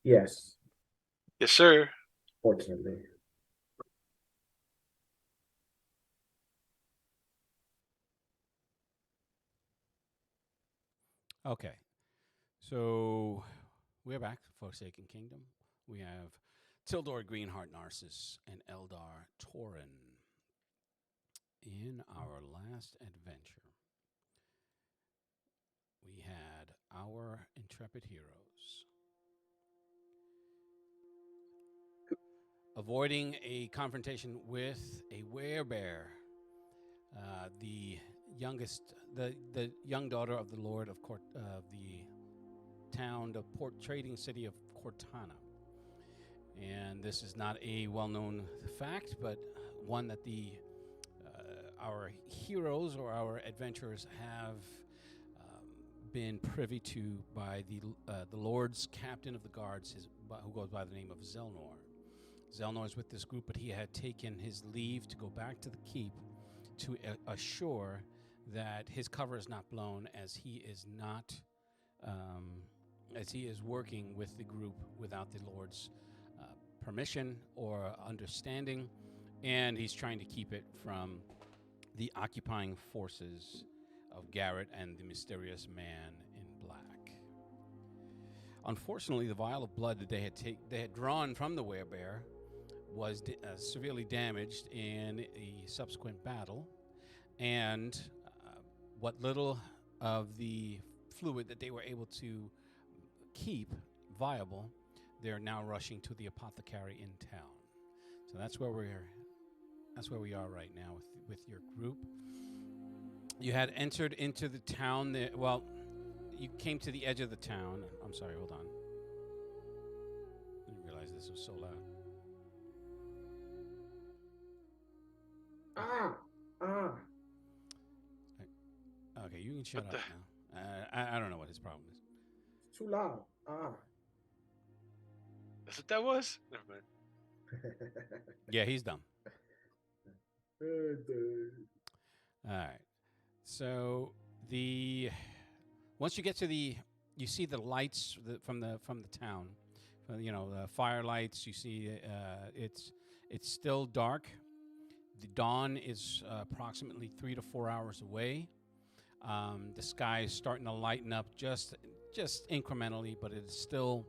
Yes, Yes, sir. fortunately. Okay, so we're back, Forsaken Kingdom. We have Tildor Greenheart Narcissus and Eldar Torin. In our last adventure, we had our intrepid heroes avoiding a confrontation with a werebear, the the young daughter of the lord of the town, the port trading city of Cortana. And this is not a well-known fact, but one that our heroes or our adventurers have been privy to by the Lord's captain of the guards, who goes by the name of Zelnor. Zelnor is with this group, but he had taken his leave to go back to the keep to assure that his cover is not blown, as he is not, as he is working with the group without the Lord's permission or understanding, and he's trying to keep it from the occupying forces of Garrett and the mysterious man in black. Unfortunately, the vial of blood that they had drawn from the werebear was severely damaged in a subsequent battle, and what little of the fluid that they were able to keep viable, they're now rushing to the apothecary in town. So that's where we are right now with your group. You had entered into the town. Well, you came to the edge of the town. I'm sorry, hold on. I didn't realize this was so loud. Ah. Okay, you can shut What up the? now. I don't know what his problem is. It's too loud. That's what that was? Never mind. Yeah, he's dumb. Dude. All right. So once you get to you see the lights from the town, the fire lights. You see it's still dark. The dawn is approximately 3 to 4 hours away. The sky is starting to lighten up just incrementally, but it's still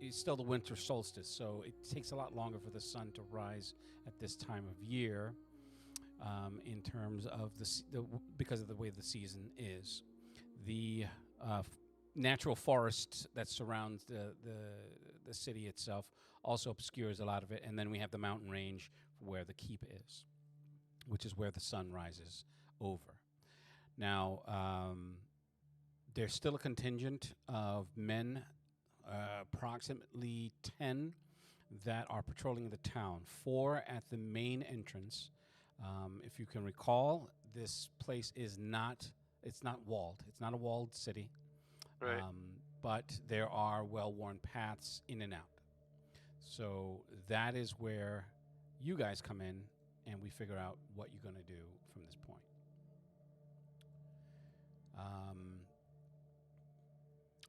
it's still the winter solstice, so it takes a lot longer for the sun to rise at this time of year. In terms of because of the way the season is, the natural forest that surrounds the city itself also obscures a lot of it, and then we have the mountain range where the keep is, which is where the sun rises over. Now, there's still a contingent of men, approximately 10, that are patrolling the town. 4 at the main entrance. If you can recall, this place it's not walled. It's not a walled city. Right. But there are well-worn paths in and out. So that is where you guys come in, and we figure out what you're going to do from this point.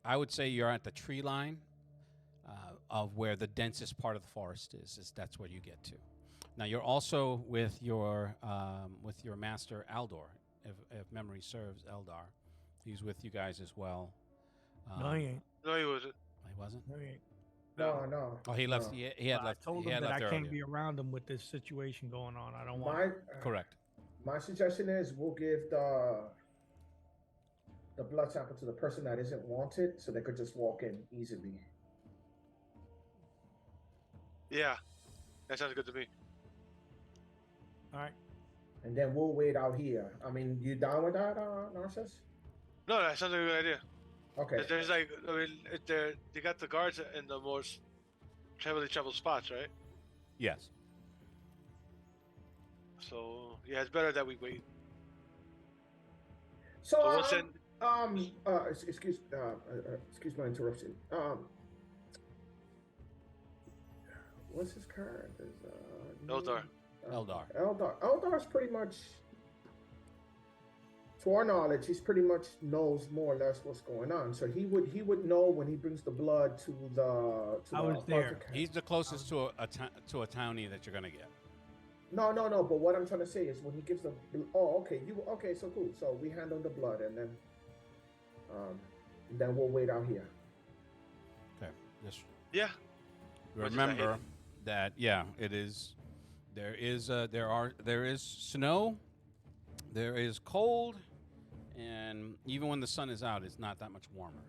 I would say you're at the tree line of where the densest part of the forest is. That's where you get to. Now you're also with your master Aldor, if memory serves. Eldar, he's with you guys as well. No, he ain't. No, he wasn't. He wasn't. No, he ain't. No. Oh, he left. No. He had I left. told he him had that left I earlier. can't be around him with this situation going on. I don't want. Correct. My suggestion is we'll give the blood sample to the person that isn't wanted, so they could just walk in easily. Yeah, that sounds good to me. All right. And then we'll wait out here. I mean, you down with that, Narcissus? No, that sounds like a good idea. Okay. There's they got the guards in the most heavily traveled spots, right? Yes. So yeah, it's better that we wait. So we'll send. Excuse my interruption. What's his character? Eldar. Eldar. Eldar's pretty much. to our knowledge, he's pretty much knows more or less what's going on. So he would know when he brings the blood to the. I was there. He's the closest to a townie that you're gonna get. No. But what I'm trying to say is when he gives the. Oh, okay. Okay? So cool. So we handle the blood and then we'll wait out here. Okay. Just Yeah. Much as I hate remember it. that. Yeah, it is. There is snow. There is cold, and even when the sun is out, it's not that much warmer.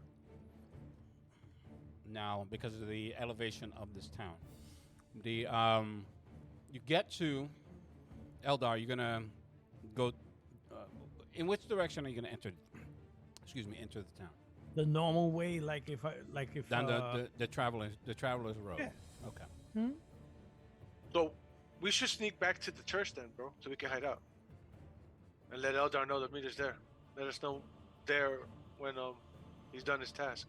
Now, because of the elevation of this town, you get to Eldar. You're gonna go. In which direction are you gonna enter? Excuse me, enter the town. The normal way, like if Down the traveler's road. Yeah. Okay. So we should sneak back to the church then, bro, so we can hide out. And let Eldar know that Mita's there. Let us know there when he's done his task.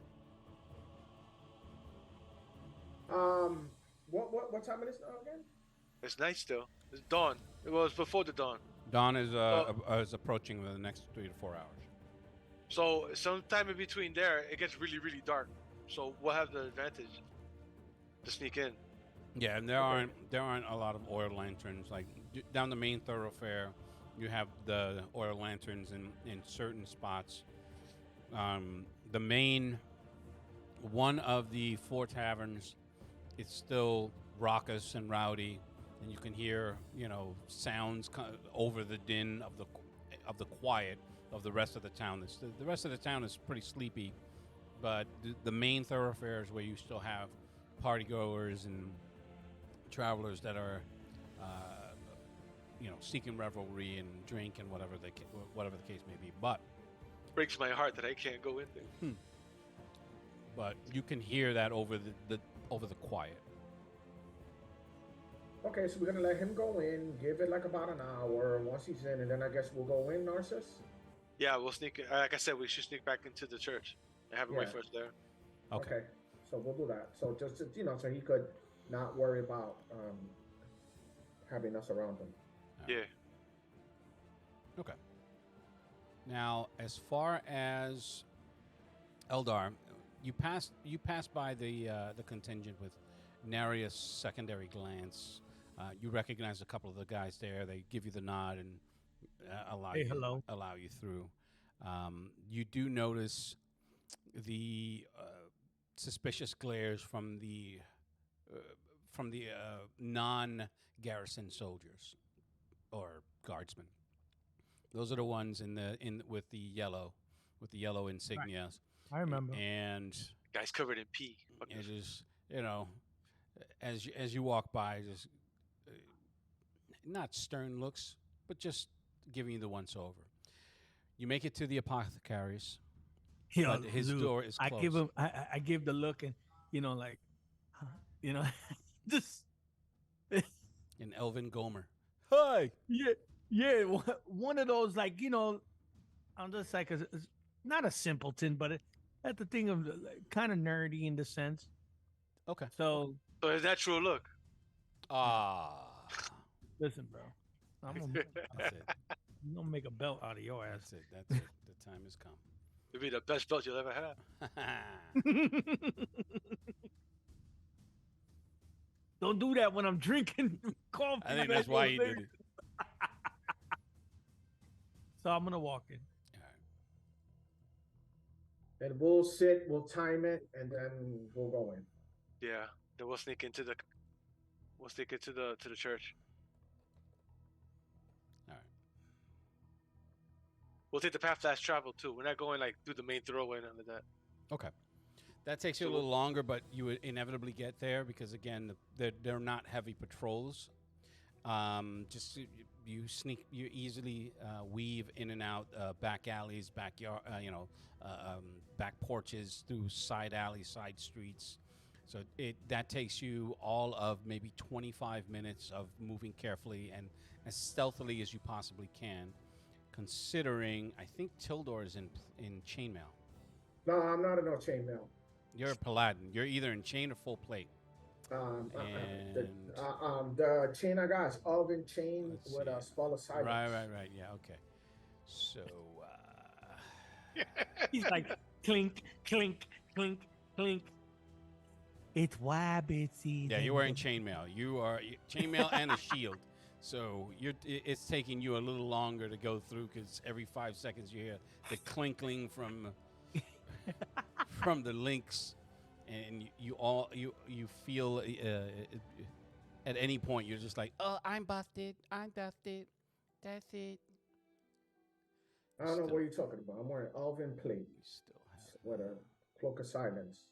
What time it is now again? It's night still. It's dawn. It was before the dawn. Dawn is approaching within the next 3 to 4 hours. So sometime in between there, it gets really, really dark. So we'll have the advantage to sneak in. Yeah, and there aren't a lot of oil lanterns like down the main thoroughfare. You have the oil lanterns in certain spots. The main one of the 4 taverns, it's still raucous and rowdy, and you can hear sounds over the din of the quiet of the rest of the town. The rest of the town is pretty sleepy, but the main thoroughfares where you still have partygoers and travelers that are seeking revelry and drink and whatever the case may be. But Breaks my heart that I can't go in there. but you can hear that over the quiet. Okay, so we're gonna let him go in, give it like about an hour. Once he's in, and then I guess we'll go in, Narcissus. Yeah, we'll sneak. Like I said, we should sneak back into the church and have him wait Yeah. for us there. Okay. So we'll do that. So just so he could not worry about having us around him. Yeah. Okay. Now, as far as Eldar, you pass by the contingent with nary a secondary glance. You recognize a couple of the guys there. They give you the nod and allow Hey, you hello. allow you through. You do notice the suspicious glares from the non-garrison soldiers or guardsmen. Those are the ones with the yellow insignias. I remember. And Guy's covered in pee. it is, as you walk by, just not stern looks, but just giving you the once over. You make it to the apothecary's. Yo, But his Lou, door is I give closed. him. I give the look, and just And Elvin Gomer. Hi. yeah. One of those I'm just like not a simpleton, but that's the thing of kind of nerdy in the sense. Okay. So So his natural look. listen, bro, I'm That's it. gonna make a belt out of your ass. That's it. That's it. The time has come. It'd be the best belt you'll ever have. Don't do that when I'm drinking coffee. I think that's why he did it. So I'm gonna walk in. All right. And we'll sit, we'll time it, and then we'll go in. Yeah. Then we'll sneak into the church. All right. We'll take the path less traveled too. We're not going like through the main thoroughway and none of that. Okay. That takes you a So- little longer, but you would inevitably get there because, again, they're not heavy patrols. You easily weave in and out back alleys, backyard, back porches, through side alleys, side streets. So that takes you all of maybe 25 minutes of moving carefully and as stealthily as you possibly can, considering I think Tildor is in chainmail. No, I'm not in no chainmail. You're a paladin. You're either in chain or full plate. The chain I got is oven chain Let's with see. a spell of silence. Right. Yeah, okay. So, He's like clink, clink, clink, clink. It's wabbit season. yeah, you're wearing chainmail. You are chainmail and a shield. So it's taking you a little longer to go through because every 5 seconds you hear the clinkling from the links, and you feel at any point you're just like, oh, I'm busted. That's it. I don't know what you're talking about. I'm wearing Alvin plate You still have. with a cloak of silence.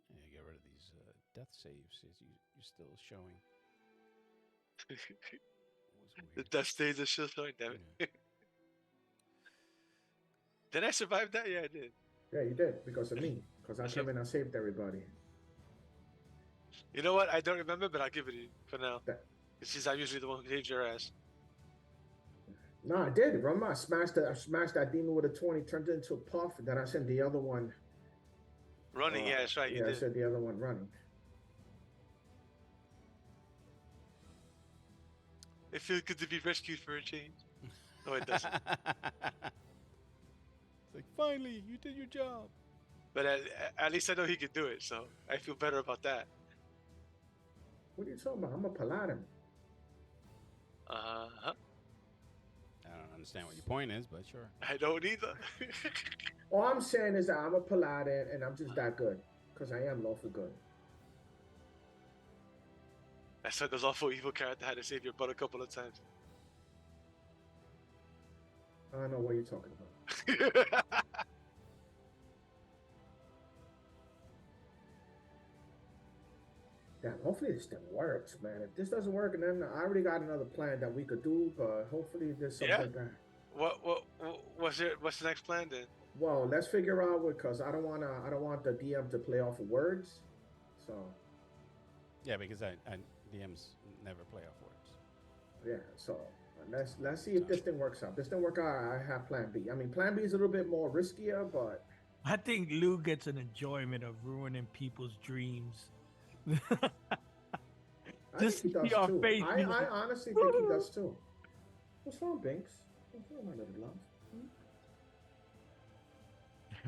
Yeah, get rid of these death saves. You're still showing. The death stays are still showing. Damn it. Yeah. Did I survive that? Yeah, I did. Yeah, you did because of me. Because I That's came right. in and saved everybody. You know what? I don't remember, but I'll give it to you for now. That- Since I'm usually the one who saves your ass. No, I did. Remember, I smashed that demon with a 20, turned it into a puff, and then I sent the other one. Running, yeah, that's right. You Yeah, I did. sent the other one running. It feels good to be rescued for a change. No, it doesn't. It's like, finally, you did your job. But at least I know he could do it, so I feel better about that. What are you talking about? I'm a paladin. Uh-huh. I don't understand what your point is, but sure. I don't either. All I'm saying is that I'm a paladin, and I'm just that good. Because I am lawful good. I said those awful evil character had to save your butt a couple of times. I don't know what you're talking about. Damn, hopefully this thing works, man. If this doesn't work, and then I already got another plan that we could do, but hopefully there's something Yeah. that. What's the next plan then? Well, let's figure out because I don't want the DM to play off of words. So Yeah, because I DMs never play off words. yeah, so let's see if this thing works out. This didn't work out, I have plan B. I mean, plan B is a little bit more riskier, but I think Lou gets an enjoyment of ruining people's dreams. I Just think he does see our too. face, I you know. honestly think he does too. What's wrong, Binks? What's wrong, my little love?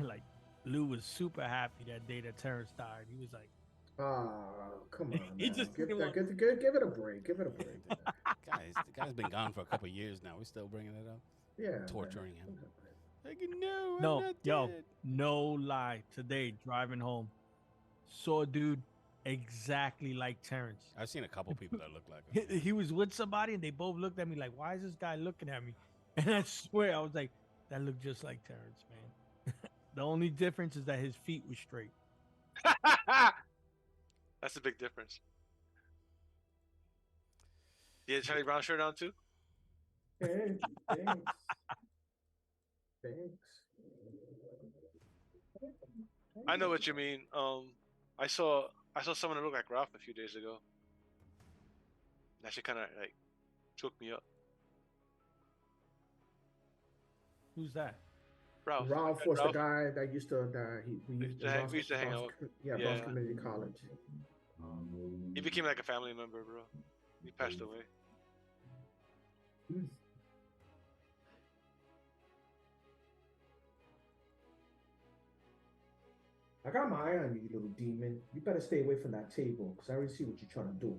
Like Lou was super happy that day that Terrence died. He was like, Come on, He man. just Give didn't want- it a break. Give it a break. The guy's been gone for a couple of years now. We're still bringing it up. Yeah. Torturing man. him. Like, no, I'm no, not yo, dead. no lie. Today, driving home, saw a dude exactly like Terrence. I've seen a couple people that look like him. He was with somebody and they both looked at me like, why is this guy looking at me? And I swear, I was like, that looked just like Terrence, man. The only difference is that his feet were straight. That's a big difference. You had a Charlie Brown shirt on too? Thanks. Thanks. I know what you mean. I saw someone that looked like Ralph a few days ago. That shit kind of like choked me up. Who's that? Ralph. Ralph was the guy that used to We used to hang out. Yeah, Yeah. Bronx Community College. He became like a family member, bro. He passed away. I got my eye on you, you little demon. You better stay away from that table because I already see what you're trying to do.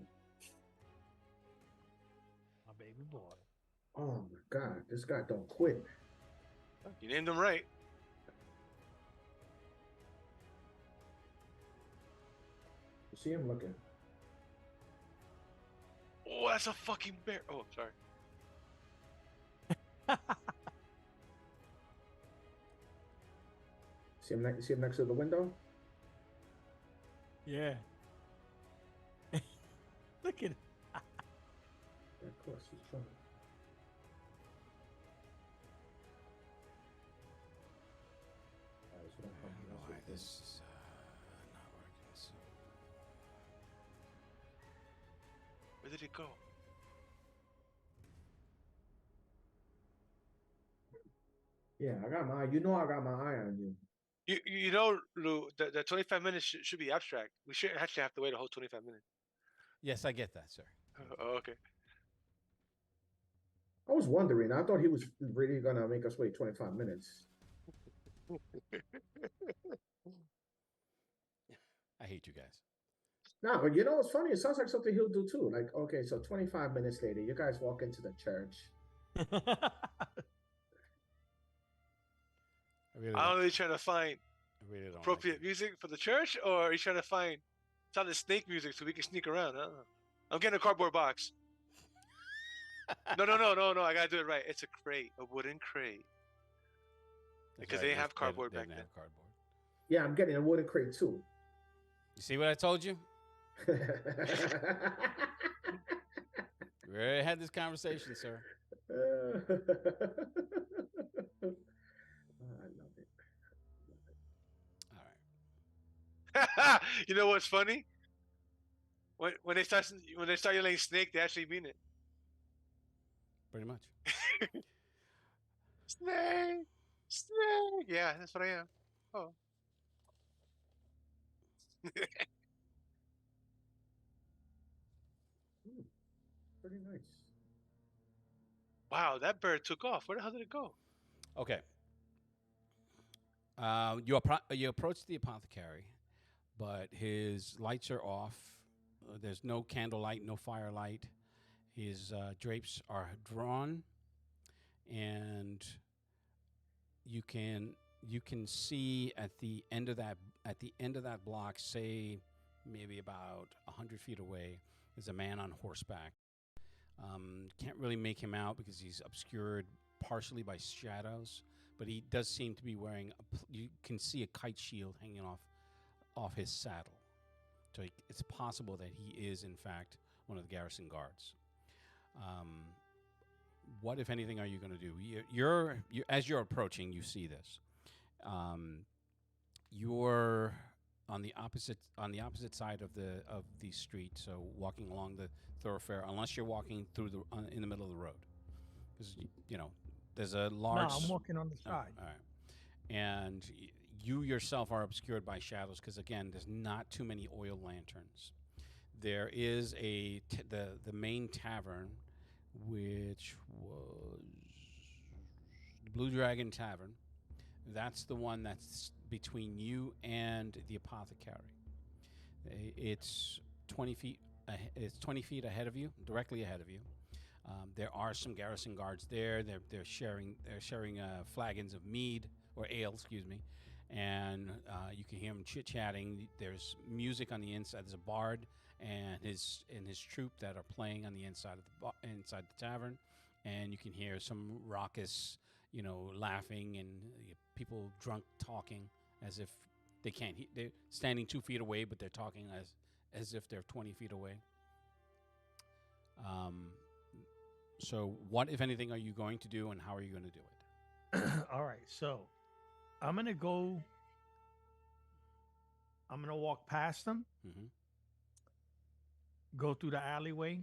My baby boy. Oh my God, this guy don't quit. You named him right. You see him looking. Oh, that's a fucking bear. Oh, sorry. See him next to the window? Yeah. Look at it. Yeah, of course, he's trying. I don't know why this is not working. So. Where did it go? Yeah, I got my eye. You know I got my eye on you. You know, Lou, the 25 minutes should be abstract. We should actually have to wait a whole 25 minutes. Yes, I get that, sir. Oh, okay. I was wondering. I thought he was really gonna make us wait 25 minutes. I hate you guys. No, but you know what's funny? It sounds like something he'll do too. Like, okay, so 25 minutes later, you guys walk into the church. I really I don't don't, know. He's trying to find I really don't like appropriate you. music for the church, or he's trying to find sound of snake music so we can sneak around. I don't know. I'm getting a cardboard box. No. I gotta do it right. It's a crate, a wooden crate. That's Because right, they didn't they- have cardboard they back didn't then. have cardboard. Yeah, I'm getting a wooden crate too. You see what I told you? We already had this conversation, sir. I love it. All right. You know what's funny? When they start yelling snake, they actually mean it. Pretty much. Snake, snake. Yeah, that's what I am. Oh. Pretty nice. Wow, that bird took off. Where the hell did it go? Okay. You approach the apothecary, but his lights are off. There's no candlelight, no firelight. His drapes are drawn, and you can see at the end of that block, say maybe about 100 feet away, is a man on horseback. Can't really make him out because he's obscured partially by shadows, but he does seem to be wearing. You can see a kite shield hanging off his saddle, so it's possible that he is in fact one of the garrison guards. What, if anything, are you going to do? You're as you're approaching, you see this. You're on the opposite side of the street, so walking along the thoroughfare, unless you're walking through in the middle of the road, because there's a large. No, I'm walking on the Oh, side. all right, and you yourself are obscured by shadows because again, there's not too many oil lanterns. There is the main tavern, which was the Blue Dragon Tavern. That's the one that's between you and the apothecary. It's 20 feet. It's 20 feet ahead of you, directly ahead of you. There are some garrison guards there. They're sharing flagons of mead or ale, excuse me, and you can hear them chit chatting. There's music on the inside. There's a bard and his troupe that are playing on the inside of inside the tavern, and you can hear some raucous, laughing and people drunk talking as if they can't. They're standing 2 feet away, but they're talking as if they're 20 feet away. So what, if anything, are you going to do, and how are you going to do it? All right, so I'm gonna walk past them, Mm-hmm. go through the alleyway,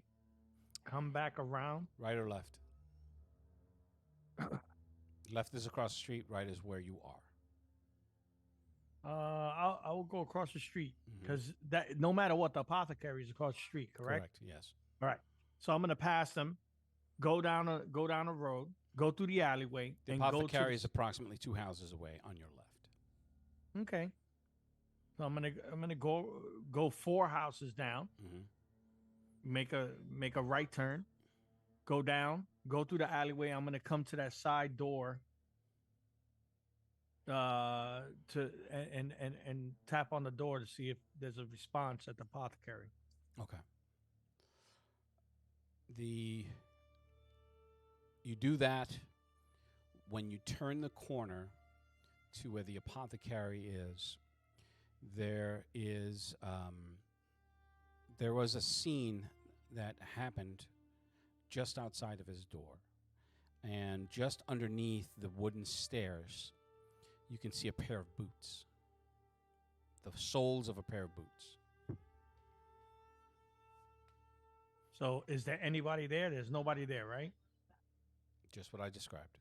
come back around. Right or left? Left is across the street. Right is where you are. I will go across the street Mhm. because that no matter what, the apothecary is across the street, correct? Yes. All right. So I'm gonna pass them, go down a road, go through the alleyway, The and go to apothecary is approximately 2 houses away on your left. okay. So I'm gonna go 4 houses down, Mm-hmm. make a right turn, go down, go through the alleyway. I'm gonna come to that side door. To and tap on the door to see if there's a response at the apothecary. Okay. You do that when you turn the corner to where the apothecary is. There was a scene that happened just outside of his door, and just underneath the wooden stairs, you can see a pair of boots, the soles of a pair of boots. So is there anybody there? There's nobody there, right? Just what I described.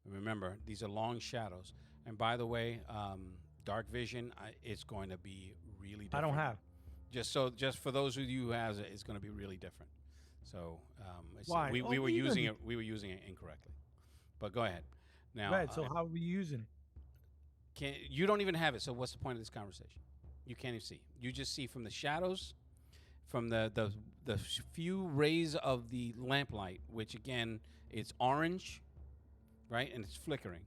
Remember, these are long shadows. And by the way, dark vision is going to be really different. I don't have. Just for those of you who has it, it's going to be really different. So Why? we Oh, were what are you using gonna it. We were using it incorrectly. But go ahead. Now, Right. So how are we using it? you don't even have it. So what's the point of this conversation? You can't even see. You just see from the shadows, from the few rays of the lamplight, which again it's orange, right, and it's flickering.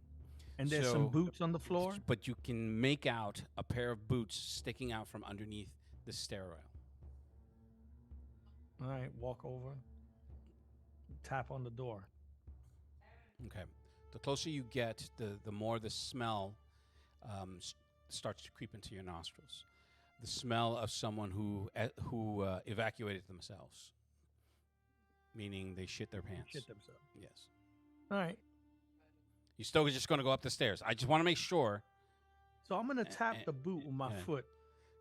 And there's some So- boots on the floor. But you can make out a pair of boots sticking out from underneath the stair rail. All right. Walk over. Tap on the door. Okay. The closer you get, the more the smell starts to creep into your nostrils. The smell of someone who evacuated themselves, meaning they shit their pants. Shit themselves. Yes. All right. You're still just going to go up the stairs. I just want to make sure. So I'm gonna tap eh, the boot with my yeah. foot.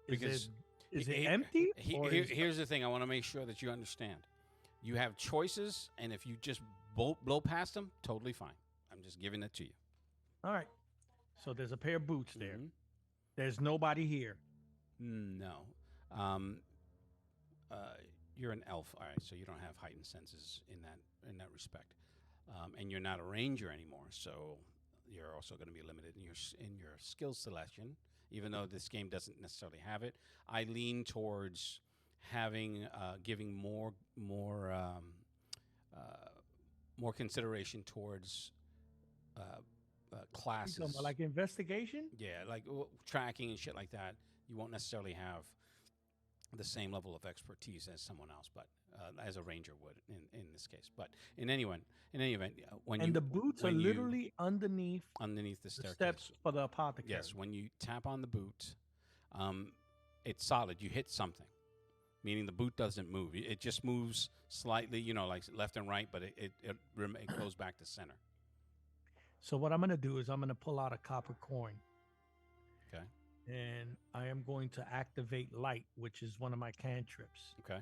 Because Is he- it empty? or is- Here's the thing. I want to make sure that you understand. You have choices, and if you just blow past them, totally fine. I'm just giving it to you. All right. So there's a pair of boots there. Mhm. There's nobody here. No. You're an elf, all right, so you don't have heightened senses in that respect, and you're not a ranger anymore, so you're also going to be limited in your skill selection. Even though this game doesn't necessarily have it, I lean towards giving more consideration towards You classes. talking about like investigation? Yeah, like tracking and shit like that. You won't necessarily have the same level of expertise as someone else, but as a ranger would in this case. But in any event, when The boots are when you- literally underneath underneath the the staircase. steps for the apothecary. Yes, when you tap on the boot, it's solid. You hit something, meaning the boot doesn't move. It just moves slightly, like left and right, but it goes back to center. So what I'm gonna do is I'm gonna pull out a copper coin. Okay. And I am going to activate light, which is one of my cantrips. Okay.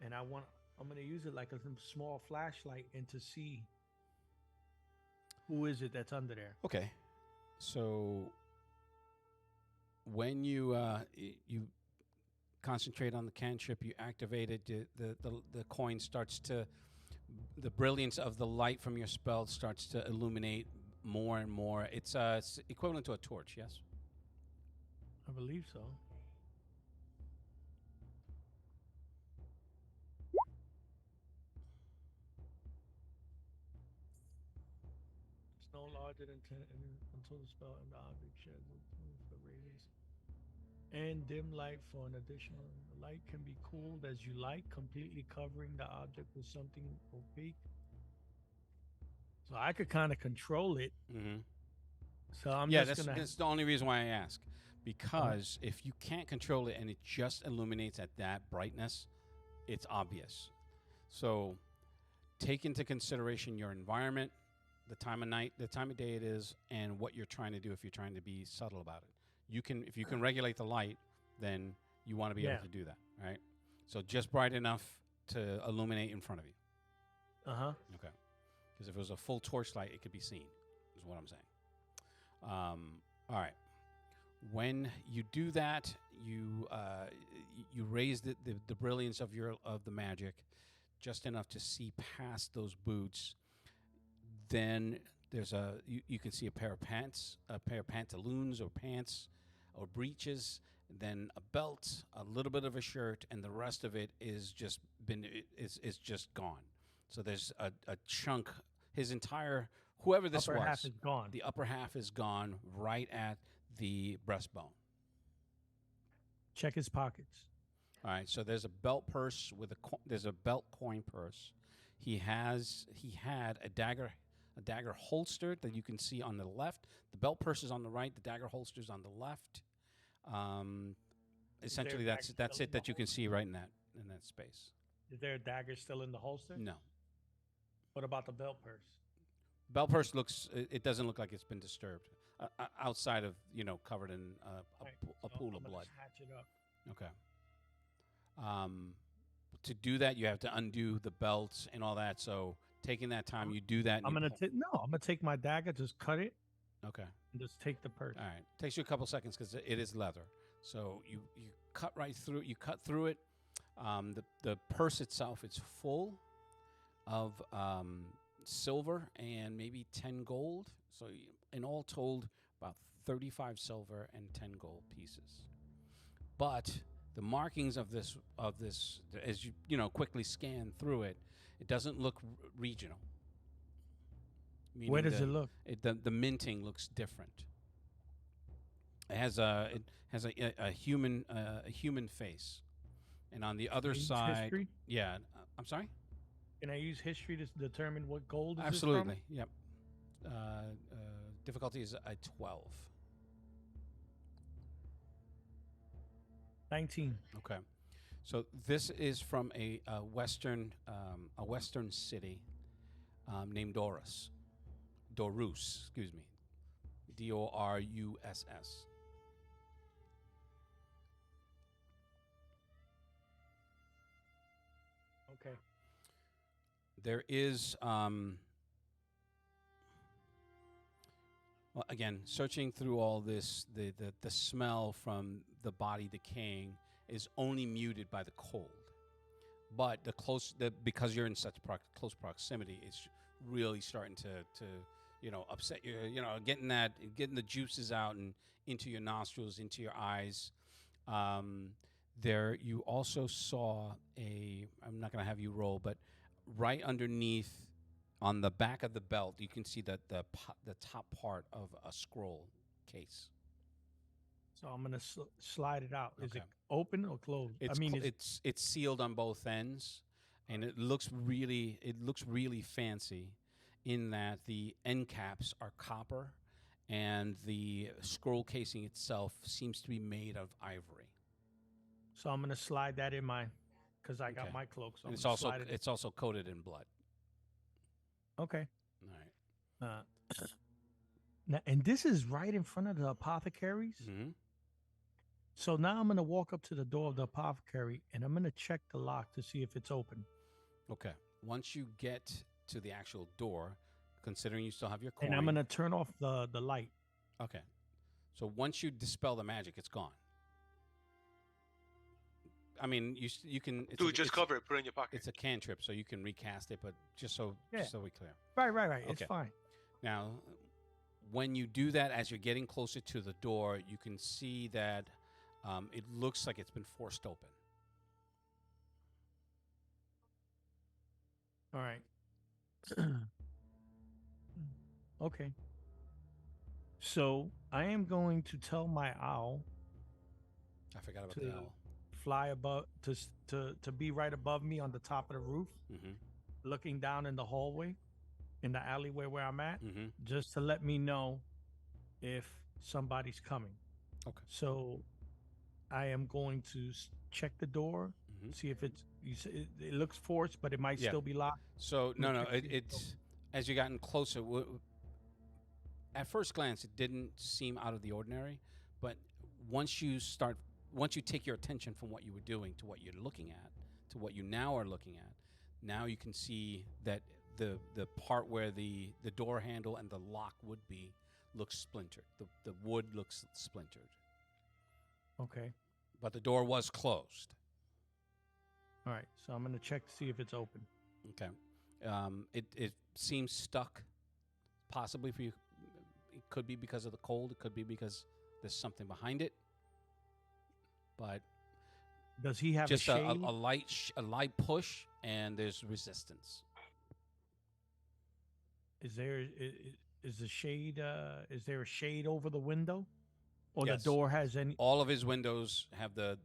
And I'm gonna use it like a small flashlight and to see who is it that's under there. Okay. So when you you concentrate on the cantrip, you activate it. The coin starts to, the brilliance of the light from your spell starts to illuminate more and more. It's equivalent to a torch. Yes. I believe so. It's no larger than 10 until the spell and the object sheds the radiance. And dim light for an additional. The light can be cooled as you like, completely covering the object with something opaque. So I could kind of control it. Mm-hmm. So I'm Yeah, just gonna. that's the only reason why I ask. Because if you can't control it and it just illuminates at that brightness, it's obvious. So take into consideration your environment, the time of night, the time of day it is, and what you're trying to do if you're trying to be subtle about it. If you can regulate the light, then you want to be Yeah. able to do that, right? So just bright enough to illuminate in front of you. Uh-huh. Okay. Because if it was a full torchlight, it could be seen, is what I'm saying. All right. When you do that, you raise the brilliance of the magic just enough to see past those boots. Then there's you can see a pair of pants, a pair of pantaloons or pants or breeches, then a belt, a little bit of a shirt, and the rest of it is just gone. So there's a chunk. His entire, whoever this Upper was, half is gone. the upper half is gone right at the breastbone. Check his pockets. All right, so there's a belt purse there's a belt coin purse. He had a dagger holstered that you can see on the left. The belt purse is on the right. The dagger holster's on the left. Essentially, there a that's dagger still it in the that you can see right in that space. Is there a dagger still in the holster? No, What about the belt purse? belt purse it doesn't look like it's been disturbed outside of covered in Right, a so pool I'm of gonna blood. Hatch it up. Okay. To do that, you have to undo the belts and all that. So taking that time, you do that. and I'm you gonna pull- I'm gonna take my dagger, just cut it, Okay. and just take the purse. All right. Takes you a couple seconds because it is leather. So you cut right through. You cut through it. The purse itself is full of silver and maybe 10 gold. So in all told, about 35 silver and 10 gold pieces. But the markings of this, as you quickly scan through it, it doesn't look regional. Meaning Where does it look? The minting looks different. It has a human face, and on the other Can I use side, history? yeah. I'm sorry. Can I use history to determine what gold is this Absolutely. Yep. Difficulty is a 12. from? 19. Okay. So this is from a western city named Dorus. Excuse me. Doruss. Okay. There is well, again, searching through all this, the smell from the body decaying is only muted by the cold. But because you're in such close proximity, it's really starting to upset you. Getting the juices out and into your nostrils, into your eyes. There, you also saw I'm not going to have you roll, but right underneath, on the back of the belt, you can see the top part of a scroll case. So I'm gonna slide it out. Is Okay. it open or closed? It's sealed on both ends, and it looks really fancy, in that the end caps are copper, and the scroll casing itself seems to be made of ivory. So I'm gonna slide that in because I got Okay. my cloak. So And I'm gonna slide it. it's also coated in blood. Okay. All right. Now, and this is right in front of the apothecaries. Mm-hmm. So now I'm gonna walk up to the door of the apothecary and I'm gonna check the lock to see if it's open. Okay. Once you get to the actual door, considering you still have your coin, And I'm gonna turn off the light. Okay. So once you dispel the magic, it's gone. I mean, you can. Dude, just cover it. Put it in your pocket. It's a cantrip, so you can recast it. But just so we clear. Right. It's Okay. fine. Now, when you do that, as you're getting closer to the door, you can see that it looks like it's been forced open. All right. Okay. So I am going to tell my owl I forgot about to the owl. fly above to be right above me on the top of the roof, Mm-hmm. looking down in the hallway, in the alleyway where I'm at, Mm-hmm. just to let me know if somebody's coming. Okay. So I am going to check the door, Mm-hmm. see if it looks forced, but it might Yeah. still be locked. So no, check the it's as you gotten closer. At first glance, it didn't seem out of the ordinary, but once you take your attention from what you were doing to what you're looking at, to what you now are looking at, now you can see that the part where the door handle and the lock would be looks splintered. The wood looks splintered, Okay. but the door was closed. All right. So I'm going to check to see if it's open. Okay. It seems stuck, possibly for you. It could be because of the cold. It could be because there's something behind it. But Does he have just a a shade? light push, and there's resistance. Is there is the shade? Is there a shade over the window, or Yes. the door has any? All of his windows have the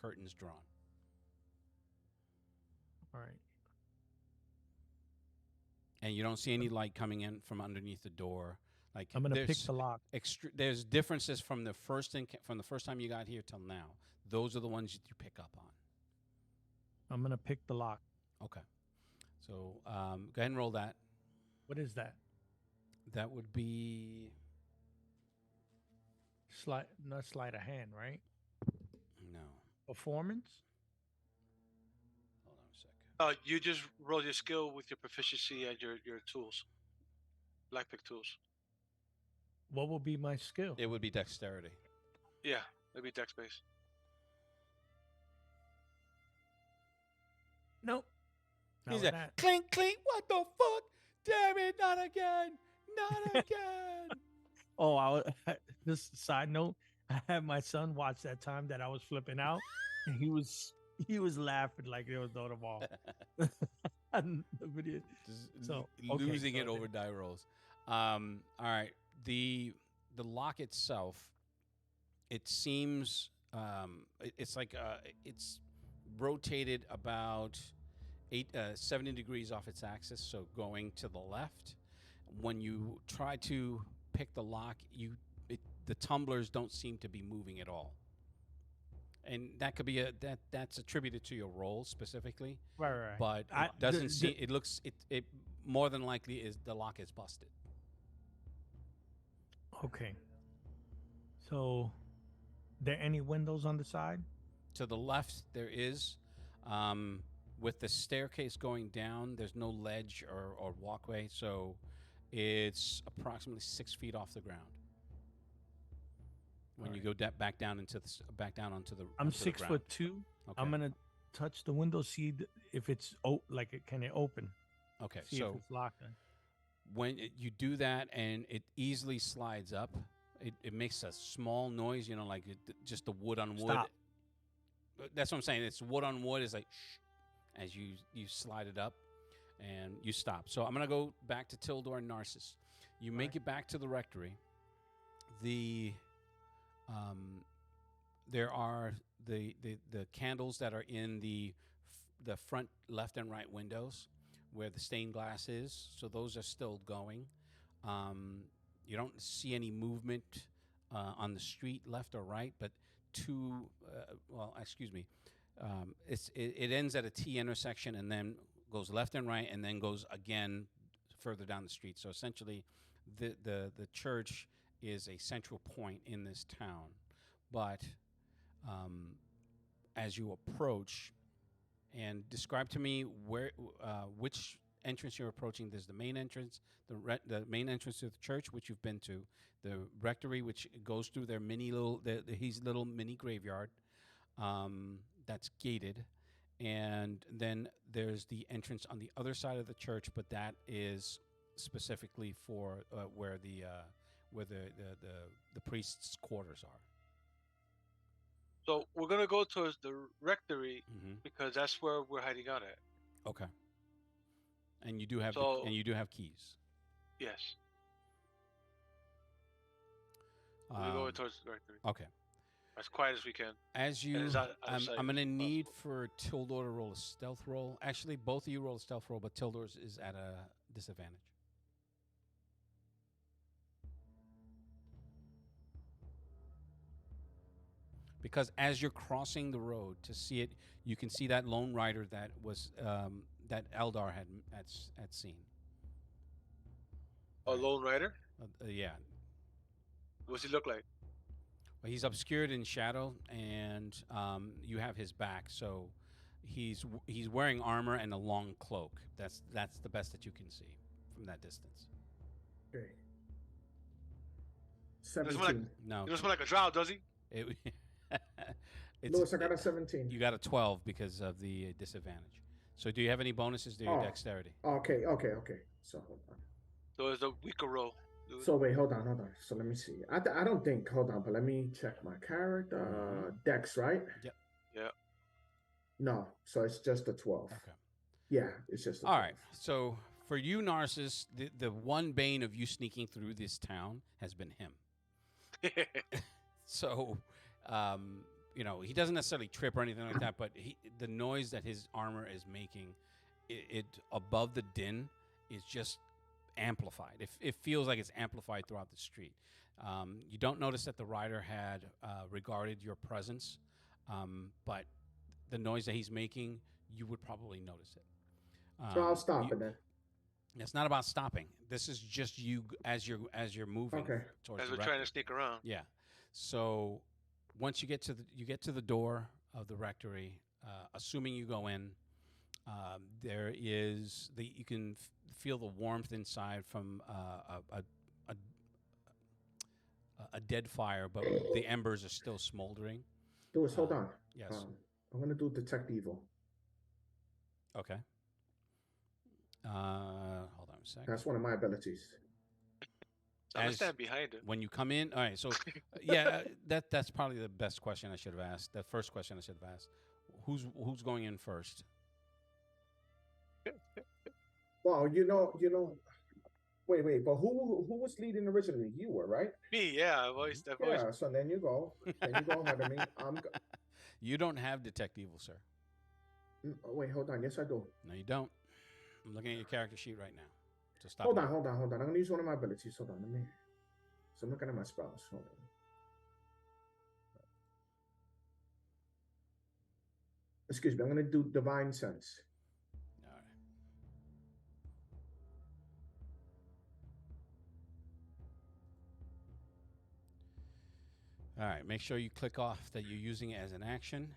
curtains drawn. All right. And you don't see any light coming in from underneath the door. Like I'm gonna pick there's the lock. there's differences from the first time you got here till now. Those are the ones that you pick up on. I'm gonna pick the lock. Okay. So go ahead and roll that. What is that? That would be Not sleight of hand, right? no. Performance. Hold on a second. You just roll your skill with your proficiency and your tools, lockpick tools. What will be my skill? It would be dexterity. Yeah, maybe dex base. Nope. Not He's with like, that. clink, clink. What the fuck? Damn it! Not again! Not again! Oh, just side note, I had my son watch that time that I was flipping out, and he was laughing like there was no tomorrow. On the video. Just So, okay, losing it so over die rolls. All right. The lock itself, it seems it's like it's rotated about 70 degrees off its axis, so going to the left. When you try to pick the lock, the tumblers don't seem to be moving at all, and that could be that's attributed to your roll specifically. right. But it I- the- doesn't seem. the- It looks. It more than likely is the lock is busted. Okay. So, there any windows on the side? To the left, there is. With the staircase going down, there's no ledge or walkway, so it's approximately 6 feet off the ground. When you go back down into back down onto the. I'm onto the 6'2". ground. Okay. I'm gonna touch the window, see if it's can it open? Okay, See if so it's locked. when you do that and it easily slides up, it makes a small noise, like just the wood on wood. Stop. That's what I'm saying. It's wood on wood is like shh, as you slide it up and you stop. So I'm going to go back to Tildor and Narcissus. You make it back to the rectory. There are the candles that are in the front left and right windows where the stained glass is. So those are still going. You don't see any movement on the street left or right, but it ends at a T intersection and then goes left and right and then goes again further down the street. So essentially, the church is a central point in this town. But as you approach, and describe to me which entrance you're approaching. There's the main entrance, the main entrance to the church, which you've been to, the rectory, which goes through their his little mini graveyard, that's gated, and then there's the entrance on the other side of the church, but that is specifically for where the priest's quarters are. So we're gonna go towards the rectory Mm-hmm. because that's where we're hiding out at. Okay. And you do have keys. Yes. We're going towards the rectory. Okay. As quiet as we can. As you, as out of sight I'm going to as need for Tildor to roll a stealth roll. Actually, both of you roll a stealth roll, but Tildor's is at a disadvantage. Because as you're crossing the road to see it, you can see that lone rider that was that Eldar had seen. A lone rider? Yeah. What's he look like? Well, he's obscured in shadow, and you have his back, so he's wearing armor and a long cloak. That's the best that you can see from that distance. Okay. Doesn't look like- 17. No, He doesn't smell like a drow, does he? it, Louis, I got a 17. You got a 12 because of the disadvantage. So do you have any bonuses to your Oh. dexterity? Okay. So hold on. So it's a weaker roll. So wait, hold on. So let me see. I don't think. Hold on, but let me check my character. Dex, right? Yep. Yeah. No, so it's just a 12. Okay. Yeah, it's just a All 12. right. So for you, Narcissus, the one bane of you sneaking through this town has been him. So, he doesn't necessarily trip or anything like that, but the noise that his armor is making, it above the din is just amplified. It feels like it's amplified throughout the street. You don't notice that the rider had regarded your presence, but the noise that he's making, you would probably notice it. So I'll stop it then. It's not about stopping. This is just you as you're moving Okay. towards As the we're trying rectory. to sneak around. Yeah. So once you get to the door of the rectory, assuming you go in, there is you can feel the warmth inside from a dead fire, but the embers are still smoldering. Louis, hold on. Yes. I'm gonna do detect evil. Okay. Hold on a sec. That's one of my abilities. So I'm gonna As stand behind him. when you come in, all right. So, yeah, that's probably the best question I should have asked. The first question I should have asked. Who's going in first? Well, wait, but who was leading originally? You were, right? Me, yeah. I've always Yeah, so then you go. Then you go ahead of me. You don't have detect evil, sir. Oh, wait, hold on. Yes, I do. No, you don't. I'm looking at your character sheet right now. So stop. Hold it. on. I'm gonna use one of my abilities. Hold on, So I'm looking at my spells. Hold on. Excuse me. I'm gonna do Divine Sense. All right. All right. Make sure you click off that you're using it as an action.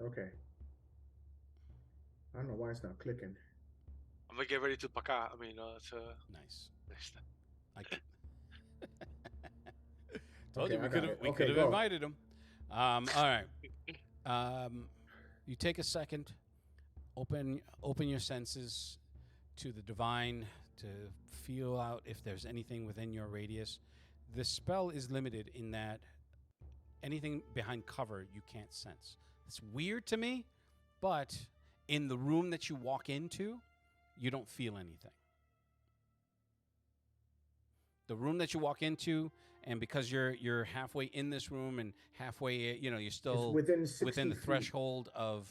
Okay. I don't know why it's not clicking. I'm gonna get ready to paca. I mean, to Nice. next time. I told Okay, you I got it. we Okay, could have go. invited him. All right. You take a second, open your senses to the divine to feel out if there's anything within your radius. The spell is limited in that anything behind cover you can't sense. It's weird to me, but in the room that you walk into, you don't feel anything. The room that you walk into, and because you're halfway in this room and halfway, you're still It's within 60 within the feet. threshold of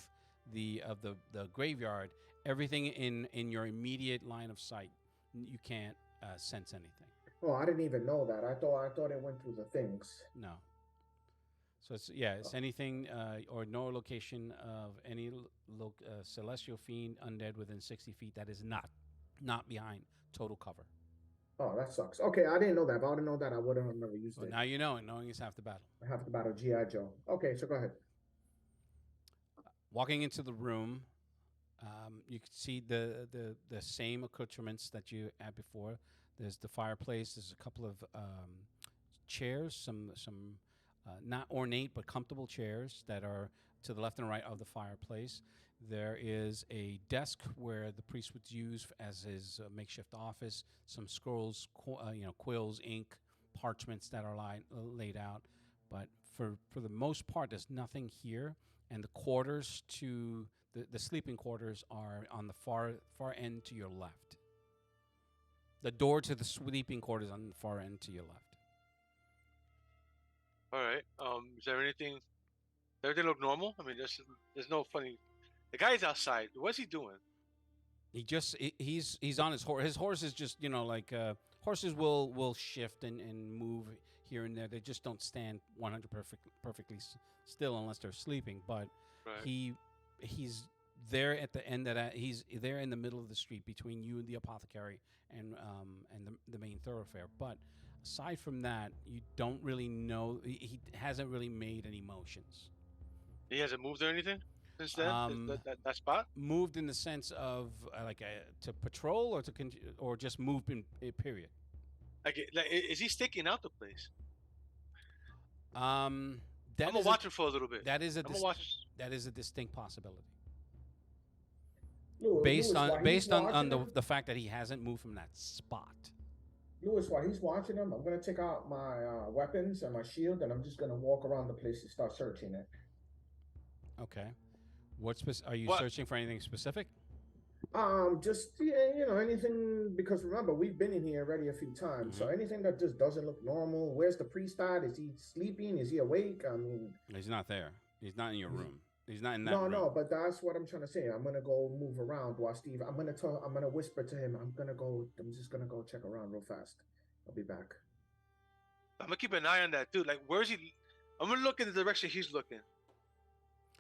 the graveyard. Everything in your immediate line of sight, you can't sense anything. Oh, I didn't even know that. I thought it went through the things. No. So it's anything or no location of any celestial fiend undead within 60 feet that is not behind total cover. Oh, that sucks. Okay, I didn't know that. If I would have known that, I would have never used Well, it. now you know, and knowing is half the battle. I have to battle G.I. Joe. Okay, so go ahead. Walking into the room, you can see the same accoutrements that you had before. There's the fireplace. There's a couple of chairs, some not ornate but comfortable chairs that are to the left and right of the fireplace. There is a desk where the priest would use as his makeshift office. Some scrolls, quills, ink, parchments that are laid out. But for the most part, there's nothing here. And the quarters to the sleeping quarters are on the far end to your left. The door to the sleeping quarters on the far end to your left. All right. Is there anything? Everything look normal? I mean, there's no funny. The guy's outside. What's he doing? He's on his horse. His horse is just horses will shift and move here and there. They just don't stand 100 perfectly still unless they're sleeping. But Right. he's there at the end he's there in the middle of the street between you and the apothecary and the main thoroughfare. But aside from that, you don't really know. He hasn't really made any motions. He hasn't moved or anything since then. That spot. Moved in the sense of to patrol or or just moved in period. Like, is he staking out the place? That I'm gonna is watch him for a little bit. that is a I'm gonna watch. that is a distinct possibility Louis, based while on he's watching the him- the fact that he hasn't moved from that spot. Louis, while he's watching them, I'm gonna take out my weapons and my shield, and I'm just gonna walk around the place and start searching it. Okay. Are you What? searching for anything specific? Just anything, because remember we've been in here already a few times. So anything that just doesn't look normal. Where's the priest at? Is he sleeping? Is he awake? I mean, He's not there. He's not in your room. He's not in that no, room. no, but that's what I'm trying to say. I'm gonna go move around while Steve. I'm gonna whisper to him. I'm just gonna go check around real fast. I'll be back. I'm gonna keep an eye on that dude. Like, where's he? I'm gonna look in the direction he's looking.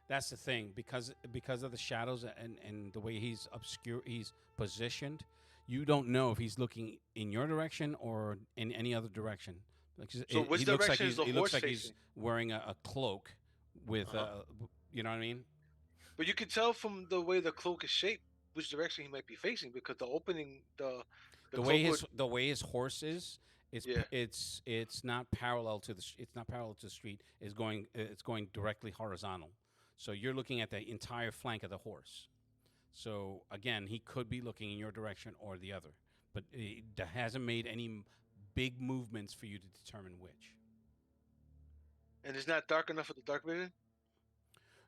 That's the thing, because of the shadows and the way he's positioned, you don't know if he's looking in your direction or in any other direction. So which direction is the he looks horse like he's facing? wearing a cloak with you know what I mean? But you can tell from the way the cloak is shaped which direction he might be facing, because the opening, the The way cloak his horse is It's Yeah. it's not parallel to it's not parallel to the street. It's going directly horizontal. So you're looking at the entire flank of the horse. So again, he could be looking in your direction or the other, but it hasn't made any big movements for you to determine which. And it's not dark enough for the dark vision.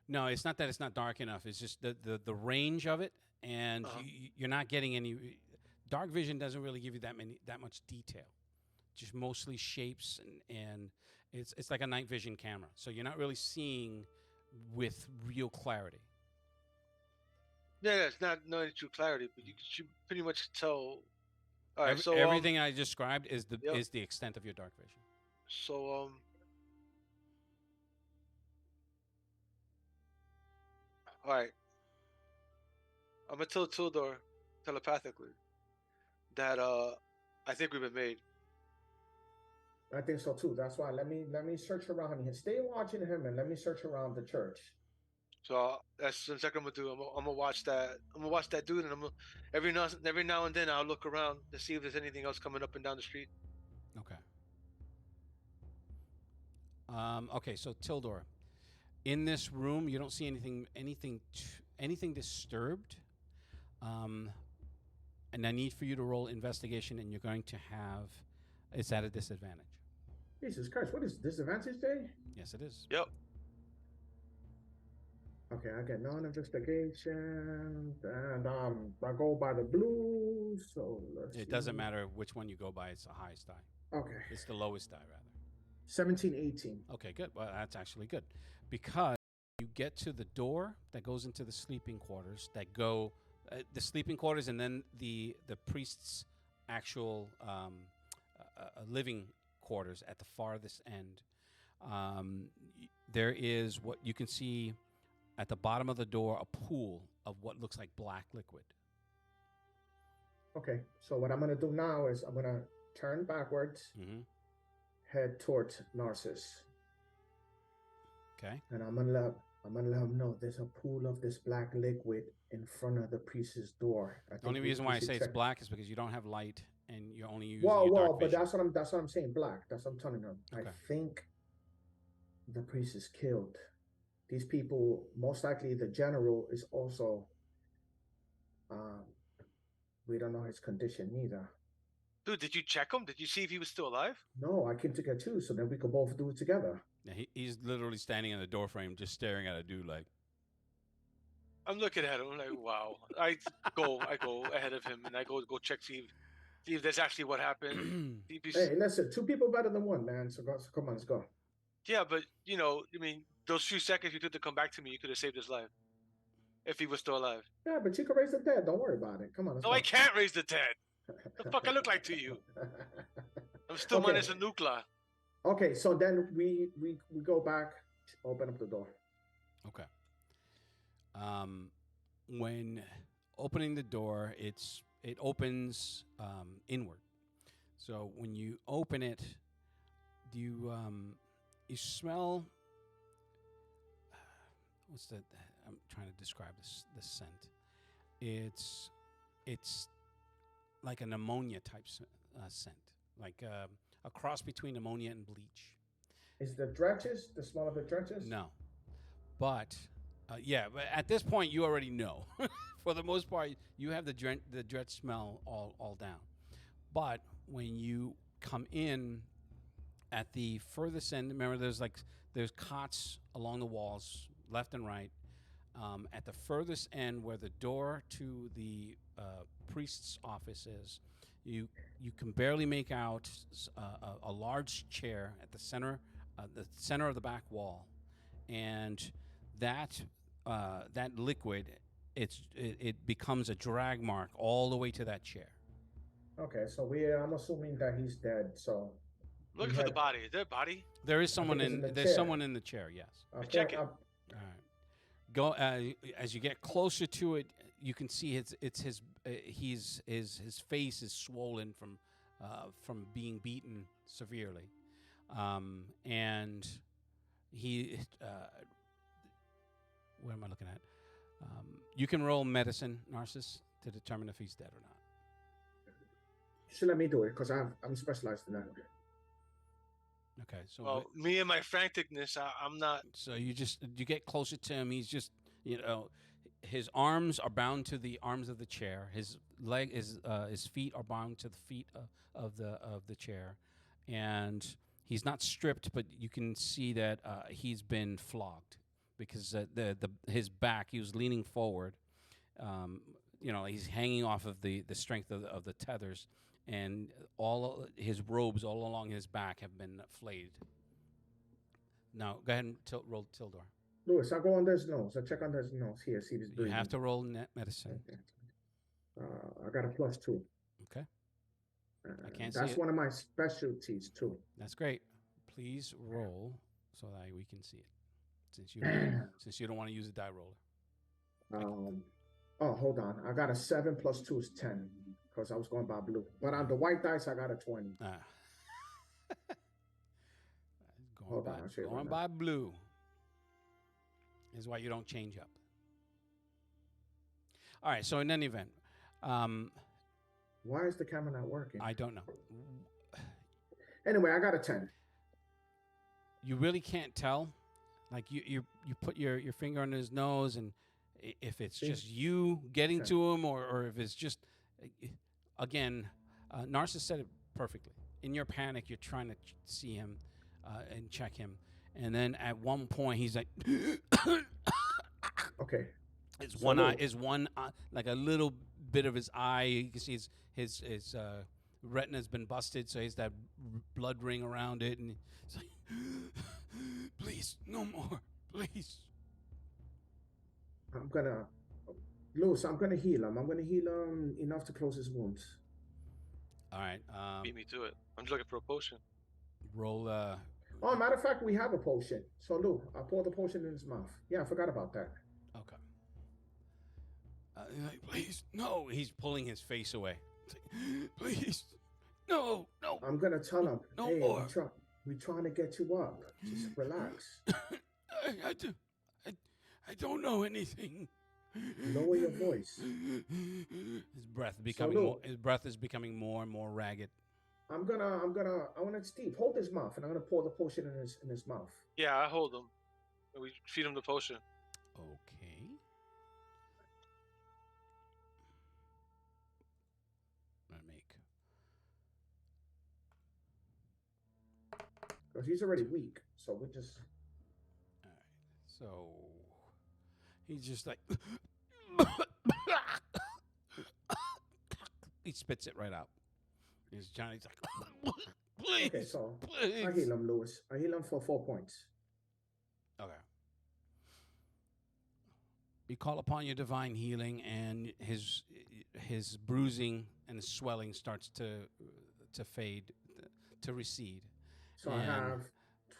No, it's not that it's not dark enough. It's just the range of it, and Uh-huh. you're not getting any. Dark vision doesn't really give you that much detail. Just mostly shapes and it's like a night vision camera. So you're not really seeing with real clarity. Yeah, it's not no true clarity, but you pretty much tell. All right, so Everything I described is Yep. is the extent of your dark vision. So all right, I'm gonna tell Tildor telepathically that I think we've been made. I think so too. That's why let me search around here. Stay watching him and let me search around the church. So that's exactly what I'm gonna do. I'm gonna watch that. I'm gonna watch that dude, and I'm gonna, every now and then I'll look around to see if there's anything else coming up and down the street. Okay. Okay, so Tildor, in this room, you don't see anything disturbed. And I need for you to roll investigation, and you're going to have it's at a disadvantage. Jesus Christ, what is disadvantage day? Yes, it is. Yep. Okay, I get non-investigation, and I go by the blue, so let's It see. doesn't matter which one you go by. It's the highest die. Okay, It's the lowest die, rather. 17, 18. Okay, good. Well, that's actually good because you get to the door that goes into the sleeping quarters the sleeping quarters, and then the priest's actual living quarters at the farthest end. There is what you can see at the bottom of the door, a pool of what looks like black liquid. Okay, so what I'm gonna do now is I'm gonna turn backwards, Mm-hmm. head towards Narcissus, Okay. and I'm gonna let him know there's a pool of this black liquid in front of the priest's door. The only reason why I say it's check. black is because you don't have light and you're only using Well, your dark but vision. that's what I'm saying. Black. That's what I'm telling him. Okay. I think the priest is killed. These people, most likely, the general is also. We don't know his condition neither. Dude, did you check him? Did you see if he was still alive? No, I came together too, so then we could both do it together. Yeah, he's literally standing in the door frame, just staring at a dude like. I'm looking at him. I'm like, wow. I go ahead of him, and I go check see if that's actually what happened. See if he's- Hey, listen, two people better than one, man. So come on, let's go. Yeah, but I mean, those few seconds you took to come back to me, you could have saved his life if he was still alive. Yeah, but you can raise the dead. Don't worry about it. Come on, let's No, go. I can't raise the dead. The fuck I look like to you? I'm still Okay. minus a nuclear. Okay, so then we go back, open up the door. Okay. When opening the door, it opens inward. So when you open it, you smell. What's that? I'm trying to describe this scent. It's like an ammonia type scent, like a cross between ammonia and bleach. Is the drenches the smell of the drenches? No, but yeah. But at this point, you already know. For the most part, you have the drench smell all down. But when you come in at the furthest end, remember there's cots along the walls, left and right. At the furthest end, where the door to the priest's office is, you can barely make out a large chair at the center of the back wall, and that liquid it becomes a drag mark all the way to that chair. Okay, so I'm assuming that he's dead. So Looking for the body. Is there a body? There is someone it's in the there's chair. someone in the chair. Yes. okay, check it. All right. Go as you get closer to it. You can see his face is swollen from being beaten severely, and he. What am I looking at? You can roll medicine, Narcissus, to determine if he's dead or not. should let me do it because I'm specialized in that. Okay, so Well, me and my franticness, I'm not. so you get closer to him. He's just, his arms are bound to the arms of the chair. His feet are bound to the feet of the chair, and he's not stripped, but you can see that he's been flogged because his back. He was leaning forward. He's hanging off of the strength of the tethers, and all his robes all along his back have been flayed. Now, go ahead and roll Tildor. Lewis, I go on his nose. I check on his nose here, see if he's You breathing. have to roll net medicine. I got a +2. Okay. I can't see That's it. one of my specialties too. That's great. Please roll so that we can see it, since you don't want to use a die roller. Oh, hold on. I got a 7 + 2 is 10 because I was going by blue. But on the white dice, I got a 20. Going by blue is why you don't change up. All right. So in any event, why is the camera not working? I don't know. Anyway, I got a 10. You really can't tell. Like you put your finger on his nose, and if it's just you getting to him, or if it's just, again, Narcissus said it perfectly. In your panic, you're trying to see him and check him, and then at one point he's like, okay. His one eye is like a little bit of his eye. You can see his retina's been busted, so he's that blood ring around it, and it's like, please, no more, please. I'm gonna heal him. I'm gonna heal him enough to close his wounds. All right. Beat me to it. I'm just looking for a potion. Roll. Oh, matter of fact, we have a potion. So Lou, I pour the potion in his mouth. Yeah, I forgot about that. Okay. Like, please, no. He's pulling his face away. It's like, please, no. I'm gonna tell him. No hey, more. We're trying to get you up. Just relax. I don't know anything. Lower your voice. His breath is becoming more and more ragged. I want Steve hold his mouth, and I'm gonna pour the potion in his mouth. Yeah, I hold him. And we feed him the potion. Okay. I'm gonna make. Because he's already weak, so we just. All right. So he's just like. He spits it right out. Johnny's like, please. Okay, so please. I heal him, Lewis. I heal him for 4 points. Okay. You call upon your divine healing, and his bruising and his swelling starts to fade, to recede. So I have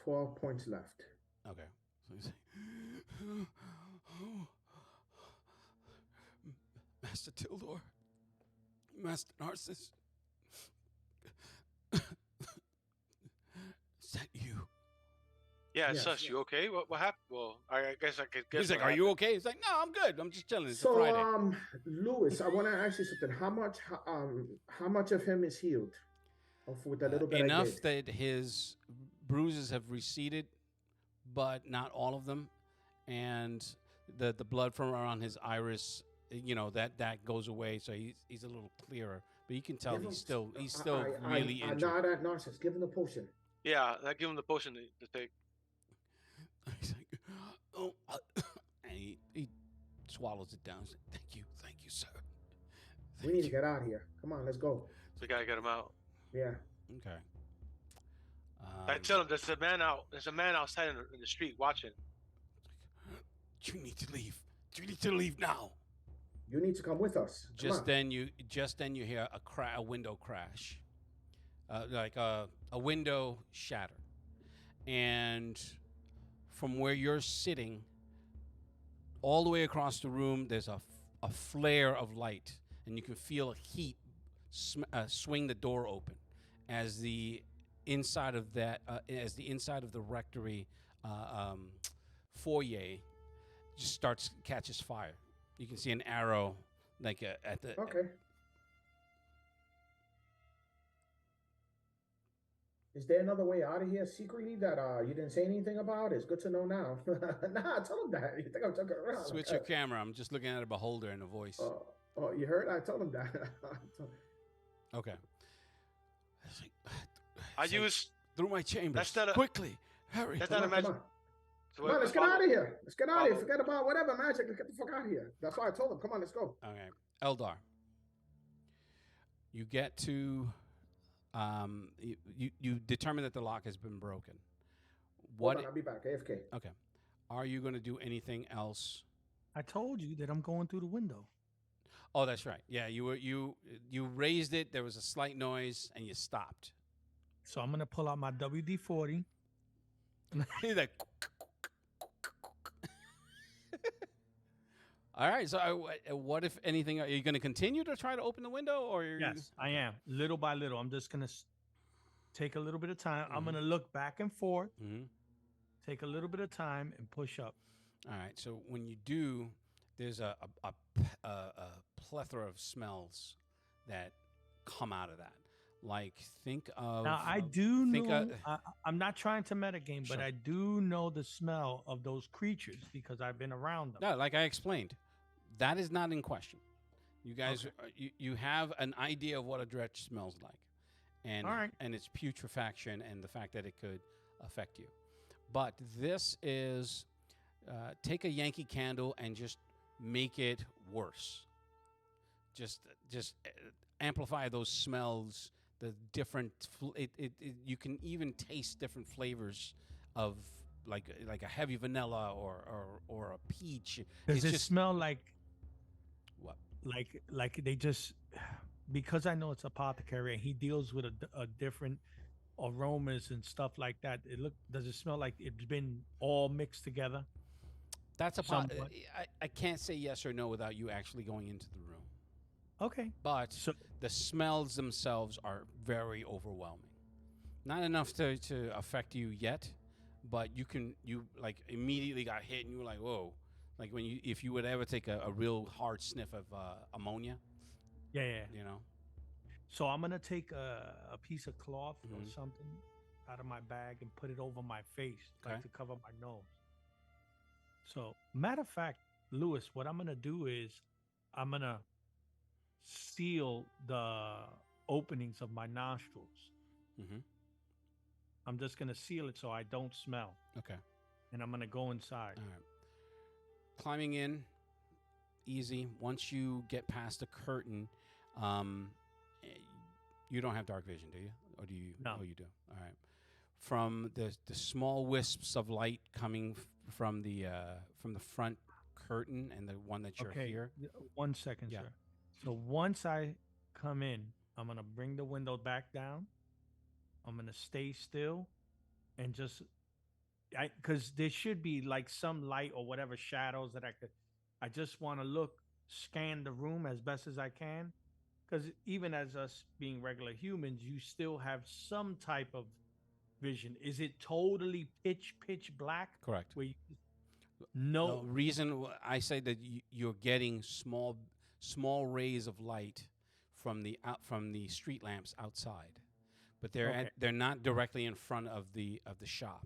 12 points left. Okay. So he's like, Master Tildor, Master Narcissus, is that you? Yeah, it's Yes. us. You okay? What happened? Well, I guess I could guess. He's like, what are you happened. okay? He's like, no, I'm good. I'm just chilling. It's a So, Friday. Lewis, I want to ask you something. How much of him is healed? With the little bit I Enough did? that his bruises have receded, but not all of them, and the blood from around his iris, that goes away, so he's a little clearer. But you can tell he's still really injured. Not that Narcissus. Give him the potion. Yeah, I give him the potion to take. He's like, oh, and he swallows it down. He's like, thank you, sir. We need to get out of here. Come on, let's go. So we gotta get him out. Yeah. Okay. I tell him there's a man outside in the street watching. You need to leave. You need to leave now. You need to come with us. Come Just on. then you hear a window crash, like a window shatter, and from where you're sitting, all the way across the room, there's a flare of light, and you can feel a heat swing the door open as the inside of the rectory foyer just catches fire. You can see an arrow at the. Okay. Is there another way out of here secretly that you didn't say anything about? It's good to know now. Nah, tell him that. You think I'm joking around? Switch your camera. I'm just looking at a beholder and a voice. Oh, you heard? I told him that. Okay. I use. through my chambers. That's not a- quickly. Hurry. That's Come not a on, come magic. on. So Come on, let's get follow- out of here. Let's get out of here. follow. Forget about whatever magic. Let's get the fuck out of here. That's why I told him. Come on, let's go. Okay. Eldar. You get to you determine that the lock has been broken. Hold on, I'll be back. AFK. Okay. Are you going to do anything else? I told you that I'm going through the window. Oh, that's right. Yeah, you raised it, there was a slight noise and you stopped. So I'm gonna pull out my WD-40. He's like All right. So, what if anything? Are you going to continue to try to open the window, or Yes, I am. Little by little, I'm just gonna take a little bit of time. I'm Mhm. gonna look back and forth, Mhm. take a little bit of time, and push up. All right. So when you do, there's a plethora of smells that come out of that. Like think of Now I do think know. I'm not trying to metagame, but Sure. I do know the smell of those creatures because I've been around them. No, like I explained, that is not in question. You guys, you have an idea of what a dretch smells like, and All right. and its putrefaction and the fact that it could affect you. But this is take a Yankee Candle and just make it worse. Just amplify those smells. The different, you can even taste different flavors of like a heavy vanilla or a peach. Does It's it just smell like what? like they just because I know it's apothecary and he deals with a different aromas and stuff like that. Does it smell like it's been all mixed together? That's a Somewhat. I can't say yes or no without you actually going into the room. Okay. But So the smells themselves are very overwhelming. Not enough to affect you yet, but you like immediately got hit and you were like, whoa. Like if you would ever take a real hard sniff of ammonia, yeah. you know. So I'm gonna take a piece of cloth or Mhm. something out of my bag and put it over my face, Okay. like to cover my nose. So matter of fact, Lewis, what I'm gonna do is I'm gonna seal the openings of my nostrils. Mm-hmm. I'm just gonna seal it so I don't smell, Okay. and I'm gonna go inside. All right. Climbing in, easy. Once you get past the curtain, you don't have dark vision, do you? Or do you? No. Oh, you do. All right. From the small wisps of light coming from the front curtain and the one that you're Okay, here. 1 second, Yeah. sir. So once I come in, I'm gonna bring the window back down. I'm gonna stay still, and just because there should be like some light or whatever shadows that I just want to scan the room as best as I can. Because even as us being regular humans, you still have some type of vision. Is it totally pitch black? Correct. Where you, No no, reason I say that you're getting small rays of light from the street lamps outside, but Okay. they're not directly in front of the shop,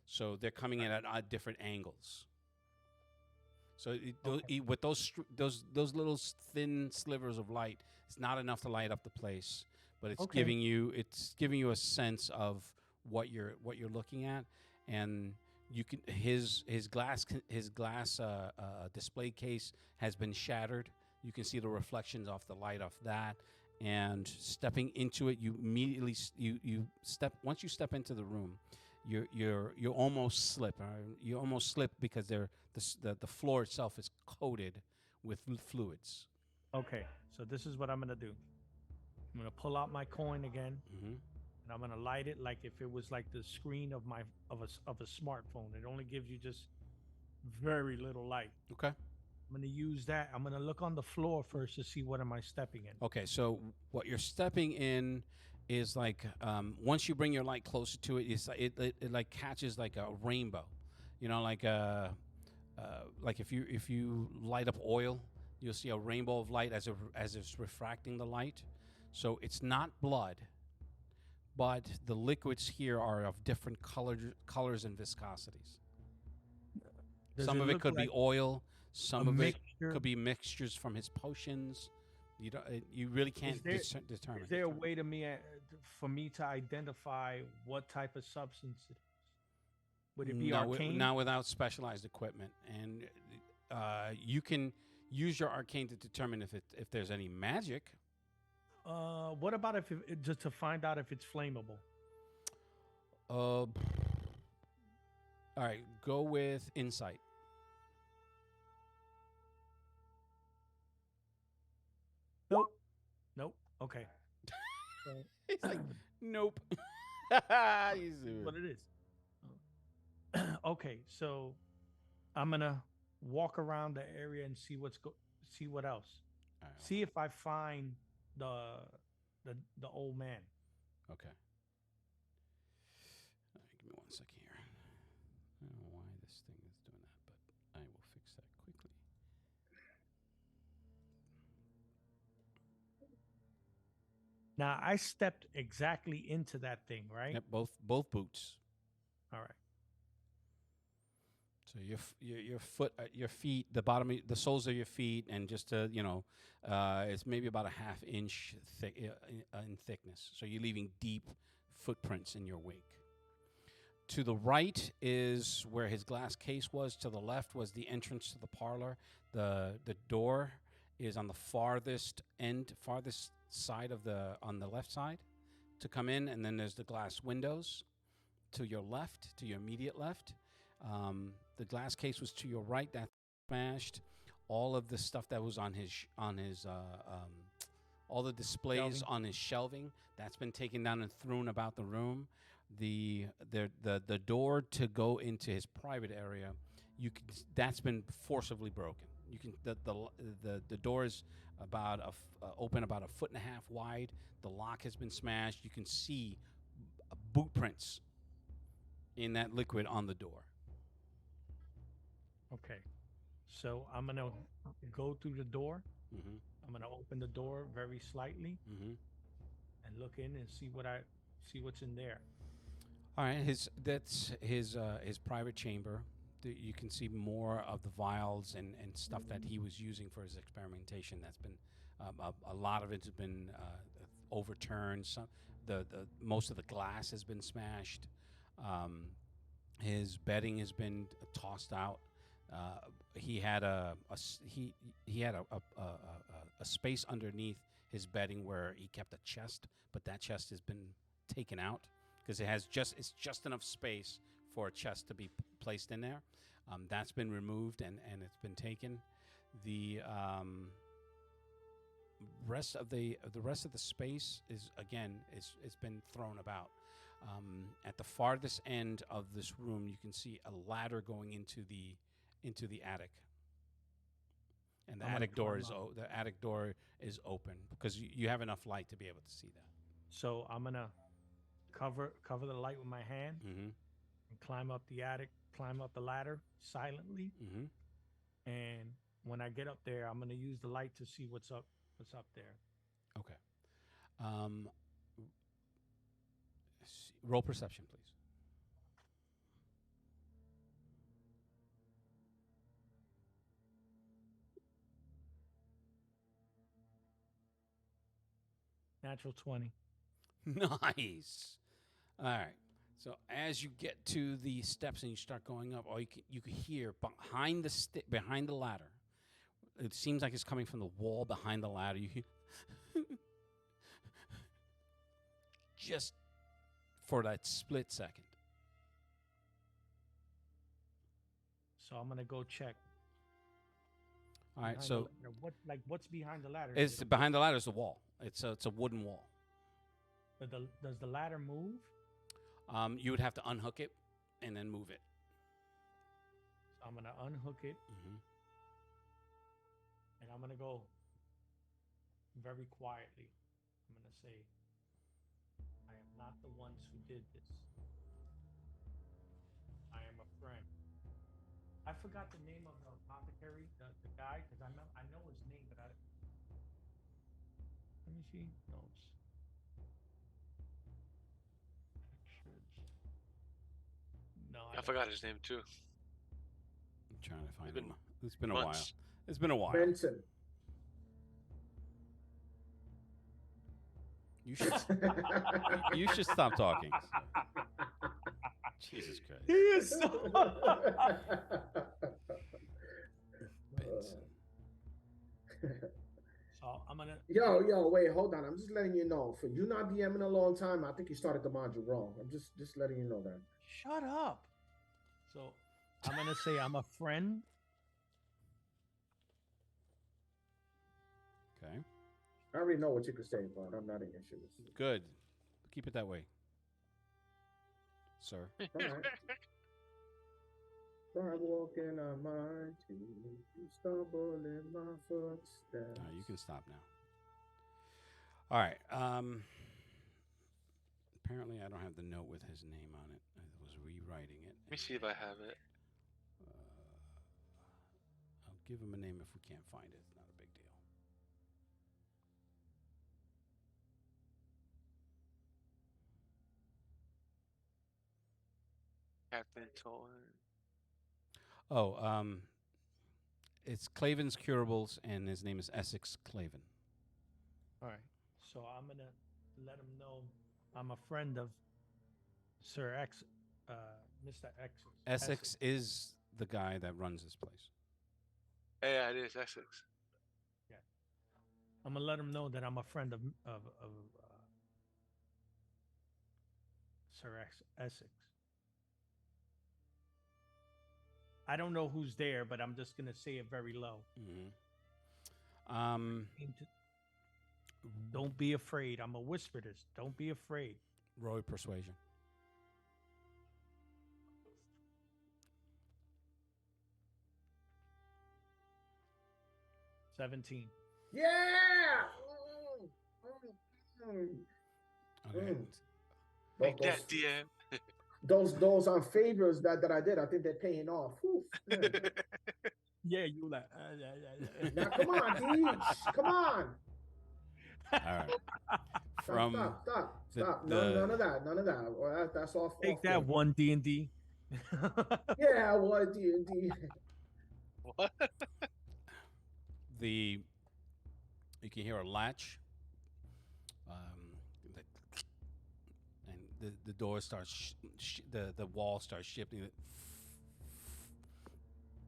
so they're coming in at different angles. So with those little thin slivers of light, it's not enough to light up the place, but it's Okay. giving you a sense of what you're looking at, and you can his glass display case has been shattered. You can see the reflections off the light off that, and stepping into it, you immediately you step once you step into the room, you almost slip. You almost slip because the floor itself is coated with fluids. Okay, so this is what I'm gonna do. I'm gonna pull out my coin again, Mm-hmm. and I'm gonna light it like if it was like the screen of a smartphone. It only gives you just very little light. Okay. I'm gonna use that. I'm gonna look on the floor first to see what am I stepping in. Okay, so what you're stepping in is like once you bring your light closer to it, it like catches like a rainbow, you know, like if you light up oil, you'll see a rainbow of light as it's refracting the light. So it's not blood, but the liquids here are of different colors and viscosities. Does Some of it look could be like oil. Some a of it mixture? could be mixtures from his potions. You don't. You really can't there- determine. Is there a way to for me to identify what type of substance it is? Would it be arcane? Not without specialized equipment, and you can use your arcane to determine if there's any magic. What about if just to find out if it's flammable? All right, go with insight. Nope. Okay. He's like, nope. He's What it is. Okay, so I'm gonna walk around the area and see see what else. All right, See if I find the old man. okay. All right, give me 1 second here. I don't know why this thing is doing that, but I will fix that quickly. Now I stepped exactly into that thing, right? Yep, both boots. All right. So your foot, your feet, the bottom, the soles of your feet, and just it's maybe about a half inch thick in thickness. So you're leaving deep footprints in your wake. To the right is where his glass case was. To the left was the entrance to the parlor. The door is on the farthest side on the left side to come in, and then there's the glass windows to your left, to your immediate left. The glass case was to your right. That smashed. All of the stuff that was on his all the displays on his shelving, that's been taken down and thrown about the room. The door to go into his private area, that's been forcibly broken. You can the door is open about 1.5 feet wide. The lock has been smashed. You can see boot prints in that liquid on the door. Okay. So I'm gonna go through the door. Mm-hmm. I'm gonna open the door very slightly Mm-hmm. and look in and see what's in there. All right, that's his private chamber. You can see more of the vials and stuff that he was using for his experimentation. That's been a lot of it has been overturned. Some most of the glass has been smashed. His bedding has been tossed out. He had a space underneath his bedding where he kept a chest, but that chest has been taken out because it's just enough space for a chest to be placed in there. That's been removed and it's been taken. The rest of the space it's been thrown about. At the farthest end of this room, you can see a ladder going into the attic, and the attic door is open because you have enough light to be able to see that. So I'm gonna cover the light with my hand Mm-hmm. and climb up the ladder silently. Mm-hmm. And when I get up there, I'm gonna use the light to see what's up there. Okay. Roll perception, please. Natural 20. Nice. All right. So as you get to the steps and you start going up, you can hear behind the ladder. It seems like it's coming from the wall behind the ladder. You hear just for that split second. So I'm gonna go check. All right. behind the So ladder. What's behind the ladder? it's behind the ladder is the wall. It's a wooden wall. But does the ladder move? You would have to unhook it and then move it. So I'm gonna unhook it Mm-hmm. and I'm gonna go very quietly. I'm gonna say, I am not the ones who did this. I am a friend. I forgot the name of the apothecary, the guy, because I know his name, but let me see notes. No, I forgot his name too. I'm trying to find been him. It's been a months. while. It's been a while. Benson. You should you should stop talking. Jesus Christ. He is so. Benson. So I'm gonna. Yo, wait, hold on. I'm just letting you know. For you not DMing a long time, I think you started the module wrong. I'm just letting you know that. Shut up. So I'm gonna say I'm a friend. Okay. I already know what you could say, but I'm not an issue. Good. Keep it that way, sir. All right. Start walking on my feet, you stumble in my footsteps. You can stop now. All right. Apparently, I don't have the note with his name on it. I was rewriting it. Let me see if I have it. I'll give him a name if we can't find it. It's not a big deal. Captain Toll. Oh, it's Clavin's Curables, and his name is Essex Clavin. All right. So I'm gonna let him know I'm a friend of Sir X, Mr. X. Essex is the guy that runs this place. Yeah, it is Essex. I'm gonna let him know that I'm a friend of Sir Essex. I don't know who's there, but I'm just gonna say it very low. Mm-hmm. Don't be afraid. I'm gonna whisper this. Don't be afraid. Roy Persuasion. $17. Yeah. Okay. Make that DM. Those favors that I did, I think they're paying off. Whew, man. Yeah, you like. Now come on, Deej. Come on. All right. From Stop. None of that. Well, that's off. Take off that game. one D&D. Yeah, what D&D. What? You can hear a latch, and the door starts. The wall starts shifting.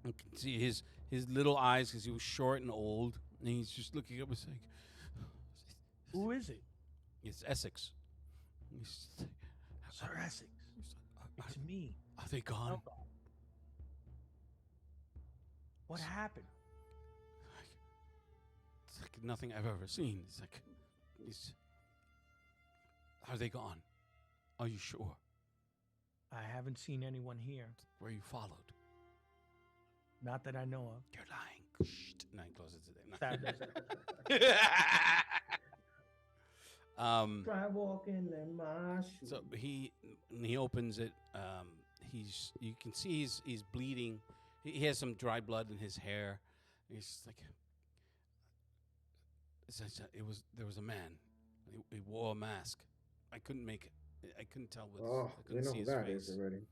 You can see his little eyes because he was short and old, and he's just looking up and saying, Who is it? "It's Essex." Sir Essex. It's me. Are they gone? What happened? It's like nothing I've ever seen. It's like, are they gone? Are you sure? I haven't seen anyone here. Were you followed? Not that I know of. You're lying. Shh. Nine closes today. Try walking in my shoes. So he opens it. You can see he's bleeding. He has some dry blood in his hair. He's like, there was a man. He wore a mask. I couldn't make it. I couldn't tell what. Oh, I couldn't we know see who his that face. is already.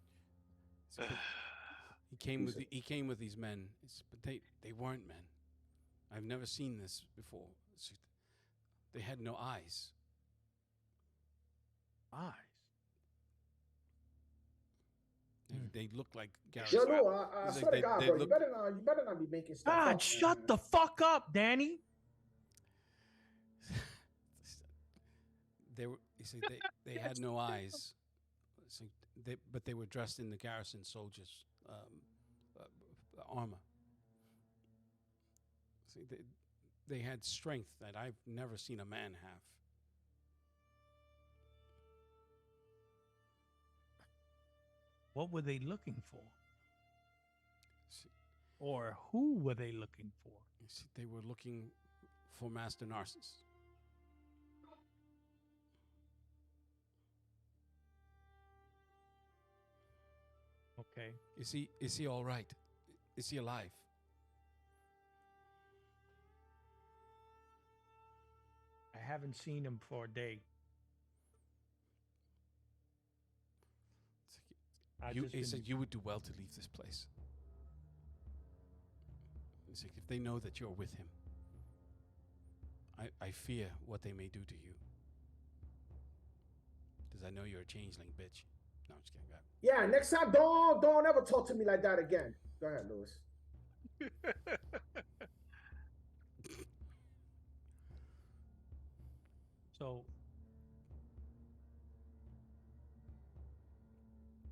So he came with these men, but they weren't men. I've never seen this before. They had no eyes. Eyes. They look like Garrett. Yo, no, I It's swear like to God, they bro, look- you better not be making stuff God, up, shut man. the fuck up, Danny. They were. You see, they had no eyes. So but they were dressed in the garrison soldiers' armor. See, they had strength that I've never seen a man have. What were they looking for? See, Or who were they looking for? you see, they were looking for Master Narcissus. Okay. Is he all right? Is he alive? I haven't seen him for a day. He said you would do well to leave this place. He's like, if they know that you're with him, I fear what they may do to you. Because I know you're a changeling, bitch. No, I'm just kidding. Yeah, next time, don't ever talk to me like that again. Go ahead, Lewis. So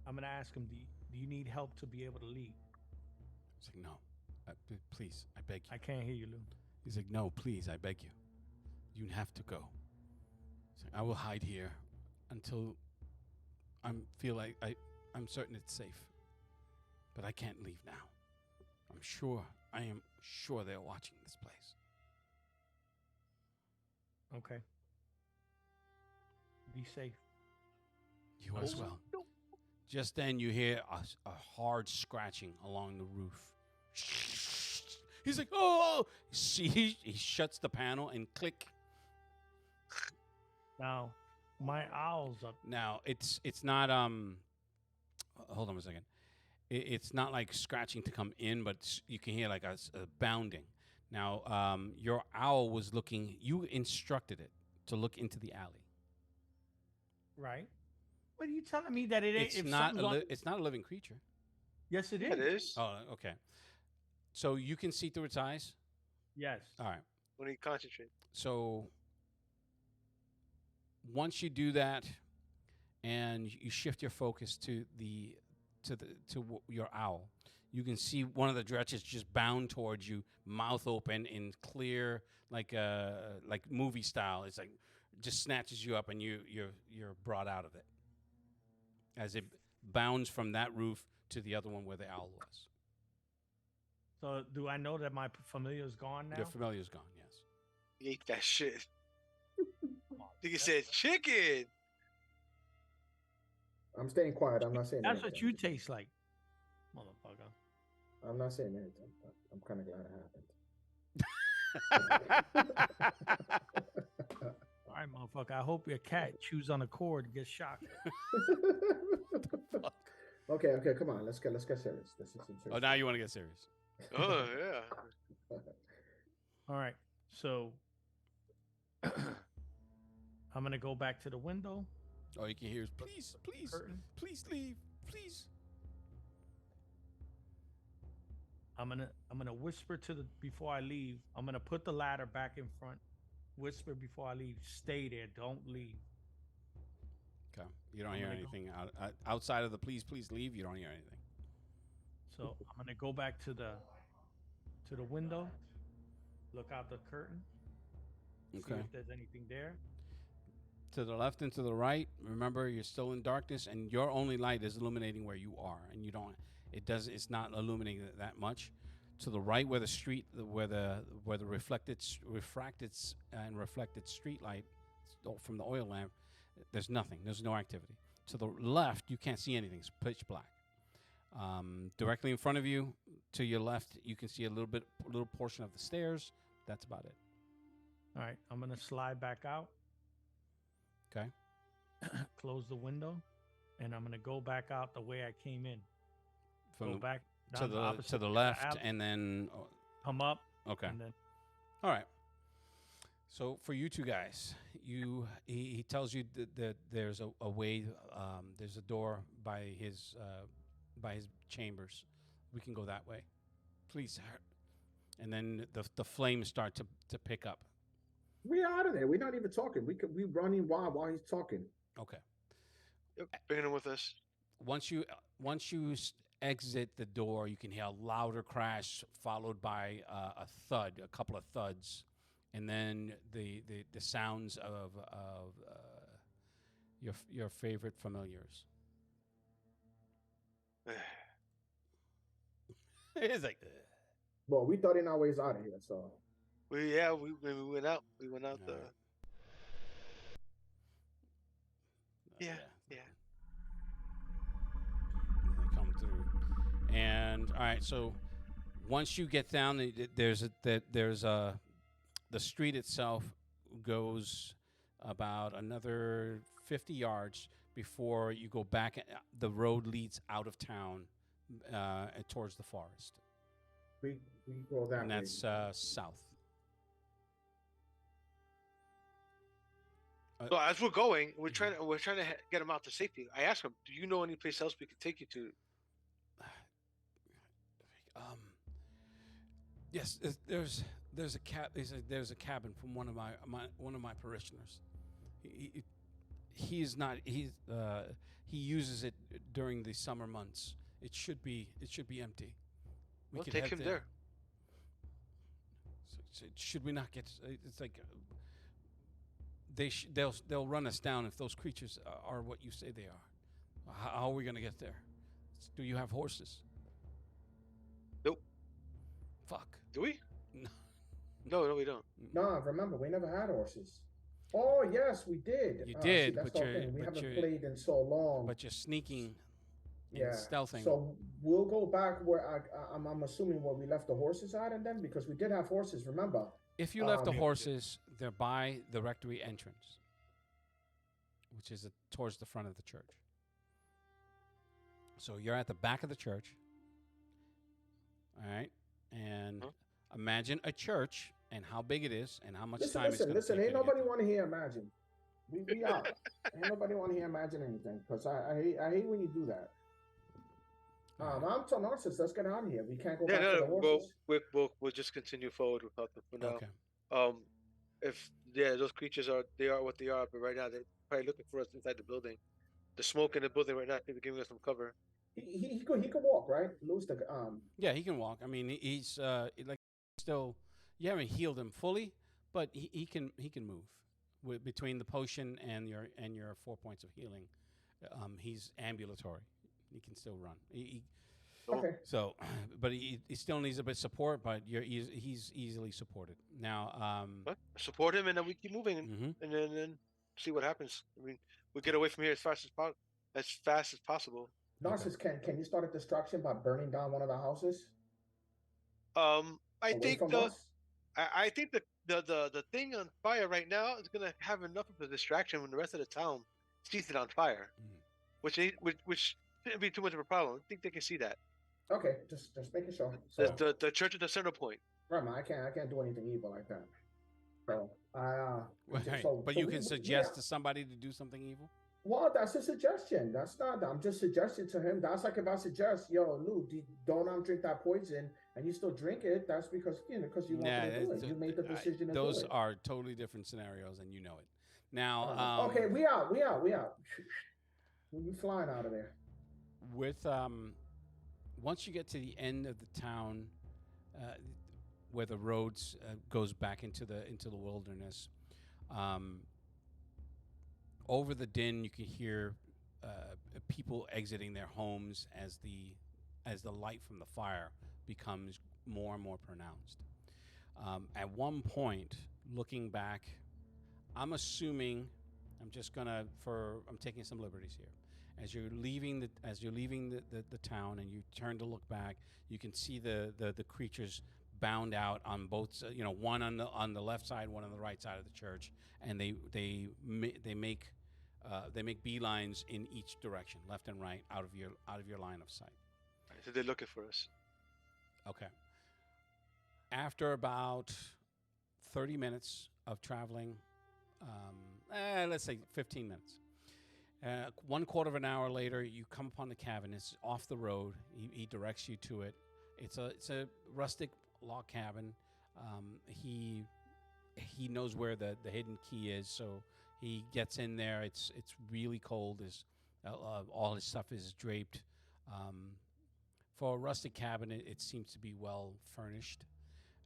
I'm gonna ask him, do you need help to be able to leave? He's like, no, please, I beg you. I can't hear you, Lou. He's like, no, please, I beg you. You have to go. He's like, I will hide here until I'm certain it's safe. But I can't leave now. I am sure they're watching this place. Okay. Be safe. You as well. Just then you hear a hard scratching along the roof. He's like, oh! He shuts the panel and click. Now, my owl's up. Now, it's not, hold on a second. It's not like scratching to come in, but you can hear like a bounding. Now, your owl was looking, you instructed it to look into the alley. Right. What are you telling me that it ain't? It's not a living creature. Yes, it is. It is. Oh, okay. So you can see through its eyes? Yes. All right. When you concentrate. So once you do that and you shift your focus to your owl, you can see one of the dretches just bound towards you, mouth open in clear, like movie style. It's like just snatches you up and you're brought out of it as it bounds from that roof to the other one where the owl was. So do I know that my familiar is gone now? Your familiar is gone, yes. He ate that shit. Nigga said chicken. I'm staying quiet. I'm not saying That's anything. what you taste like, motherfucker. I'm not saying anything. I'm kind of glad it happened. All right, motherfucker. I hope your cat chews on a cord and gets shocked. Okay, come on. Let's get serious. This is some serious. Oh, now you want to get serious. Oh yeah. All right. So I'm gonna go back to the window. All you can hear is please, Curtain. please leave, please. I'm gonna whisper before I leave. I'm gonna put the ladder back in front. Whisper before I leave. Stay there. Don't leave. Okay. You don't hear anything outside of the please leave. You don't hear anything. So I'm gonna go back to the window. Look out the curtain. Okay. See if there's anything there. To the left and to the right. Remember, you're still in darkness, and your only light is illuminating where you are, and you don't. It's not illuminating that much. To the right, where the street, where the refracted street light from the oil lamp, there's nothing. There's no activity. To the left, you can't see anything. It's pitch black. Directly in front of you, to your left, you can see a little portion of the stairs. That's about it. All right. I'm gonna slide back out. Okay. Close the window, and I'm gonna go back out the way I came in. From back to the left, and then come up. Okay. And then, all right. So for you two guys, he tells you that there's a way. There's a door by his chambers. We can go that way. Please, sir. And then the flames start to pick up. We're out of there. We're not even talking. We running wild while he's talking. Okay. Yep. Bringing him with us. Once you exit the door, you can hear a louder crash followed by a thud, a couple of thuds, and then the sounds of your favorite familiars. It's like, Well, we thought in our ways out of here, so. We went out. We went out the. Yeah. They come through, and all right. So once you get down, the street itself goes about another 50 yards before you go back. The road leads out of town towards the forest, We go that and way. that's south. So as we're going, we're trying to get him out to safety. I asked him, "Do you know any place else we could take you to?" Yes, there's a cabin from one of my parishioners. He uses it during the summer months. It should be empty. We'll could take head him there. So should we not get? It's like they'll run us down if those creatures are what you say they are. How are we going to get there? Do you have horses? Nope. Fuck. Do we? No. No, we don't. No, remember, we never had horses. Oh, yes, we did. You See, did, that's but the whole you're- thing. We but haven't you're- played in so long. But you're sneaking and Yeah. stealthing. So we'll go back where I'm assuming where we left the horses at, and then because we did have horses, remember? If you left the Um, horses, they're by the rectory entrance, which is towards the front of the church. So you're at the back of the church. All right. And Huh? imagine a church and how big it is and how much Listen, time it's going to listen. take. Ain't you to get nobody there. want to hear imagine. We out. Ain't nobody want to hear imagine anything because I hate when you do that. I'm telling Narcissus, let's get out of here. We can't go back to the horses. We'll just continue forward without them for now. Okay. If those creatures are what they are, but right now they're probably looking for us inside the building. The smoke in the building right now is giving us some cover. He could walk, right? Lose the Yeah, he can walk. I mean, he's like still. You haven't healed him fully, but he can move between the potion and your 4 points of healing. He's ambulatory. He can still run. Okay. So, but he still needs a bit of support. But he's easily supported now. What? Support him, and then we keep moving, and then see what happens. I mean, we get away from here as fast as possible. Narcissus, can you start a distraction by burning down one of the houses? I away think from us? I think the thing on fire right now is gonna have enough of a distraction when the rest of the town sees it on fire, which shouldn't be too much of a problem. I think they can see that. Okay, just making sure. So, The church at the center point. right, man, I can't do anything evil like that. So Right. But so you we- can we- suggest yeah. to somebody to do something evil. Well, that's a suggestion. That's not. I'm just suggesting to him. That's like if I suggest, yo, Lou, don't drink that poison, and you still drink it. That's because you wanted to do it. You made the decision to those do it. are totally different scenarios, and you know it. Now, Okay, we out. We flying out of there. with once you get to the end of the town, where the roads goes back into the wilderness, over the din you can hear people exiting their homes as the light from the fire becomes more and more pronounced. At one point, looking back, I'm assuming I'm taking some liberties here. As you're leaving the town and you turn to look back, you can see the creatures bound out on both, one on the left side, one on the right side of the church, and they make beelines in each direction, left and right, out of your line of sight. So they're looking for us. Okay. After about 30 minutes of traveling, let's say 15 minutes. 1/4 of an hour later, you come upon the cabin. It's off the road. He directs you to it. It's a rustic log cabin. He knows where the hidden key is, so he gets in there. It's really cold. All his stuff is draped. For a rustic cabin, it seems to be well furnished,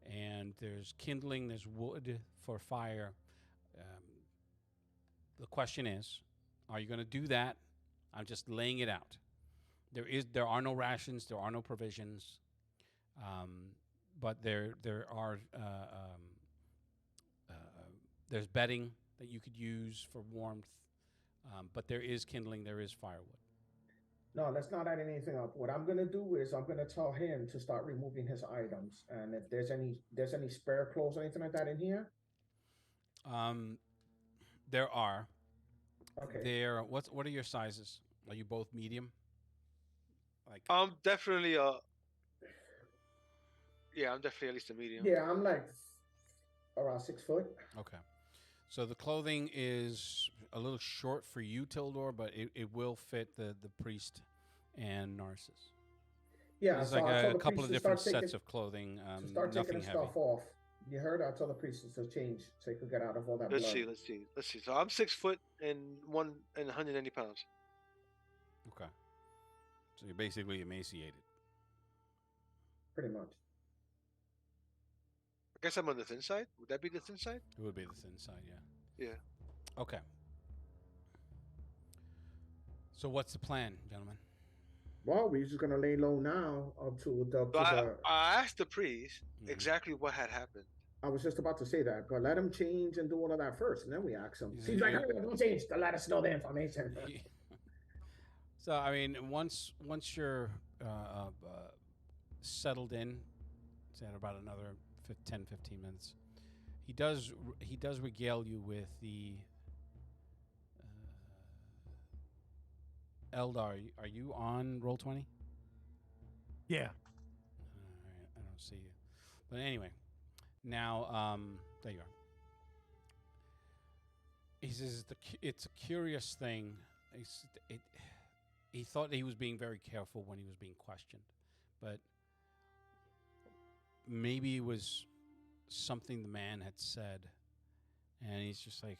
and there's kindling. There's wood for fire. The question is, are you going to do that? I'm just laying it out. There are no rations. There are no provisions. But there are there's bedding that you could use for warmth. But there is kindling. There is firewood. No, let's not add anything up. What I'm gonna do is I'm gonna tell him to start removing his items, and if there's any spare clothes or anything like that in here. There are. Okay. They're what are your sizes? Are you both medium? Like I'm definitely yeah, I'm definitely at least a medium. Yeah, I'm like around 6 foot. okay. So the clothing is a little short for you, Tildor, but it will fit the priest and Narcissus. Yeah, There's so like I told a the couple of priest to different start taking sets of clothing. to start taking Nothing the heavy. stuff off. You heard? I told the priest to change so he could get out of all that Let's blood. see. So I'm 6 foot and 190 pounds. Okay. So you're basically emaciated. Pretty much. I guess I'm on the thin side. Would that be the thin side? It would be the thin side, yeah. Yeah. Okay. So what's the plan, gentlemen? Well, we're just gonna lay low now up to the. So I asked the priest exactly what had happened. I was just about to say that, but let him change and do all of that first, and then we ask him. Yeah, Seems like don't change to let us know the information. So I mean, once you're settled in, it's at about another 10, 15 minutes. He does regale you with the Eldar. Are you on Roll20? Yeah. I don't see you, but anyway, now there you are. He says it's a curious thing. He thought he was being very careful when he was being questioned, but maybe it was something the man had said, and he's just like,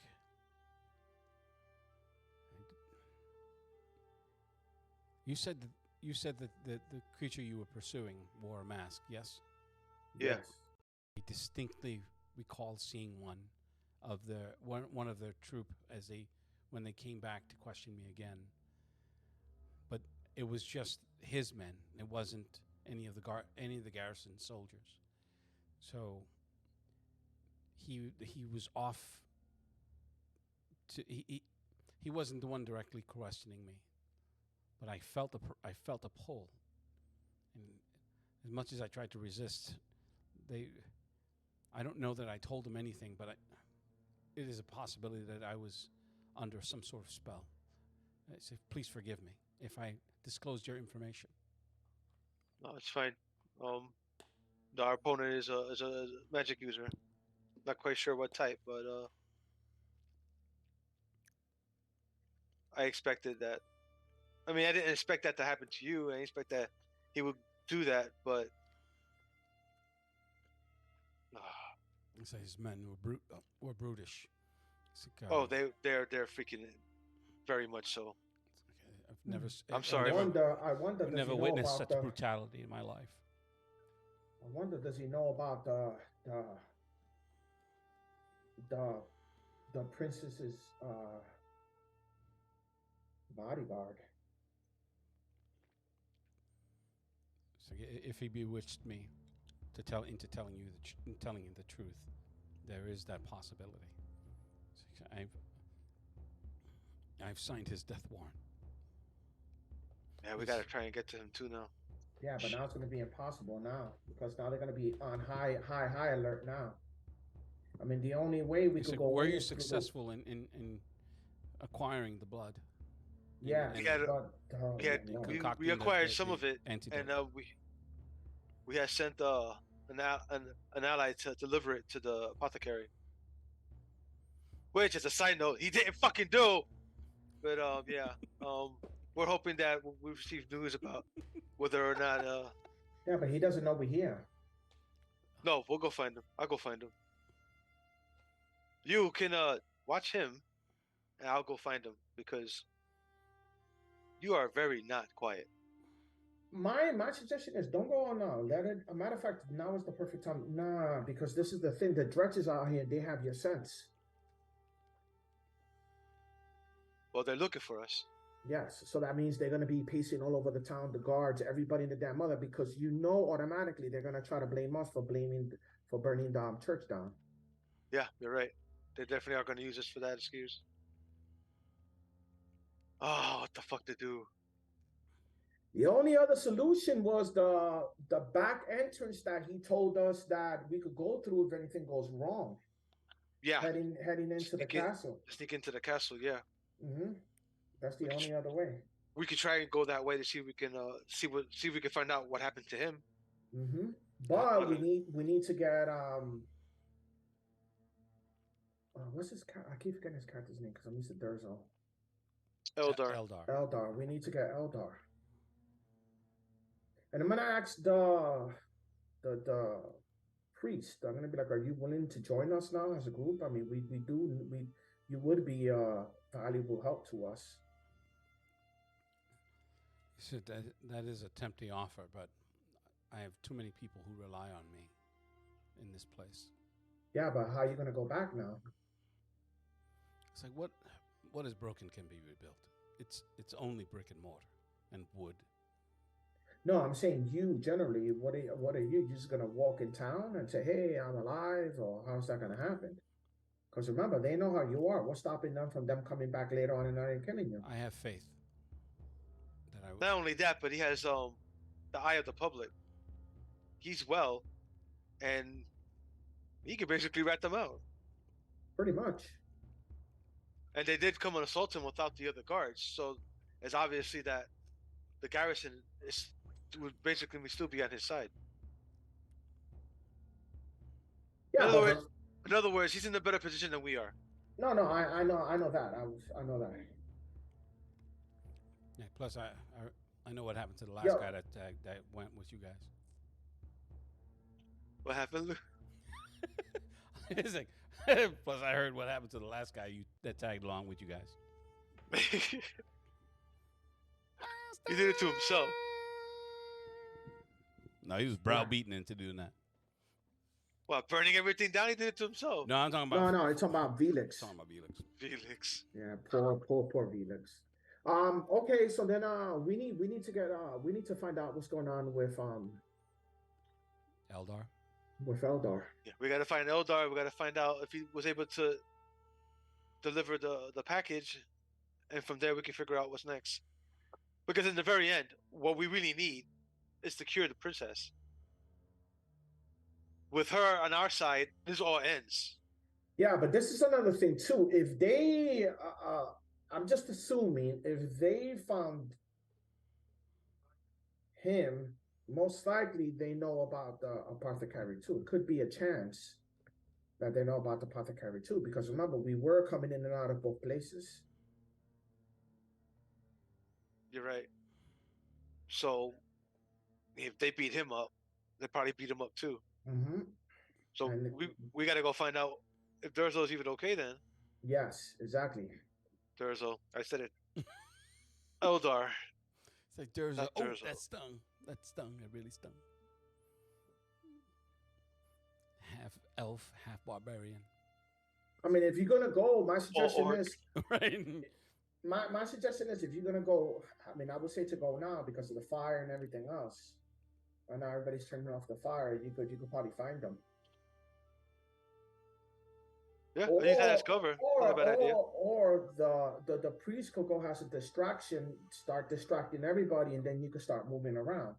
you said that the creature you were pursuing wore a mask, yes? Yeah. Yes. He distinctly recalled seeing one of their troop when they came back to question me again. But it was just his men. It wasn't any of the garrison soldiers. So he was off. He wasn't the one directly questioning me, but I felt a pull, and as much as I tried to resist, I don't know that I told them anything, but it is a possibility that I was under some sort of spell. I said, please forgive me if I disclosed your information. No, it's fine. Our opponent is a magic user. Not quite sure what type, but I expected that. I mean, I didn't expect that to happen to you. I didn't expect that he would do that, but He said his men were brutish. Like, they're freaking very much so. I've never. I'm sorry. I wonder. I've never witnessed such brutality in my life. I wonder, does he know about the princess's bodyguard? So if he bewitched me telling you the truth, there is that possibility. So I've signed his death warrant. Yeah, we gotta try and get to him too now. Yeah, but now it's going to be impossible now because now they're going to be on high alert now. I mean, the only way we could go. Were you successful in acquiring the blood? Yeah, we acquired some of it, antidote. And we had sent an ally to deliver it to the apothecary. Which, as a side note, he didn't fucking do. But we're hoping that we receive news about whether or not. Yeah, but he doesn't know we're here. No, we'll go find him. I'll go find him. You can watch him, and I'll go find him because you are very not quiet. My suggestion is don't go on now. Let it. A matter of fact, now is the perfect time. Nah, because this is the thing. The dredges out here, they have your sense. Well, they're looking for us. Yes, so that means they're going to be pacing all over the town, the guards, everybody in the damn mother, because you know automatically they're going to try to blame us for burning the church down. Yeah, you're right. They definitely are going to use us for that excuse. Oh, what the fuck to do? The only other solution was the back entrance that he told us that we could go through if anything goes wrong. Yeah. Heading into the castle. Sneak into the castle, yeah. Mm-hmm. That's the only other way. We could try and go that way to see if we can see if we can find out what happened to him. Mm-hmm. But Uh, we need to get what's his cat? I keep forgetting his character's name because I'm used to Durzo. Eldar. Eldar. We need to get Eldar. And I'm gonna ask the priest. I'm gonna be like, are you willing to join us now as a group? I mean, you would be valuable help to us. So that is a tempting offer, but I have too many people who rely on me in this place. Yeah, but how are you gonna go back now? It's like what is broken can be rebuilt. It's only brick and mortar and wood. No, I'm saying you generally. What are you? You're just gonna walk in town and say, "Hey, I'm alive," or how's that gonna happen? Because remember, they know how you are. What's stopping them from them coming back later on and killing you? I have faith that I. Not only that, but he has the eye of the public. He's well, and he can basically rat them out. Pretty much. And they did come and assault him without the other guards, so it's obviously that the garrison would basically still be on his side. Yeah. In other words, he's in a better position than we are. No, I know that. I know that. Yeah. Plus, I know what happened to the last guy that went with you guys. What happened? It's like, plus I heard what happened to the last guy that tagged along with you guys. He did it to himself. No, he was browbeaten into doing that. What, burning everything down? He did it to himself. No, I'm talking about. No, it's talking about Velix. Talking about Velix. Felix. Yeah, poor Velix. Okay, so then we need to find out what's going on with Eldar. With Eldar. Yeah, we gotta find Eldar. We gotta find out if he was able to deliver the package, and from there we can figure out what's next. Because in the very end, what we really need is to cure the princess. With her on our side, this all ends. Yeah, but this is another thing too. If they, I'm just assuming, if they found him, most likely they know about the apothecary too. It could be a chance that they know about the apothecary too, because remember, we were coming in and out of both places. You're right. So, if they beat him up, they probably beat him up too. Mm-hmm. So we got to go find out if Durzo's even okay then. Yes, exactly. Durzo, I said it. Eldar. It's like Durzo. Not Oh, Durzo. that stung. That stung. It really stung. Half elf, half barbarian. I mean, if you're gonna go, my suggestion is right. My suggestion is if you're gonna go, I mean, I would say to go now because of the fire and everything else. And now everybody's turning off the fire. You could probably find them. Yeah, use that as cover. Not a bad idea. Or the priest could go has a distraction, start distracting everybody, and then you could start moving around.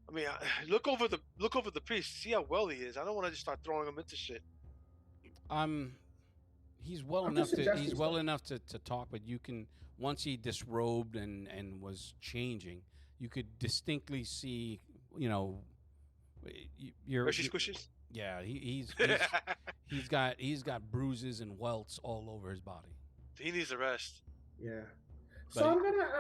I mean, look over the priest. See how well he is. I don't want to just start throwing him into shit. He's well enough to talk, but you can, once he disrobed and was changing, you could distinctly see, you know, your squishes. Yeah, he's got bruises and welts all over his body. He needs a rest. Yeah.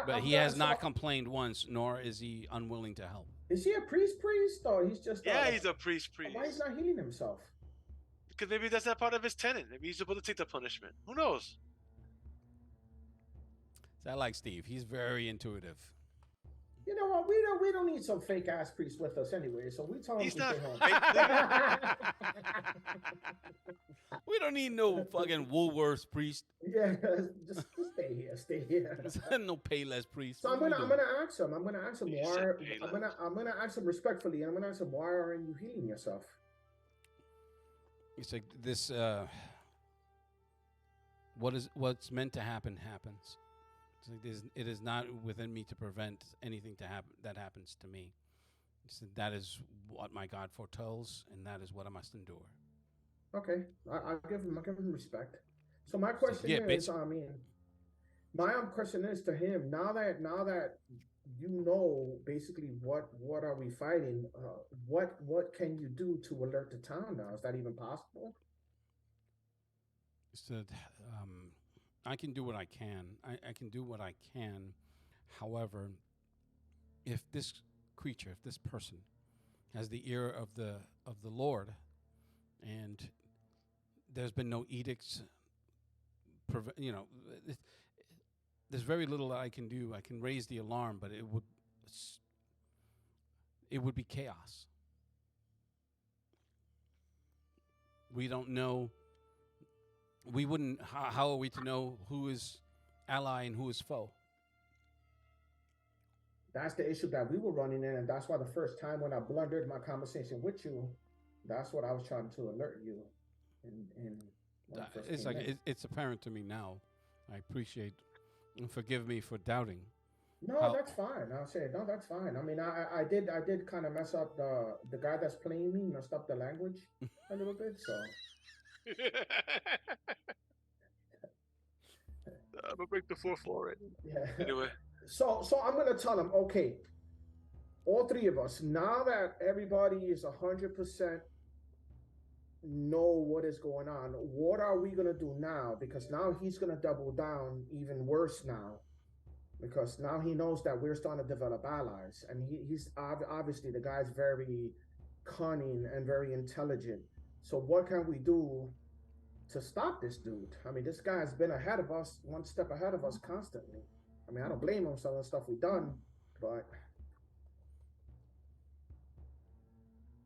But he has not complained once, nor is he unwilling to help. Is he a priest, or he's just? Yeah, he's a priest. Why he's not healing himself? Because maybe that's not part of his tenet. Maybe he's supposed to take the punishment. Who knows? So I like Steve. He's very intuitive. You know what? We don't need some fake ass priest with us anyway. So we tell him he's to not stay home. We don't need no fucking Woolworths priest. Yeah, just stay here. Stay here. No Payless priest. So I'm gonna ask him. I'm gonna ask him why. I'm gonna ask him respectfully, and I'm gonna ask him why aren't you healing yourself? It's like this. What's meant to happen happens. It's like it is not within me to prevent anything to happen that happens to me. That is what my God foretells, and that is what I must endure. Okay, I give him respect. So my It's like, question yeah, is, bitch. I mean, my question is to him now that you know basically what are we fighting? What can you do to alert the town now? Is that even possible? Said, I can do what I can. I can do what I can. However, if this creature, if this person has the ear of the Lord, and there's been no edicts, you know, there's very little that I can do. I can raise the alarm, but it would be chaos. We don't know. We wouldn't. How are we to know who is ally and who is foe? That's the issue that we were running in, and that's why the first time when I blundered my conversation with you, that's what I was trying to alert you. In when I first It's came like in. it's apparent to me now. I appreciate and forgive me for doubting. No, How that's fine. I'll say no, that's fine. I mean, I did kind of mess up the guy that's playing me messed up the language a little bit. So I'm gonna break the fourth floor right yeah. anyway. So I'm gonna tell him, okay, all three of us. Now that everybody is 100% know what is going on, what are we gonna do now? Because now he's gonna double down even worse now. Because now he knows that we're starting to develop allies, and he's obviously the guy's very cunning and very intelligent. So what can we do to stop this dude? I mean, this guy's been ahead of us, one step ahead of us constantly. I mean, I don't blame him for some of the stuff we've done, but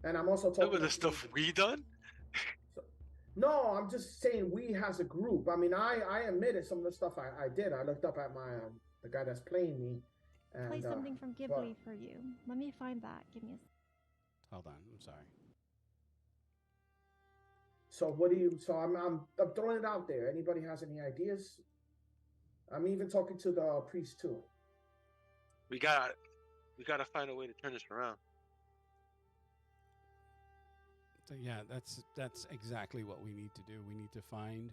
and I'm also Some talking of to the stuff we done. so, no, I'm just saying we as a group. I mean, I admitted some of the stuff I did. I looked up at my the guy that's playing me, Play and something from but Ghibli for you. Let me find that. Give me a. Hold on, I'm sorry. so what do you? So I'm throwing it out there. Anybody has any ideas? I'm even talking to the priest too. We gotta find a way to turn this around. So yeah, that's exactly what we need to do. We need to find.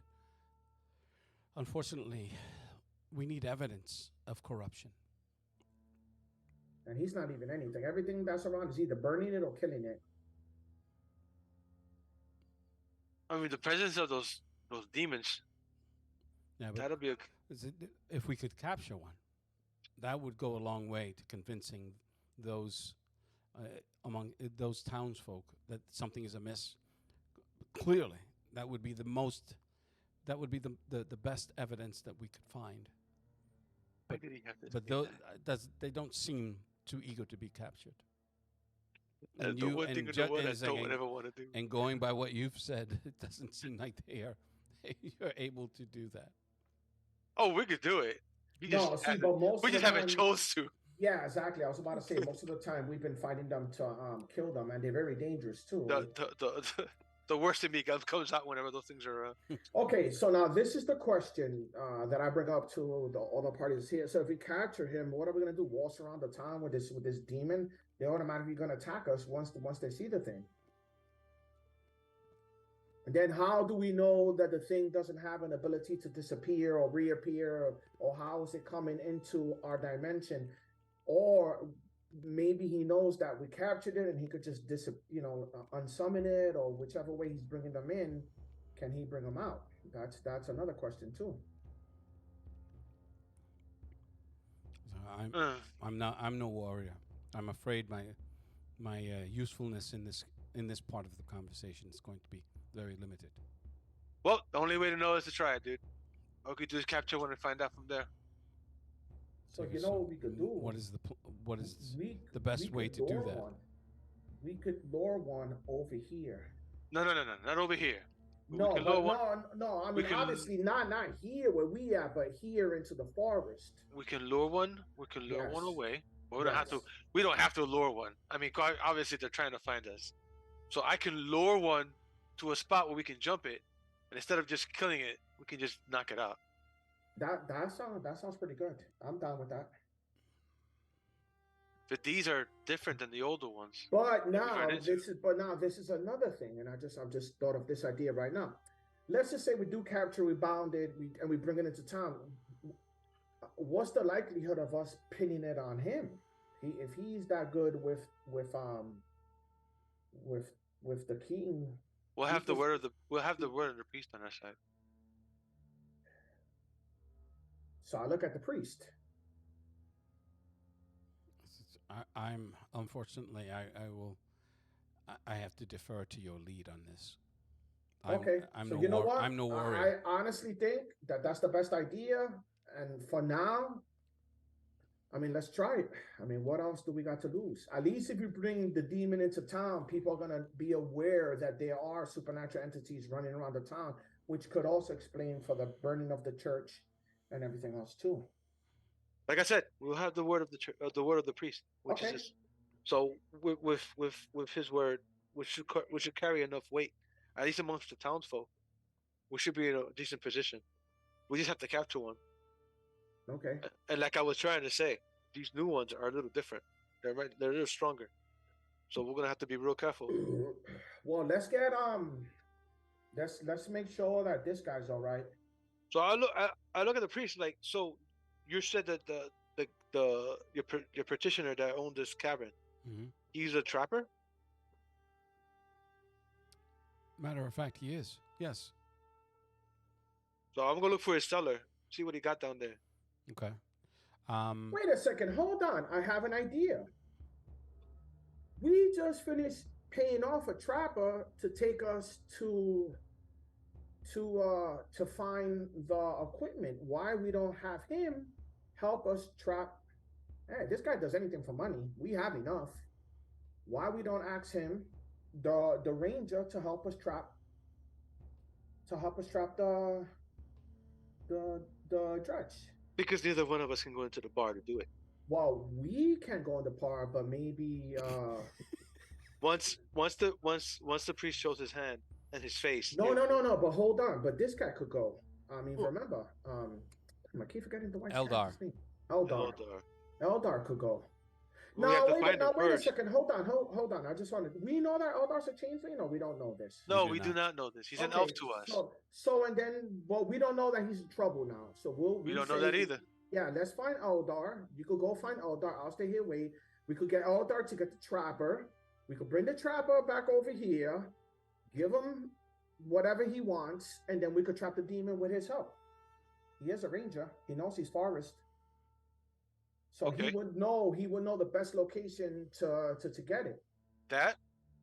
Unfortunately, we need evidence of corruption. And he's not even anything. Everything that's around is either burning it or killing it. I mean, the presence of those demons. Yeah, but That'll be a. if we could capture one, that would go a long way to convincing those among those townsfolk that something is amiss. Clearly, that would be the most. That would be the best evidence that we could find. Why did he have to? But they don't seem too eager to be captured. And And the one thing in the world I don't ever want to do. and going by what you've said, it doesn't seem like they are. You're able to do that. Oh, we could do it. We No, just see, haven't, but most we of just the haven't time, chose to. yeah, exactly. I was about to say most of the time we've been fighting them to kill them, and they're very dangerous too. The worst in me comes out whenever those things are. Okay, so now this is the question that I bring up to the other parties here. So if we capture him, what are we gonna do? Waltz around the town with this demon? They're automatically gonna attack us once they see the thing. And then how do we know that the thing doesn't have an ability to disappear or reappear, or how is it coming into our dimension? Or maybe he knows that we captured it and he could just unsummon it, or whichever way he's bringing them in, can he bring them out? That's another question too. So I'm no warrior. I'm afraid my usefulness in this part of the conversation is going to be very limited. Well, the only way to know is to try it, dude. All we could do is capture one and find out from there. So you know what we could do? What is the best way to do that? We could lure one over here. No, not over here. No, I mean obviously not here where we are, but here into the forest. We can lure one. We can lure one away. But we don't have to. Yes. We don't have to lure one. I mean, obviously they're trying to find us. So I can lure one to a spot where we can jump it, and instead of just killing it, we can just knock it out. That sounds pretty good. I'm down with that. But these are different than the older ones. But we now ran into. this is another thing, and I've just thought of this idea right now. Let's just say we do capture, we bound it, and we bring it into town. What's the likelihood of us pinning it on him? If he's that good with the king, We'll he have the just- word of the priest on our side. so I look at the priest. I'm unfortunately I have to defer to your lead on this. Okay, I'm so no you know war- what? I'm no warrior. I honestly think that that's the best idea, and for now, I mean, let's try it. I mean, what else do we got to lose? At least if you bring the demon into town, people are gonna be aware that there are supernatural entities running around the town, which could also explain for the burning of the church and everything else too. Like I said, we'll have the word of the word of the priest, which Okay. is just, so with his word, which should carry enough weight, at least amongst the townsfolk. We should be in a decent position. We just have to capture one. Okay. And like I was trying to say, these new ones are a little different. They're a little stronger. So we're gonna have to be real careful. Well, let's get let's make sure that this guy's all right. So I look at the priest like, so you said that your petitioner that owned this cabin, Mhm. he's a trapper? Matter of fact, he is. Yes. So I'm gonna look for his cellar, see what he got down there. Okay. Wait a second, hold on. I have an idea. We just finished paying off a trapper to take us to find the equipment. Why we don't have him help us trap? Hey, this guy does anything for money. We have enough. Why we don't ask him, the ranger, to help us trap the dredge? Because neither one of us can go into the bar to do it. Well, we can go in the par, but maybe Once the priest shows his hand and his face. no. But hold on. But this guy could go. I mean, remember, I keep forgetting the white Eldar. guy's name. Eldar. Eldar could go. We have to Wait, find him wait a first. second. Hold on. I just wanted. We know that Eldar's a changeling, or we don't know this. No, do we do not. not know this. He's an Okay, elf to us. So and then, well, we don't know that he's in trouble now. So We don't know say- that either. Yeah, let's find Eldar. You could go find Eldar. I'll stay here. Wait. We could get Eldar to get the trapper. We could bring the trapper back over here, give him whatever he wants, and then we could trap the demon with his help. He is a ranger. He knows his forest. So Okay. he would know the best location to get it. That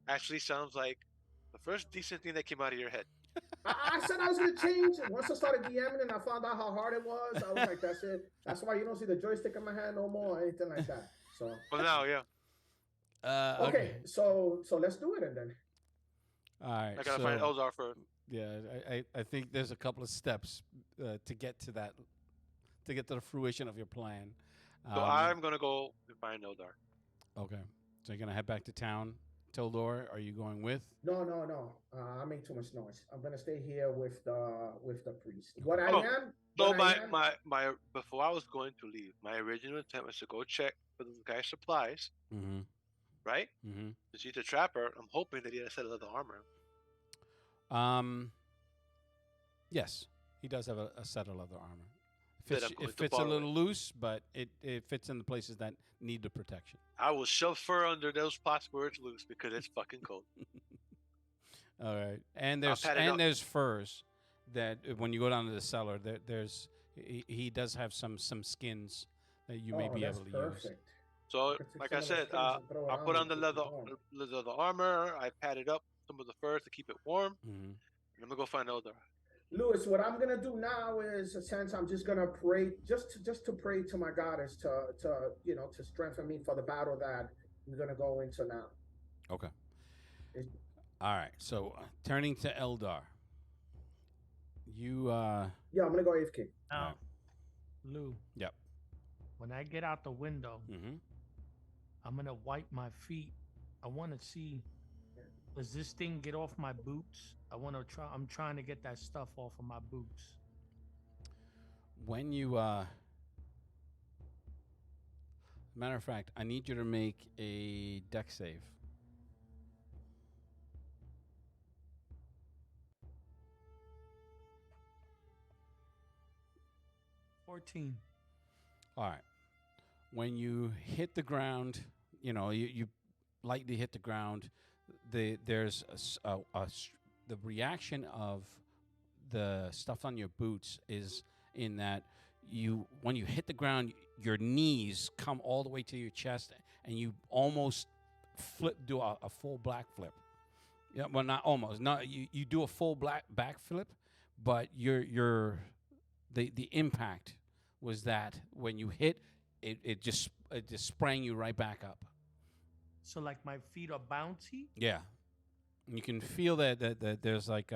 actually sounds like the first decent thing that came out of your head. I said I was gonna change it. Once I started DMing and I found out how hard it was, I was like, that's it. That's why you don't see the joystick in my hand no more or anything like that. So Well, now, yeah, okay. So let's do it and then. All right. I gotta find Eldar first. Yeah, I think there's a couple of steps to get to that, to get to the fruition of your plan. So I'm gonna go and find Eldar. Okay. So you're gonna head back to town, Tildor. Are you going with? No. I make too much noise. I'm gonna stay here with the priest. What I Oh, am. So what I am- my before I was going to leave, my original intent was to go check for the guy's supplies, Mm-hmm. right? Mm-hmm. To see the trapper. I'm hoping that he had a set of leather armor. Yes, he does have a set of leather armor. That I'm It going to fits a borrow little it. loose, but it fits in the places that need the protection. I will shove fur under those spots where it's loose because it's fucking cold. All right, and I'll pat it up. there's furs that when you go down to the cellar, he does have some skins that you may Oh, be that's able to use. perfect. So, Could take like some I of the said, skins and throw it I'll on put and on the keep it leather warm. armor. I padded up some of the furs to keep it warm. Mm-hmm. And I'm gonna go find Eldar. Lewis, what I'm gonna do now is, since I'm just gonna pray, just to pray to my goddess to strengthen me for the battle that we're gonna go into now. Okay. Is- All right. So turning to Eldar, you Yeah, I'm gonna go AFK. Now, Lou. Yep. When I get out the window, mm-hmm. I'm gonna wipe my feet. I want to see, does this thing get off my boots? I'm trying to get that stuff off of my boots. When you Matter of fact, I need you to make a deck save. $14. All right. When you hit the ground, you lightly hit the ground. There's the reaction of the stuff on your boots is in that when you hit the ground, your knees come all the way to your chest, and you almost do a full black flip. Yeah, well, not almost. Not you do a full back flip, but the impact was that when you hit, it just sprang you right back up. So like my feet are bouncy? Yeah. And you can feel that there's like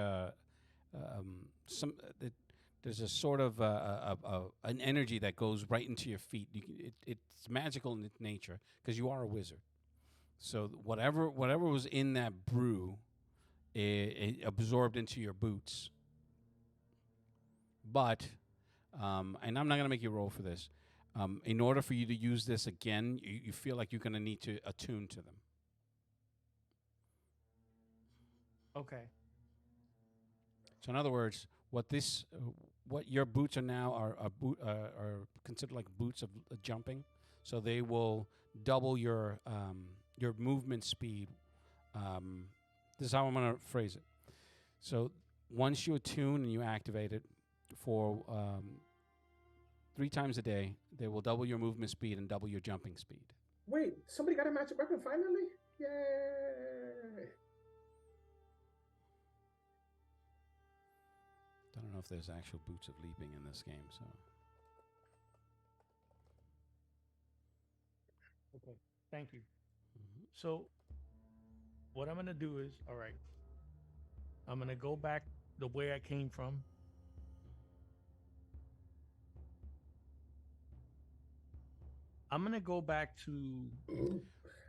there's a sort of an energy that goes right into your feet. It's magical in its nature because you are a wizard. So whatever was in that brew, it absorbed into your boots. But, and I'm not going to make you roll for this. In order for you to use this again, you feel like you're going to need to attune to them. Okay. So in other words, what your boots are now are considered like boots of jumping. So they will double your movement speed. This is how I'm going to phrase it. So once you attune and you activate it for 3 times a day, they will double your movement speed and double your jumping speed. Wait, somebody got a magic weapon finally? Yay! I don't know if there's actual boots of leaping in this game, so. Okay. Thank you. So what I'm going to do is, all right, I'm going to go back the way I came from. I'm going to go back to...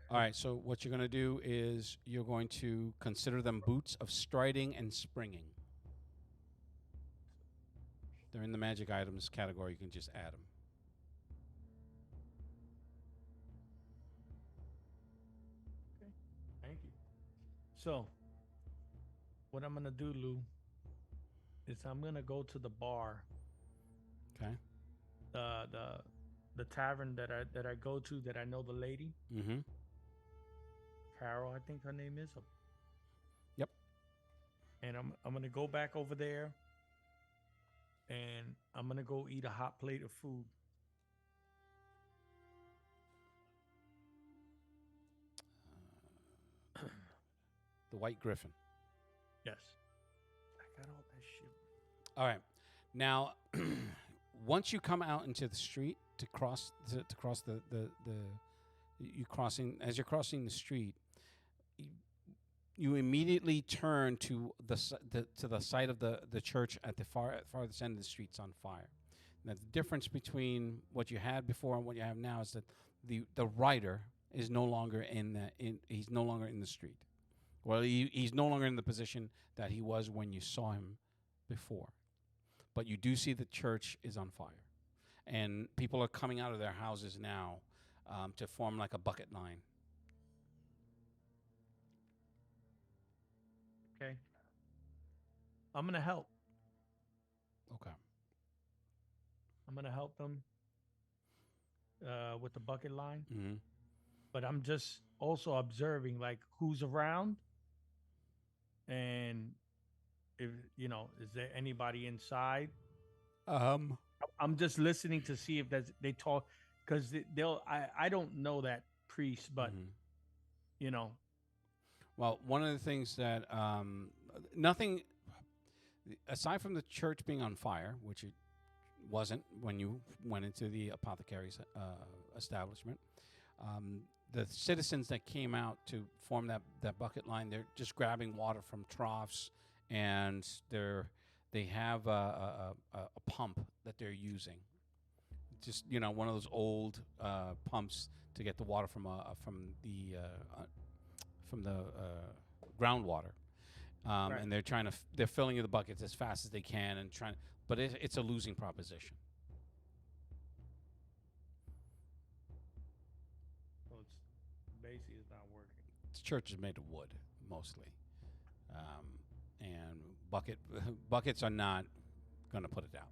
All right, so what you're going to do is you're going to consider them boots of striding and springing. They're in the magic items category. You can just add them. Okay, thank you. So, what I'm gonna do, Lou, is I'm gonna go to the bar. Okay. The tavern that I go to that I know the lady. Mm-hmm. Carol, I think her name is. Yep. And I'm gonna go back over there. And I'm gonna go eat a hot plate of food. The White Griffin. Yes. I got all that shit. All right. Now, once you come out into the street to cross as you're crossing the street, you immediately turn to the side of the church at the farthest end of the street's on fire. Now, the difference between what you had before and what you have now is that the rider is no longer he's no longer in the street. Well, he's no longer in the position that he was when you saw him before. But you do see the church is on fire, and people are coming out of their houses now to form like a bucket line. Okay. I'm gonna help. Okay. I'm gonna help them with the bucket line. Mm-hmm. But I'm just also observing like who's around, and if is there anybody inside? I'm just listening to see if they talk, because I don't know that priest, but Well, one of the things that nothing aside from the church being on fire, which it wasn't when you went into the apothecary's establishment, the citizens that came out to form that bucket line, they're just grabbing water from troughs, and they have a pump that they're using, just one of those old pumps to get the water from the groundwater, Right. and they're filling the buckets as fast as they can and but it's a losing proposition. church is made of wood mostly, and buckets are not going to put it out.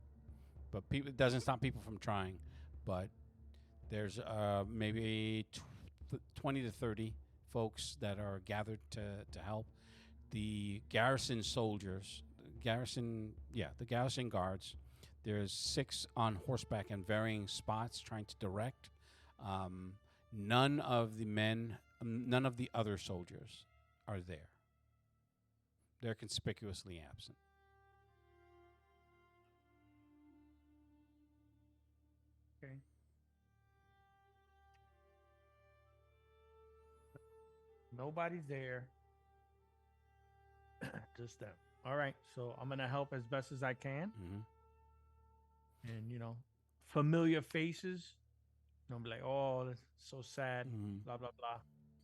But it doesn't stop people from trying. But there's maybe 20 to 30 folks that are gathered to help. The garrison soldiers, the garrison guards. There's 6 on horseback in varying spots trying to direct. None of the other soldiers are there. They're conspicuously absent. Okay. Nobody's there. Just them. All right. So I'm gonna help as best as I can. Mm-hmm. And familiar faces. I'm be like, oh, that's so sad. Mm-hmm. Blah blah blah.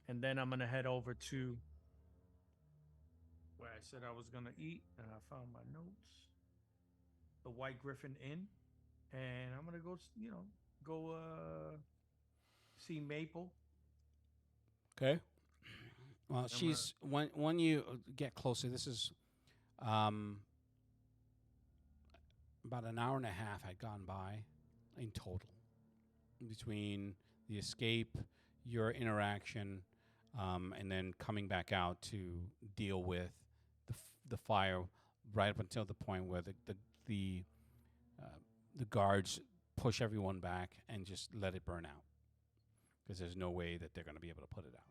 And then I'm gonna head over to where I said I was gonna eat, and I found my notes. The White Griffin Inn, and I'm gonna go. See Maple. Okay. Well, she's when you get closer. This is about an hour and a half had gone by in total between the escape, your interaction, and then coming back out to deal with the fire right up until the point where the guards push everyone back and just let it burn out because there's no way that they're going to be able to put it out,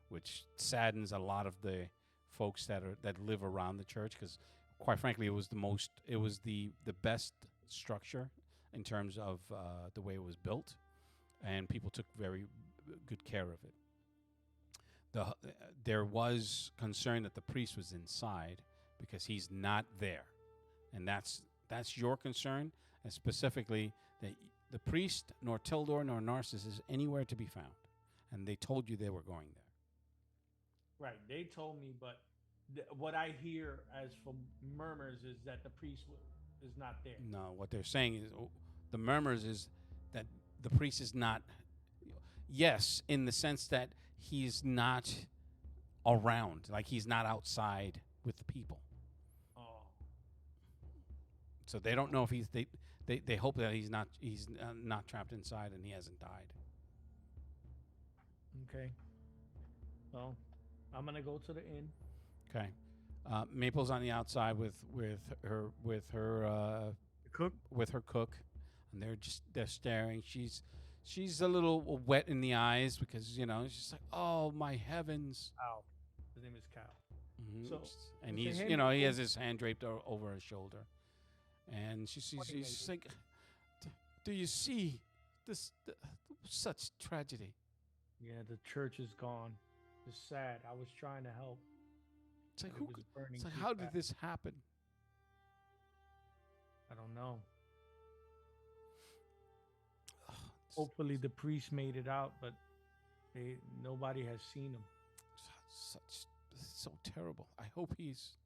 which saddens a lot of the folks that live around the church because, quite frankly, it was the best structure in terms of the way it was built, and people took very good care of it. There was concern that the priest was inside because he's not there, and that's your concern, and specifically that the priest, nor Tildor, nor Narcissus is anywhere to be found, and they told you they were going there. Right, they told me, but what I hear as from murmurs is that the priest is not there. No, what they're saying is the murmurs is that the priest is not. Yes, in the sense that he's not around, like he's not outside with the people. Oh. So they don't know if they hope that he's not trapped inside and he hasn't died. Okay. Well, I'm gonna go to the inn. Okay. Maple's on the outside with her Cook. with her cook, and they're staring. She's a little wet in the eyes because she's like, oh my heavens. Cal. His name is Cal. Mm-hmm. So, and Mr. he's Henry, he has his hand draped over his shoulder, and she's like, do you see this such tragedy? Yeah, the church is gone. It's sad. I was trying to help. It's like, It was burning it's like too how did fast. this happen? I don't know. Hopefully, Hopefully the priest made it out, but nobody has seen him. so terrible. I hope he's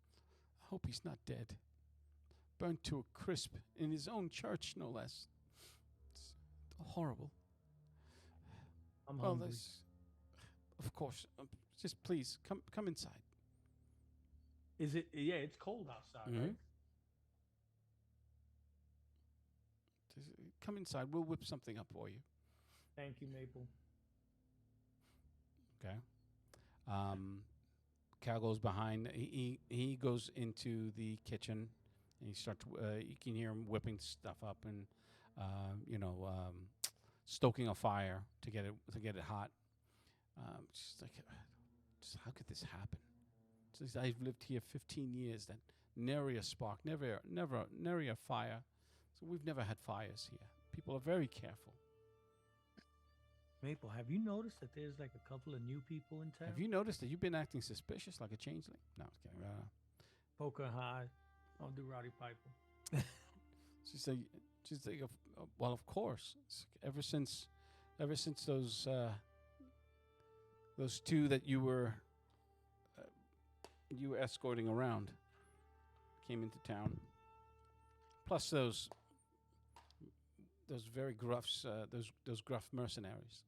not dead. Burnt to a crisp in his own church, no less. It's horrible. I'm Well, hungry. of course. Just please come inside. Is it? Yeah, it's cold outside, Mhm. right? Just come inside. We'll whip something up for you. Thank you, Maple. Okay. Cal goes behind. He goes into the kitchen, and he starts. You can hear him whipping stuff up and, stoking a fire to get it hot. Just like, how could this happen? Says, I've lived here 15 years. That nary a spark, never a fire. So we've never had fires here. People are very careful. Maple, have you noticed that there's like a couple of new people in town? Have you noticed that you've been acting suspicious like a changeling? No, I was kidding. Poker high. I'll do Rowdy Piper. She's like, well, of course. Ever since those two that you were escorting around came into town. Plus those very gruffs, those gruff mercenaries.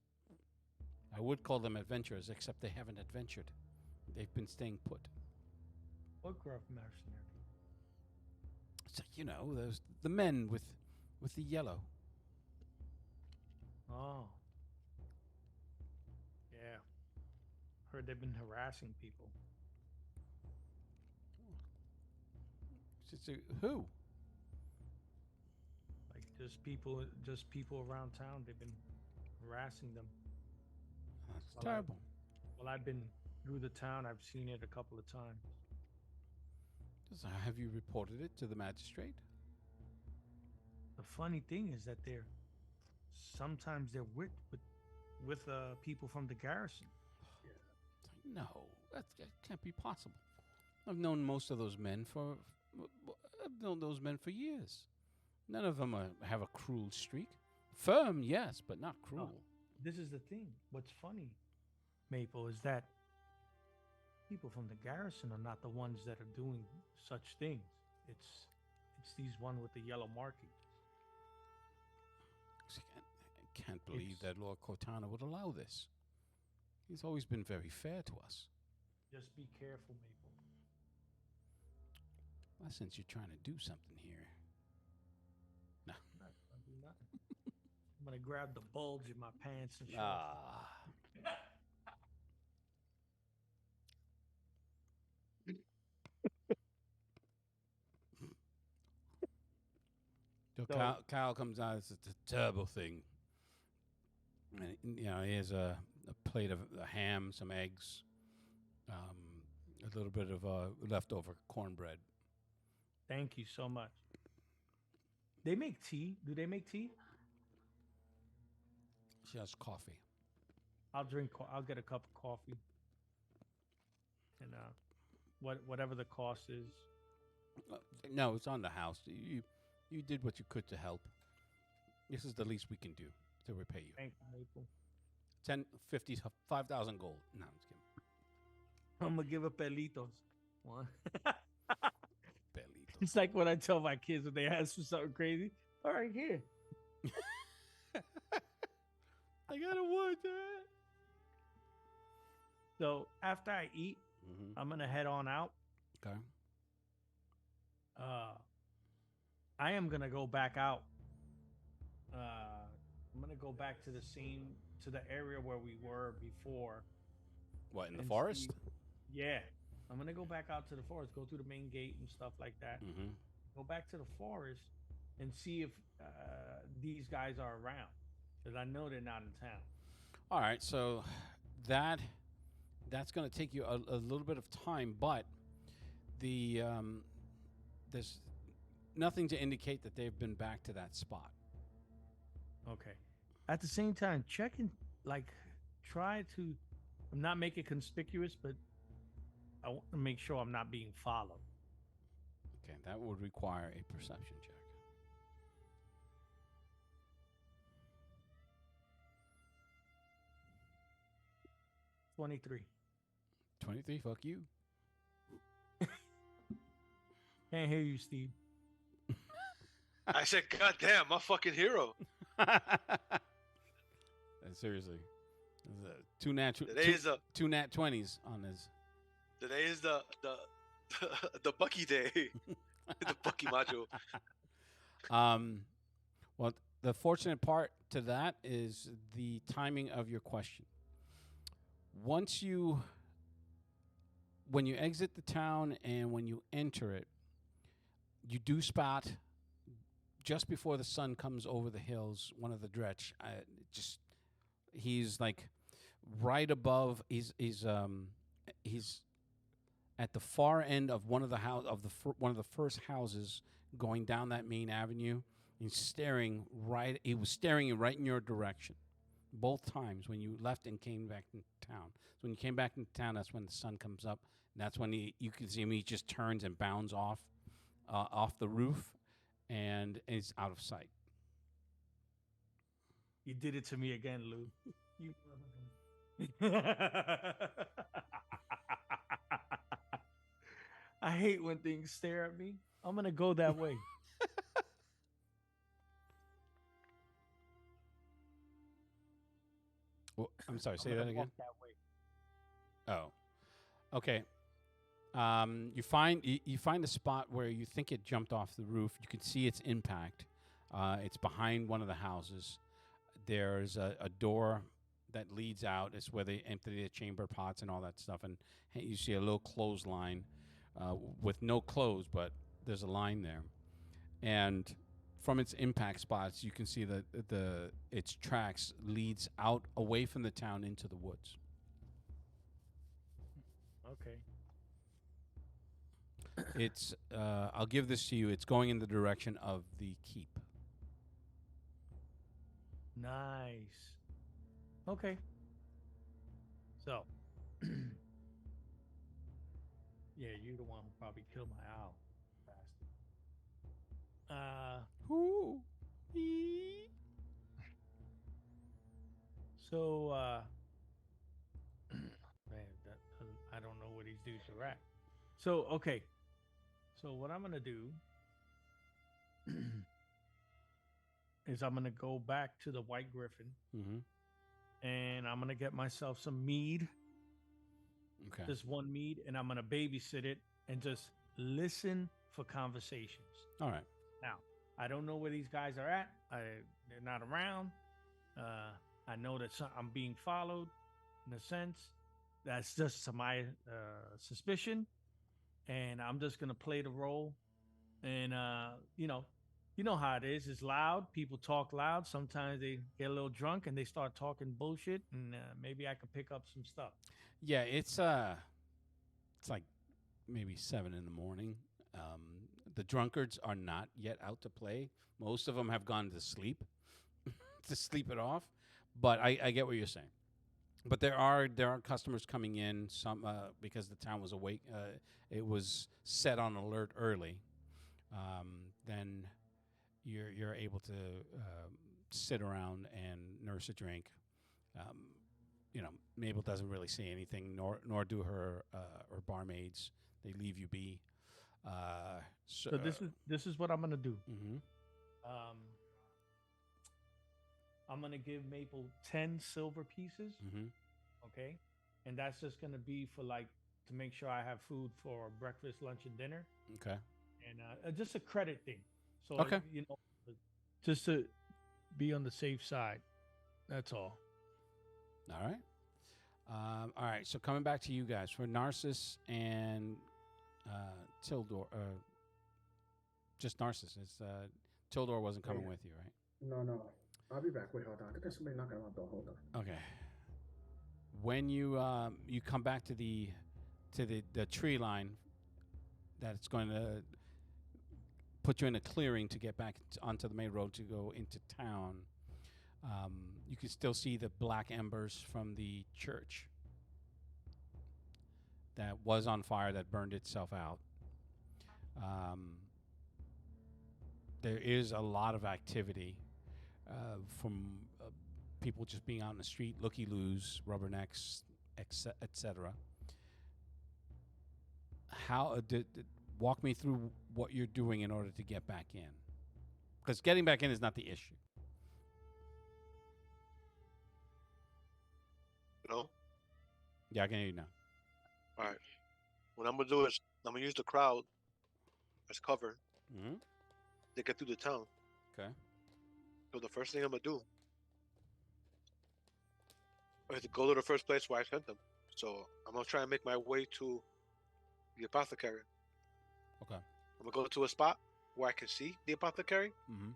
I would call them adventurers, except they haven't adventured. They've been staying put. What gruff mercenary? So, those the men with the yellow. Oh. Yeah. Heard they've been harassing people. Who? Like just people around town. They've been harassing them. That's Well, terrible. Well, I've been through the town. I've seen it a couple of times. So have you reported it to the magistrate? The funny thing is that sometimes they're with people from the garrison. No, that can't be possible. I've known most of those men for years. None of them have a cruel streak. Firm, yes, but not cruel. This is the thing. What's funny, Maple, is that people from the garrison are not the ones that are doing such things. It's these one with the yellow markings. I can't believe that Lord Cortana would allow this. He's always been very fair to us. Just be careful, Maple. Well, since you're trying to do something here. No. I'm not gonna do nothing. I'm gonna grab the bulge in my pants and shit. So Kyle comes out. It's a terrible thing. And, he has a plate of ham, some eggs, a little bit of leftover cornbread. Thank you so much. They make tea. Do they make tea? She has coffee. I'll get a cup of coffee. And whatever the cost is. No, it's on the house. You did what you could to help. This is the least we can do to repay you. Thank you, Maple. 10, 50, 5,000 gold. No, I'm just kidding. I'm gonna give it pelitos. One. Pelitos. It's like when I tell my kids when they ask for something crazy. All right, here. I gotta want that. So after I eat, I'm gonna head on out. Okay. I am gonna go back out. I'm gonna go back to the area where we were before. What, in the and forest? Yeah, I'm gonna go back out to the forest, go through the main gate and stuff like that. Mm-hmm. Go back to the forest and see if these guys are around, because I know they're not in town. All right, so that's going to take you a little bit of time, but there's nothing to indicate that they've been back to that spot. Okay. At the same time, check and try to not make it conspicuous, but I want to make sure I'm not being followed. Okay, that would require a perception check. 23. 23, fuck you. Can't hear you, Steve. I said, God damn, my fucking hero. Seriously. Two nat 20s on his. Today is the Bucky day. The Bucky module. Well, the fortunate part to that is the timing of your question. When you exit the town and when you enter it, you do spot just before the sun comes over the hills one of the Dretch. He's like right above. He's at the far end of one of the one of the first houses going down that main avenue. He's staring right. He was staring right in your direction, both times when you left and came back into town. So when you came back into town, that's when the sun comes up. And that's when you can see him. He just turns and bounds off the roof, and is out of sight. You did it to me again, Lou. You. I hate when things stare at me. I'm gonna go that way. Well, I'm sorry. I'm Say gonna that again. walk that way. Oh, okay. You find a spot where you think it jumped off the roof. You can see its impact. It's behind one of the houses. There's a door that leads out. It's where they empty the chamber pots and all that stuff. And you see a little clothesline with no clothes, but there's a line there. And from its impact spots, you can see that its tracks leads out away from the town into the woods. Okay. It's I'll give this to you. It's going in the direction of the keep. Nice. Okay. So, yeah, you're the one who probably killed my owl, bastard. Who? So, man, I don't know where these dudes are at. So, okay. So what I'm gonna do is I'm gonna go back to the White Griffin Mm-hmm. and I'm gonna get myself some mead, Okay. just one mead, and I'm gonna babysit it and just listen for conversations. All right. Now, I don't know where these guys are at. They're not around. I know that I'm being followed, in a sense. That's just to my suspicion, and I'm just gonna play the role. And you know how it is. It's loud. People talk loud. Sometimes they get a little drunk and they start talking bullshit, and maybe I could pick up some stuff. Yeah, it's like maybe 7 a.m. The drunkards are not yet out to play. Most of them have gone to sleep, to sleep it off. But I get what you're saying. But there are customers coming in. Some because the town was awake. It was set on alert early. Then you're able to sit around and nurse a drink. Mabel doesn't really say anything, nor do her barmaids. They leave you be. So this is what I'm gonna do. Mm-hmm. I'm gonna give Maple 10 silver pieces. Mm-hmm. Okay, and that's just gonna be for to make sure I have food for breakfast, lunch, and dinner, Okay. and just a credit thing. So Okay. just to be on the safe side. That's all. All right. All right. So coming back to you guys for Narcissus and Tildor, just Narcissus. Tildor wasn't coming Yeah. with you, right? No. I'll be back. Wait, hold on. I think there's somebody knocking on my door. Hold on. Okay. When you come back to the tree line, that's going to put you in a clearing to get back onto the main road to go into town. You can still see the black embers from the church that was on fire that burned itself out. There is a lot of activity from people just being out in the street, looky-loos, rubbernecks, etc. How walk me through what you're doing in order to get back in, because getting back in is not the issue. Yeah, I can hear you now. All right. What I'm gonna do is I'm gonna use the crowd as cover Mm-hmm. to get through the town. Okay. So the first thing I'm gonna do is to go to the first place where I sent them. So I'm gonna try and make my way to the apothecary. Okay. I'm gonna go to a spot where I can see the apothecary Mm-hmm.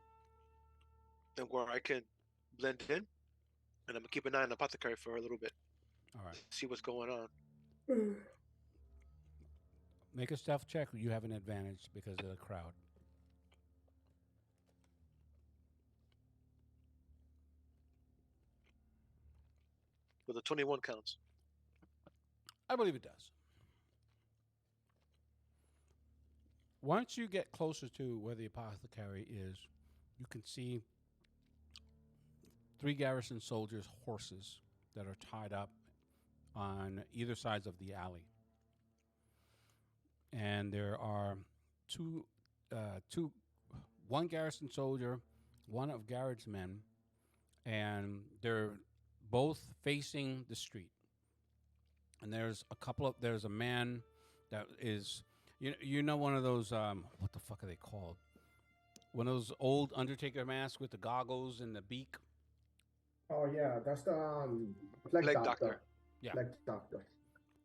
and where I can blend in, and I'm gonna keep an eye on the apothecary for a little bit, All right. see what's going on. Make a stealth check. You have an advantage because of the crowd. But the 21 counts. I believe it does. Once you get closer to where the apothecary is, you can see 3 garrison soldiers' horses that are tied up on either sides of the alley. And there are one garrison soldier, one of Garrett's men, and they're both facing the street. And there's there's a man that is, you know one of those, what the fuck are they called? One of those old Undertaker masks with the goggles and the beak. Oh yeah, that's the plague Plague doctor. doctor. Yeah. Plague doctor.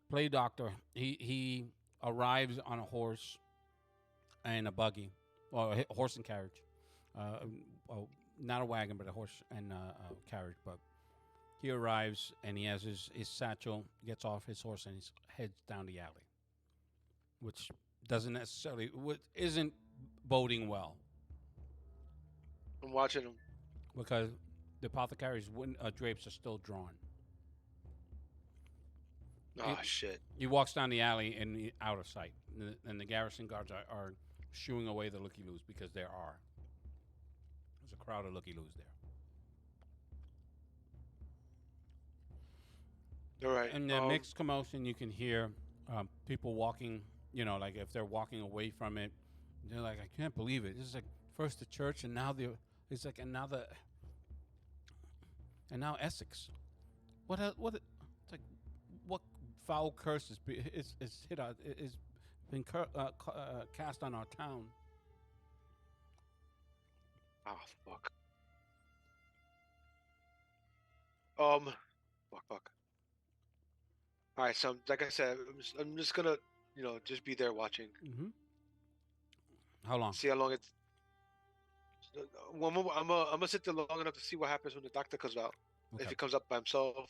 Play doctor. He arrives on a horse and a buggy, or a horse and carriage. Not a wagon, but a horse and a carriage. But he arrives and he has his satchel, gets off his horse, and he heads down the alley, which doesn't necessarily, isn't boding well, I'm watching him. because the apothecary's drapes are still drawn. Oh shit. He walks down the alley and out of sight, and the garrison guards are shooing away the looky-loos, because there's a crowd of looky-loos there. All right. And the mixed commotion, you can hear people walking, like if they're walking away from it, they're like, I can't believe it. This is like first the church, and now it's like, and now Essex. It's like, what foul curse is hit out, is been cast on our town? Oh fuck. Fuck. All right, so like I said, I'm just gonna, just be there watching. Mm-hmm. How long? See how long it's. Well, I'm gonna sit there long enough to see what happens when the doctor comes out. Okay. If he comes up by himself.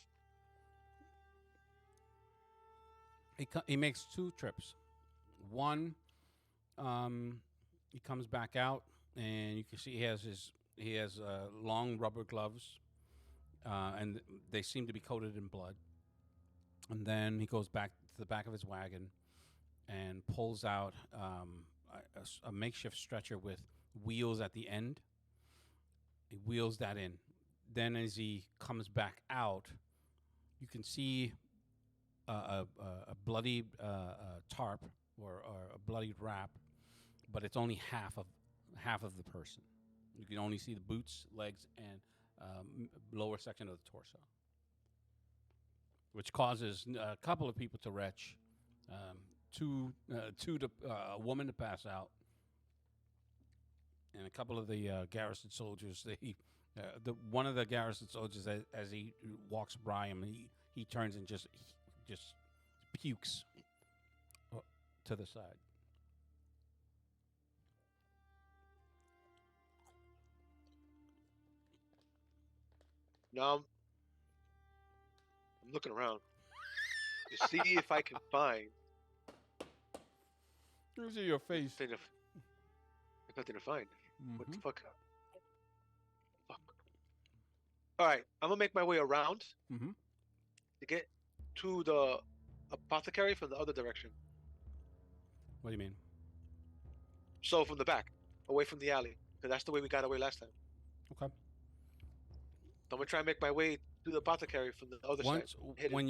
He makes 2 trips. One, he comes back out, and you can see he has long rubber gloves, and they seem to be coated in blood. And then he goes back to the back of his wagon and pulls out a makeshift stretcher with wheels at the end. He wheels that in. Then as he comes back out, you can see a bloodied tarp or a bloodied wrap, but it's only half of the person. You can only see the boots, legs, and lower section of the torso, which causes a couple of people to retch, a woman to pass out, and a couple of the garrison soldiers. One of the garrison soldiers, as he walks by him, he turns and just pukes to the side. Now I'm looking around to see if I can find You see your face. there's nothing to find. What the fuck? Fuck. All right, I'm gonna make my way around Mm-hmm. to get to the apothecary from the other direction. What do you mean? So from the back, away from the alley, because that's the way we got away last time. Okay. So I'm gonna try and make my way to the apothecary from the other side. Hit it. When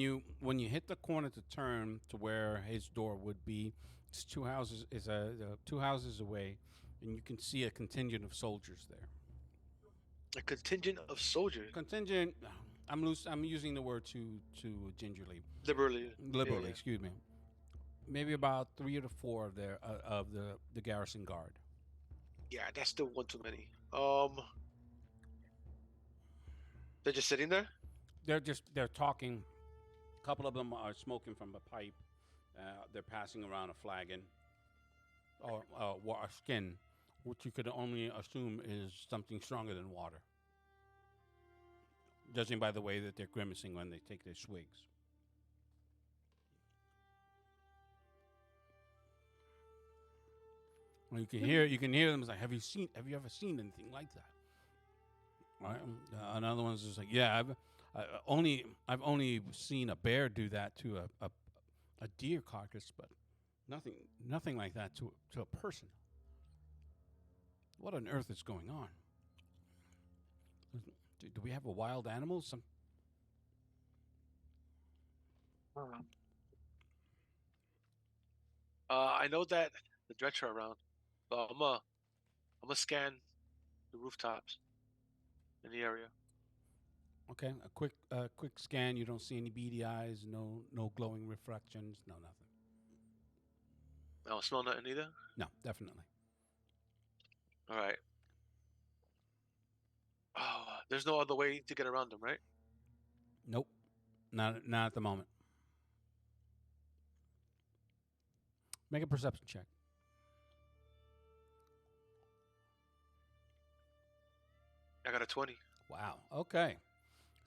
you hit the corner to turn to where his door would be, it's 2 houses 2 houses away, and you can see a contingent of soldiers there. A contingent of soldiers. Contingent. I'm using the word too gingerly. Liberally. Liberally, Yeah. excuse me. Maybe about 3 or 4 of the garrison guard. Yeah, that's still one too many. They're just sitting there? They're talking. A couple of them are smoking from a pipe. They're passing around a flagon or a skin, which you could only assume is something stronger than water, judging by the way that they're grimacing when they take their swigs. Well, you can hear them. It's like, have you ever seen anything like that? Right. Another one's just like, yeah, I've only seen a bear do that to a deer carcass, but nothing like that to a person. What on earth is going on? Do we have a wild animal? I know that the Dretch are around, so I'm gonna scan the rooftops in the area. Okay, a quick scan. You don't see any beady eyes, no glowing reflections, no nothing. I don't smell nothing either. No, definitely. All right. Oh, there's no other way to get around them, right? Nope, not at the moment. Make a perception check. I got a 20. Wow. Okay.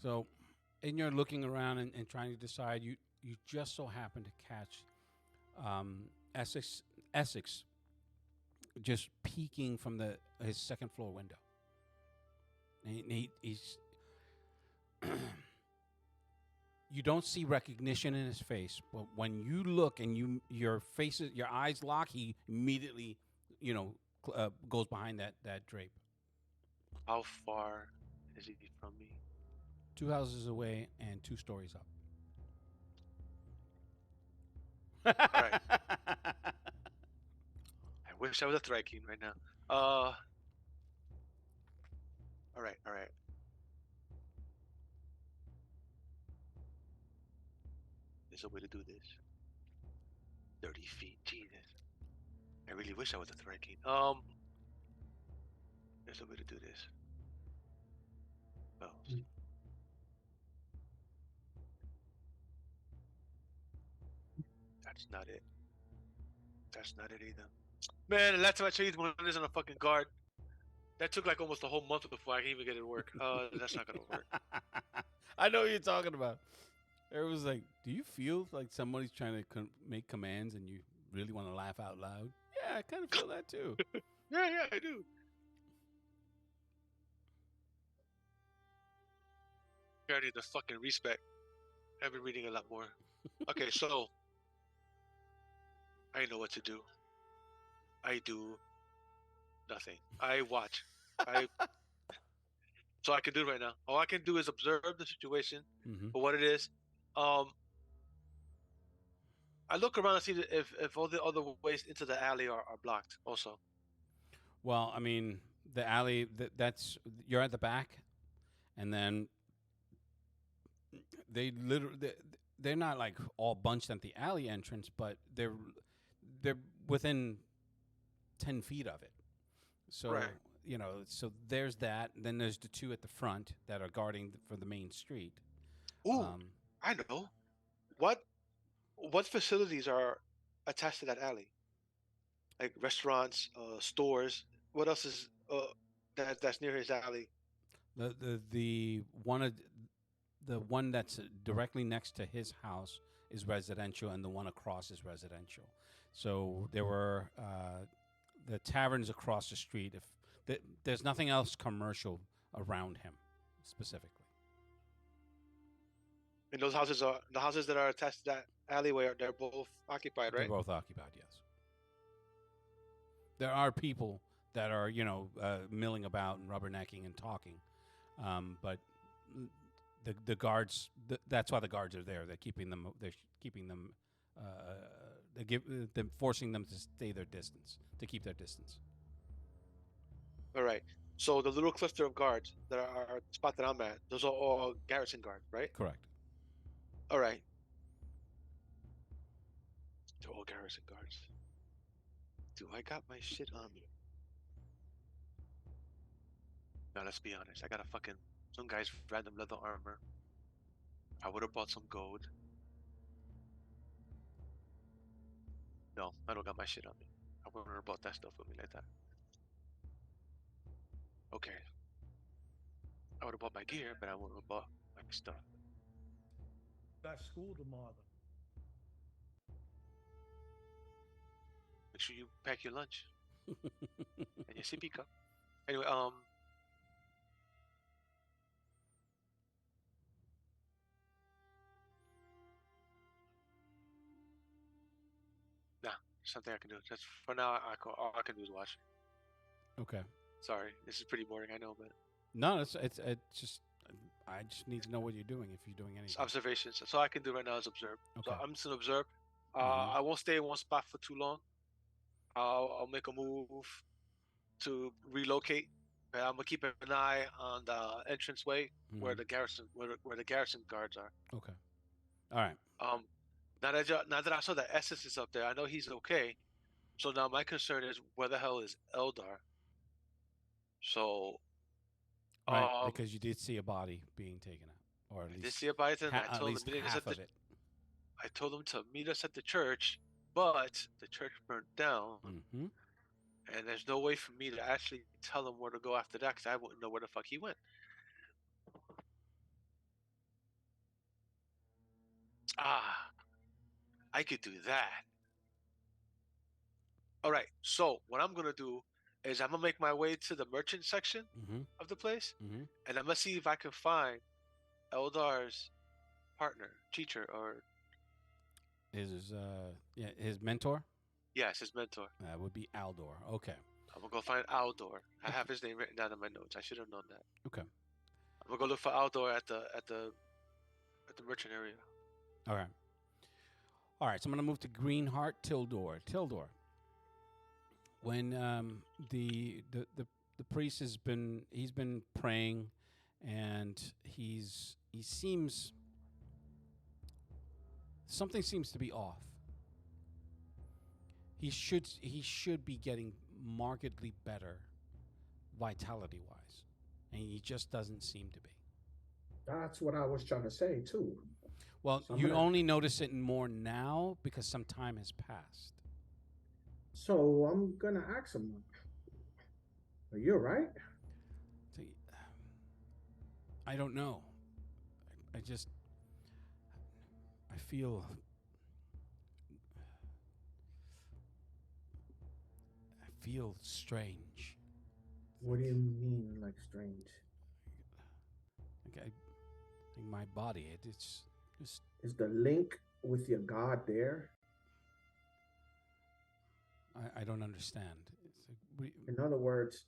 So, in your looking around and trying to decide, you just so happen to catch Essex just peeking from his second floor window. And he's you don't see recognition in his face, but when you look and your eyes lock, he immediately, goes behind that drape. How far is he from me? 2 houses away and 2 stories up. Right. I wish I was a Thryking right now. All right. There's a way to do this. 30 feet, Jesus. I really wish I was a Thryking. There's a way to do this. Oh. That's not it. That's not it either. Man, the last time I changed one isn't a fucking guard. That took like almost a whole month before I can even get it to work. That's not gonna work. I know what you're talking about. It was like, do you feel like somebody's trying to make commands and you really want to laugh out loud? Yeah, I kind of feel that too. Yeah, I do. I need the fucking respect. I've been reading a lot more. Okay, so I know what to do. I do nothing. I watch. So I can do it right now. All I can do is observe the situation for what it is. I look around and see if all the other ways into the alley are blocked also. Well, I mean, the alley, that's you're at the back, and then they're not like all bunched at the alley entrance, but they're within 10 feet of it. So, right. So there's that. And then there's the 2 at the front that are guarding for the main street. Ooh, I know. What facilities are attached to that alley? Like restaurants, stores. What else is that's near his alley? The one that's directly next to his house is residential, and the one across is residential. So there were the taverns across the street. If there's nothing else commercial around him specifically. And those houses are the houses that are attached to that alleyway. They're both occupied, right? They're both occupied, yes. There are people that are, milling about and rubbernecking and talking, but the guards. That's why the guards are there. They're keeping them. They're forcing them to stay their distance, to keep their distance. All right. So the little cluster of guards that are the spot that I'm at, those are all garrison guards, right? Correct. All right. They're all garrison guards. Do I got my shit on me? Now let's be honest. I got some guy's random leather armor. I would have bought some gold. No, I don't got my shit on me. I wouldn't have bought that stuff with me like that. Okay. I would have bought my gear, but I wouldn't have bought my stuff. Got school tomorrow. Make sure you pack your lunch and your sippy cup. Anyway, nah, something I can do. Just for now, all I can do is watch. Okay. Sorry, this is pretty boring, I know, but no, it's just I just need to know what you're doing if you're doing anything. it's observations. So all I can do right now is observe. Okay. So I'm just gonna observe. I won't stay in one spot for too long. I'll make a move to relocate And I'm gonna keep an eye on the entranceway where Mhm. the garrison where the garrison guards are. Okay. All right. Now that I saw that Essus is up there, I know he's okay. So now my concern is where the hell is Eldar? So Right, um, because you did see a body being taken out, or at I did least see a bison. at least half of it. I told him to meet us at the church, but the church burned down, Mm-hmm. and there's no way for me to actually tell him where to go after that because I wouldn't know where the fuck he went. Ah, I could do that. All right. So what I'm gonna do is I'm gonna make my way to the merchant section Mm-hmm. of the place, Mm-hmm. and I'm gonna see if I can find Eldar's partner, teacher, or His mentor. yes, his mentor. That would be Aldor. Okay. I'm gonna go find Aldor. I have his name written down in my notes. I should have known that. Okay. I'm gonna go look for Aldor at the merchant area. All right. All right. So I'm gonna move to Greenheart Tildor. Tildor. When the priest he's been praying, and he seems something seems to be off. He should be getting markedly better vitality wise, and he just doesn't seem to be. That's what I was trying to say too. Well, So you only notice it more now because some time has passed. So I'm gonna ask him. Are you all right? So, I don't know. I feel strange. What do you mean, like strange? Like my body, it's just. Is the link with your God there? I don't understand. In other words,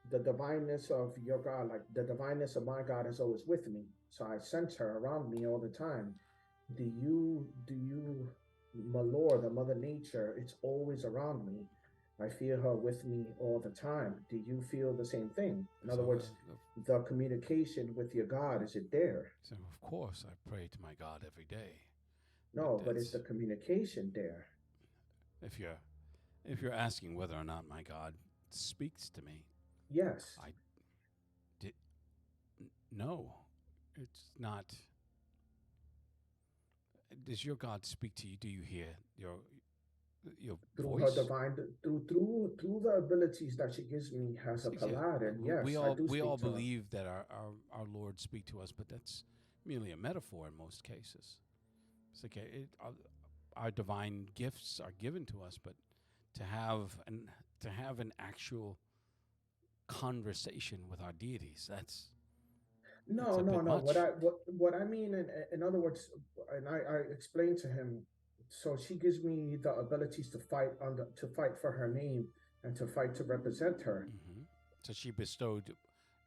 the divineness of your God, like the divineness of my God, is always with me. So I sense her around me all the time. Do you, Malor, the Mother Nature, it's always around me. I feel her with me all the time. Do you feel the same thing? In other words, the communication with your God, is it there? So of course I pray to my God every day. No, but is the communication there? If you're asking whether or not my God speaks to me, yes. No, it's not. Does your God speak to you? Do you hear your through voice? Her divine, through the abilities that she gives me as a paladin? Yes, we all to believe that our Lord speak to us, but that's merely a metaphor in most cases. It's like our divine gifts are given to us, but to have an actual conversation with our deities, that's no. What I mean, in other words, and I explained to him. So she gives me the abilities to fight for her name and to fight to represent her. Mm-hmm. So she bestowed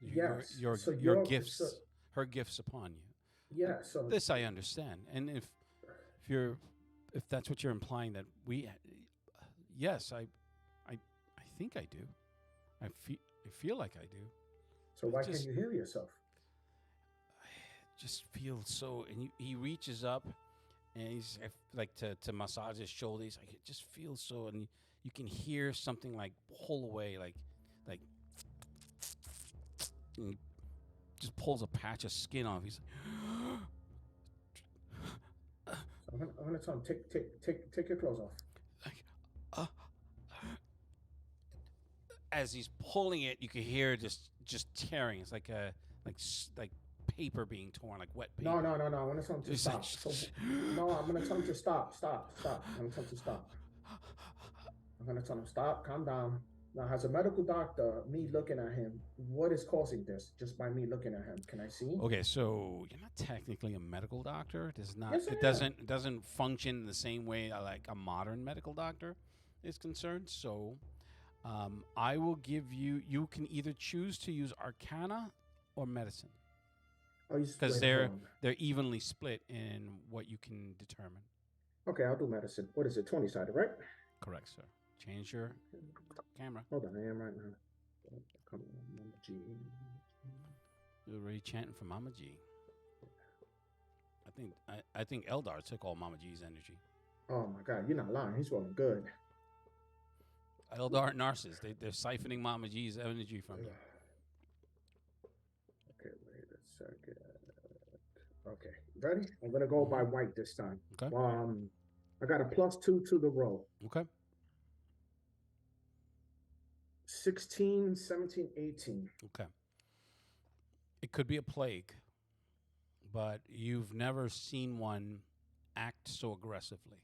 yes. your gifts, her gifts upon you. Yeah. So this I understand, and if that's what you're implying, that yes, I think I do. I feel like I do. So why can't you heal yourself? I just feel so, and he reaches up, and he's like to massage his shoulders. Like, it just feels so, and you can hear something like pull away, like, and he just pulls a patch of skin off. He's like, I'm gonna tell him, take your clothes off. Like, as he's pulling it, you can hear just tearing. It's like paper being torn, like wet paper. No. I'm gonna tell him to stop. No, I'm gonna tell him to stop. I'm gonna tell him to stop. I'm gonna tell him stop. Calm down. Now, as a medical doctor, me looking at him, what is causing this? Just by me looking at him, can I see? Okay, so you're not technically a medical doctor. It does not. Yes, It doesn't function the same way like a modern medical doctor is concerned. So, I will give you. You can either choose to use Arcana or Medicine, because they're evenly split in what you can determine. Okay, I'll do Medicine. What is it? 20-sided, right? Correct, sir. Change your camera. Hold on, I am right now. Come on. G. You're already chanting for Mama G. I think Eldar took all Mama G's energy. Oh my God, you're not lying. He's rolling good. Eldar and Narcissus, they're siphoning Mama G's energy from you. Okay, wait a second. Okay, ready? I'm gonna go by white this time. Okay. I got a +2 to the roll. Okay. 16, 17, 18. Okay. It could be a plague, but you've never seen one act so aggressively.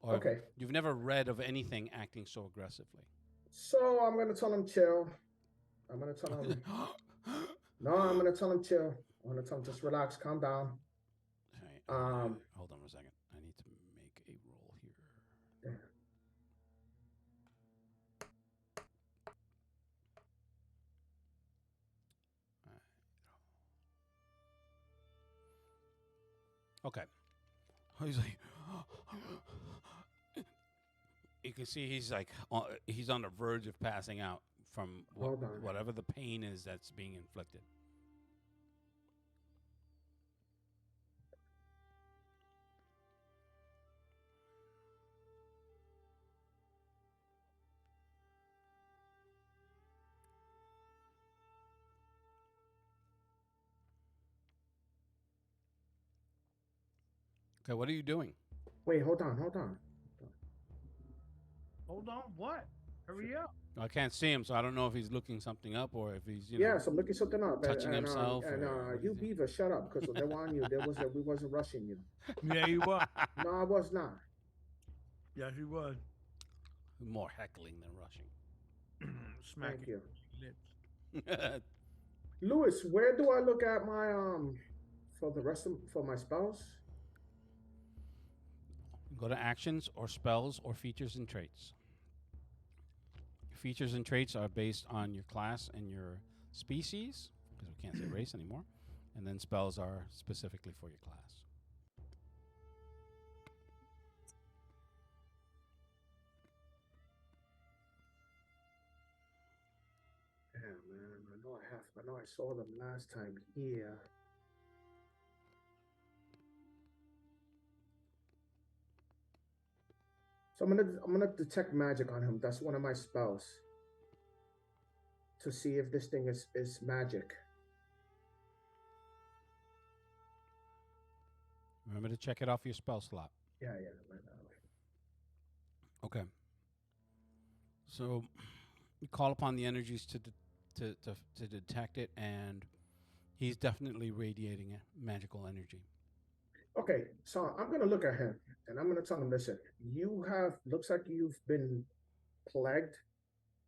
Or Okay. You've never read of anything acting so aggressively. So I'm gonna tell him chill. I'm gonna tell him. No, I'm gonna tell him chill. I'm gonna tell him just relax, calm down. Hold on for a second. I need to make a roll here. Yeah. Okay. He's like, you can see he's like, he's on the verge of passing out from Hold on. whatever the pain is that's being inflicted. Okay, what are you doing? Wait, hold on. Hold on, what? Hurry up. I can't see him, so I don't know if he's looking something up or if he's, Yes, I'm looking something up. touching himself And or what you is it? Beaver, shut up, because they were on you. We wasn't rushing you. Yeah, you was. No, I was not. Yes, you was. more heckling than rushing. Smacking Thank you. lips. Lewis, where do I look at my for my spells? Go to actions or spells or features and traits. Features and traits are based on your class and your species, because we can't say race anymore. And then spells are specifically for your class. Yeah, man. I know I saw them last time here. So I'm gonna detect magic on him. That's one of my spells. To see if this thing is magic. Remember to check it off your spell slot. Yeah, right now. Okay. So you call upon the energies to detect it, and he's definitely radiating magical energy. Okay, so I'm gonna look at him and I'm gonna tell him, listen, looks like you've been plagued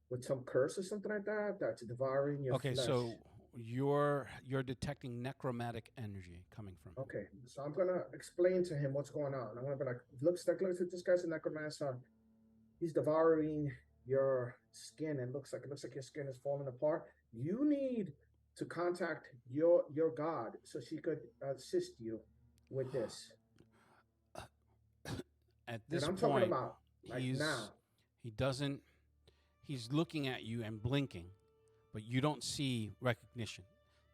with some curse or something like that that's devouring your flesh. So you're detecting necromantic energy coming from him. Okay, so I'm gonna explain to him what's going on. I'm gonna be like, looks like this guy's a necromancer. He's devouring your skin, and looks like your skin is falling apart. You need to contact your god so she could assist you with this. At this and I'm point, talking about like now. He's looking at you and blinking, but you don't see recognition.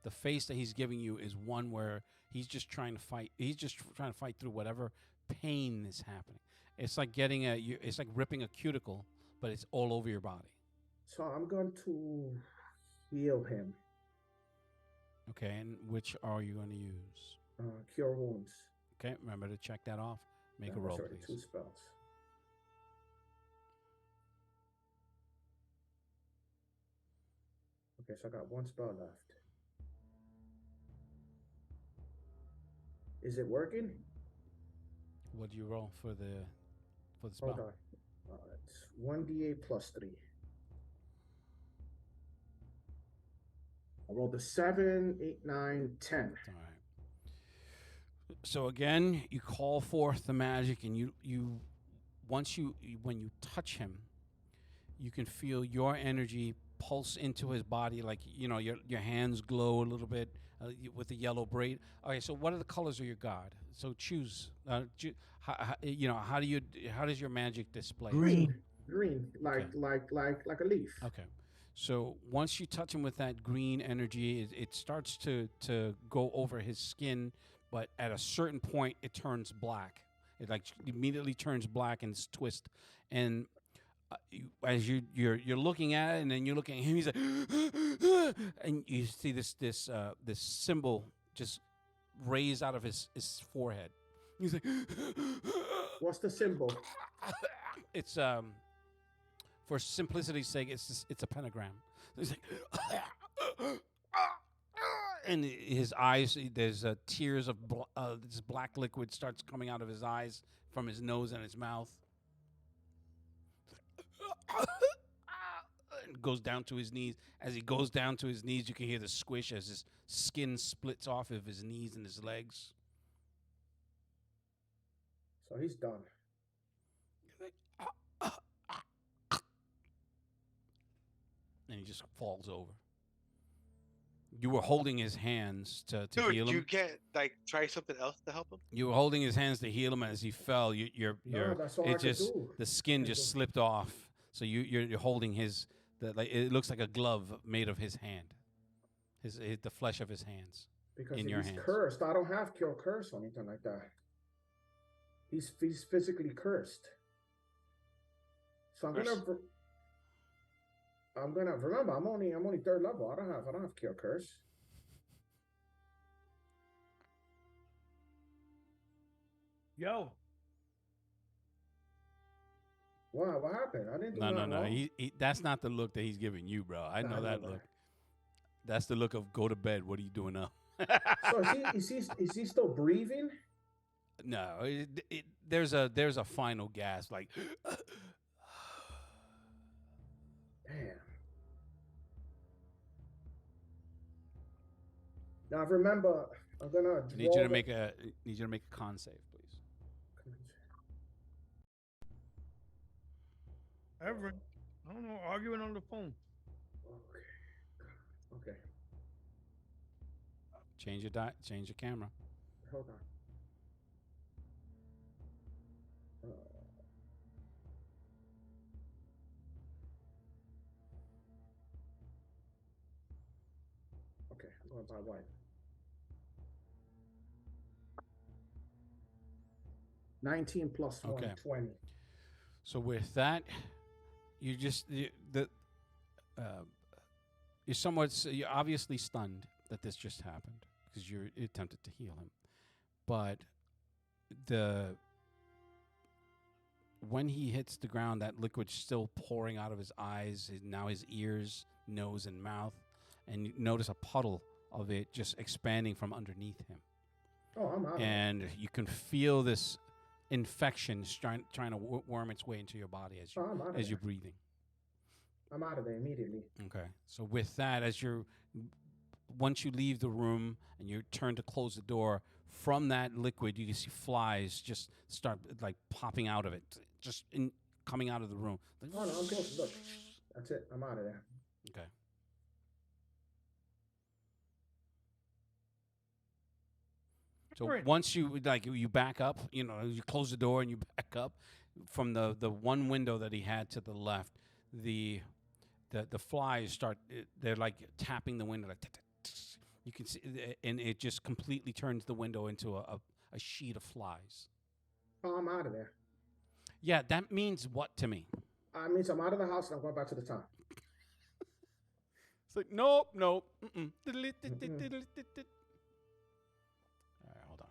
The face that he's giving you is one where he's just trying to fight. He's just trying to fight through whatever pain is happening. It's like it's like ripping a cuticle, but it's all over your body. So I'm going to heal him. Okay, and which are you going to use? Cure wounds. Okay, remember to check that off. Make a roll, already please. 2 spells. Okay, so I got 1 spell left. Is it working? What do you roll for the spell? Hold on. It's 1d8 plus 3. I rolled a 7, 8, 9, 10. All right. So again, you call forth the magic, and when you touch him, you can feel your energy pulse into his body, like your hands glow a little bit with the yellow braid. Okay, so what are the colors of your god? So choose. How does your magic display? Green, like Okay. like a leaf. Okay, So once you touch him with that green energy, it starts to go over his skin, but at a certain point, it turns black. It like immediately turns black and it's twist. And as you're looking at it, and then you're looking at him, he's like, and you see this symbol just raise out of his forehead. He's like, What's the symbol? it's for simplicity's sake, it's a pentagram. He's like, and his eyes, there's tears of this black liquid starts coming out of his eyes from his nose and his mouth. And goes down to his knees. As he goes down to his knees, you can hear the squish as his skin splits off of his knees and his legs. So he's done. And he just falls over. You were holding his hands to Dude, heal him. you can't like try something else to help him. You were holding his hands to heal him, and as he fell, That's all I could do. the skin just slipped off. So you're holding like it looks like a glove made of his hand, the flesh of his hands. Because in your he's hands. cursed. I don't have cure curse or anything like that. He's physically cursed. So I'm gonna remember. I'm only third level. I don't have cure curse. Yo, Wow, what happened? I didn't do No. wrong. He that's not the look that he's giving you, bro. I know that look. That's the look of go to bed. What are you doing now? So is he still breathing? No, there's a final gasp, like. Damn. Now remember, I'm gonna. Need you to make a con save, please. Everett, I don't know, arguing on the phone. Okay. Change your camera. Hold on. Okay, I'm going by white. 19 plus 1, Okay. 20. So with that, you're obviously stunned that this just happened because you attempted to heal him, but when he hits the ground, that liquid's still pouring out of his eyes, now his ears, nose, and mouth, and you notice a puddle of it just expanding from underneath him. Oh, I'm out. And you can feel this infection trying to worm its way into your body as you're breathing. I'm out of there immediately. Okay. So with that, once you leave the room and you turn to close the door, from that liquid you can see flies just start like popping out of it, coming out of the room. Oh no, I'm good. Look, that's it. I'm out of there. Okay. So once you back up, you close the door and you back up from the one window that he had to the left, the flies start, they're like tapping the window, like you can see, and it just completely turns the window into a sheet of flies. Oh, I'm out of there. Yeah, that means what to me? It means I'm out of the house and I'm going back to the town. It's like, nope. Mm-mm. All right, hold on.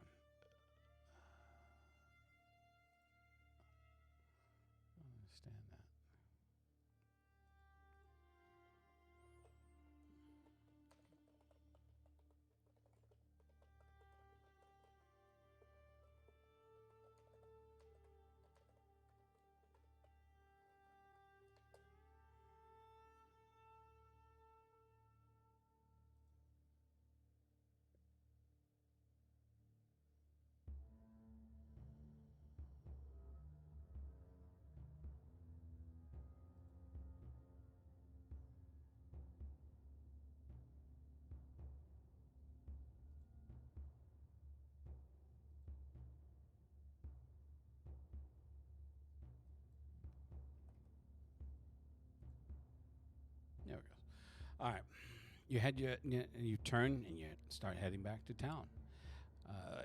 I don't understand that. All right. You turn and you start heading back to town.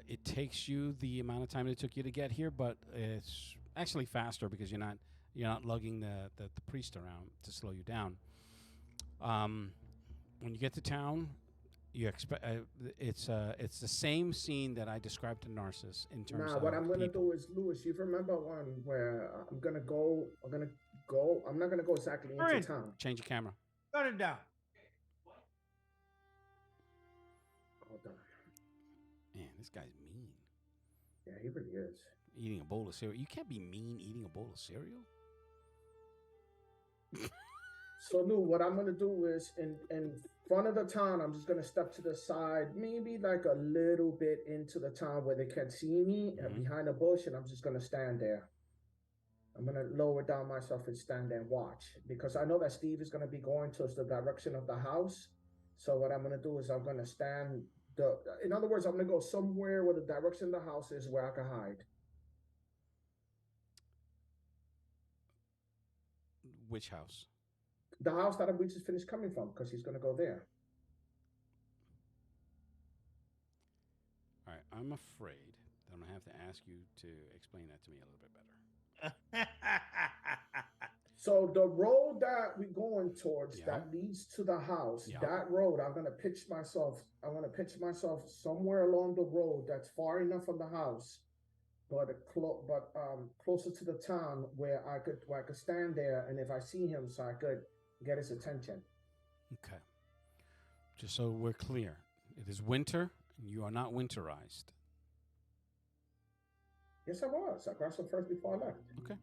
It takes you the amount of time it took you to get here, but it's actually faster because you're not lugging the priest around to slow you down. When you get to town, you expect it's the same scene that I described to Narcissus in terms Nah, of what I'm gonna people. do is, Lewis, you remember one where I'm gonna go. I'm not gonna go exactly into Alright. town. Change your camera. Shut it down. Hold on. Man, this guy's mean. Yeah, he really is. Eating a bowl of cereal. You can't be mean eating a bowl of cereal. So, Lou, what I'm gonna do is in front of the town, I'm just gonna step to the side, maybe like a little bit into the town where they can't see me, behind a bush, and I'm just gonna stand there. I'm gonna lower down myself and stand there and watch because I know that Steve is gonna be going towards the direction of the house. So what I'm gonna do is I'm gonna stand in other words, I'm gonna go somewhere where the direction of the house is where I can hide. Which house? The house that we just finished coming from, because he's gonna go there. All right. I'm afraid that I'm gonna have to ask you to explain that to me a little bit better. So the road that we're going towards Yeah. that leads to the house, Yeah. that road, I'm gonna pitch myself somewhere along the road that's far enough from the house, but closer to the town where I could stand there, and if I see him, so I could get his attention. Okay. Just so we're clear, it is winter, and you are not winterized. Yes, I was. I grabbed some first before I left. Okay.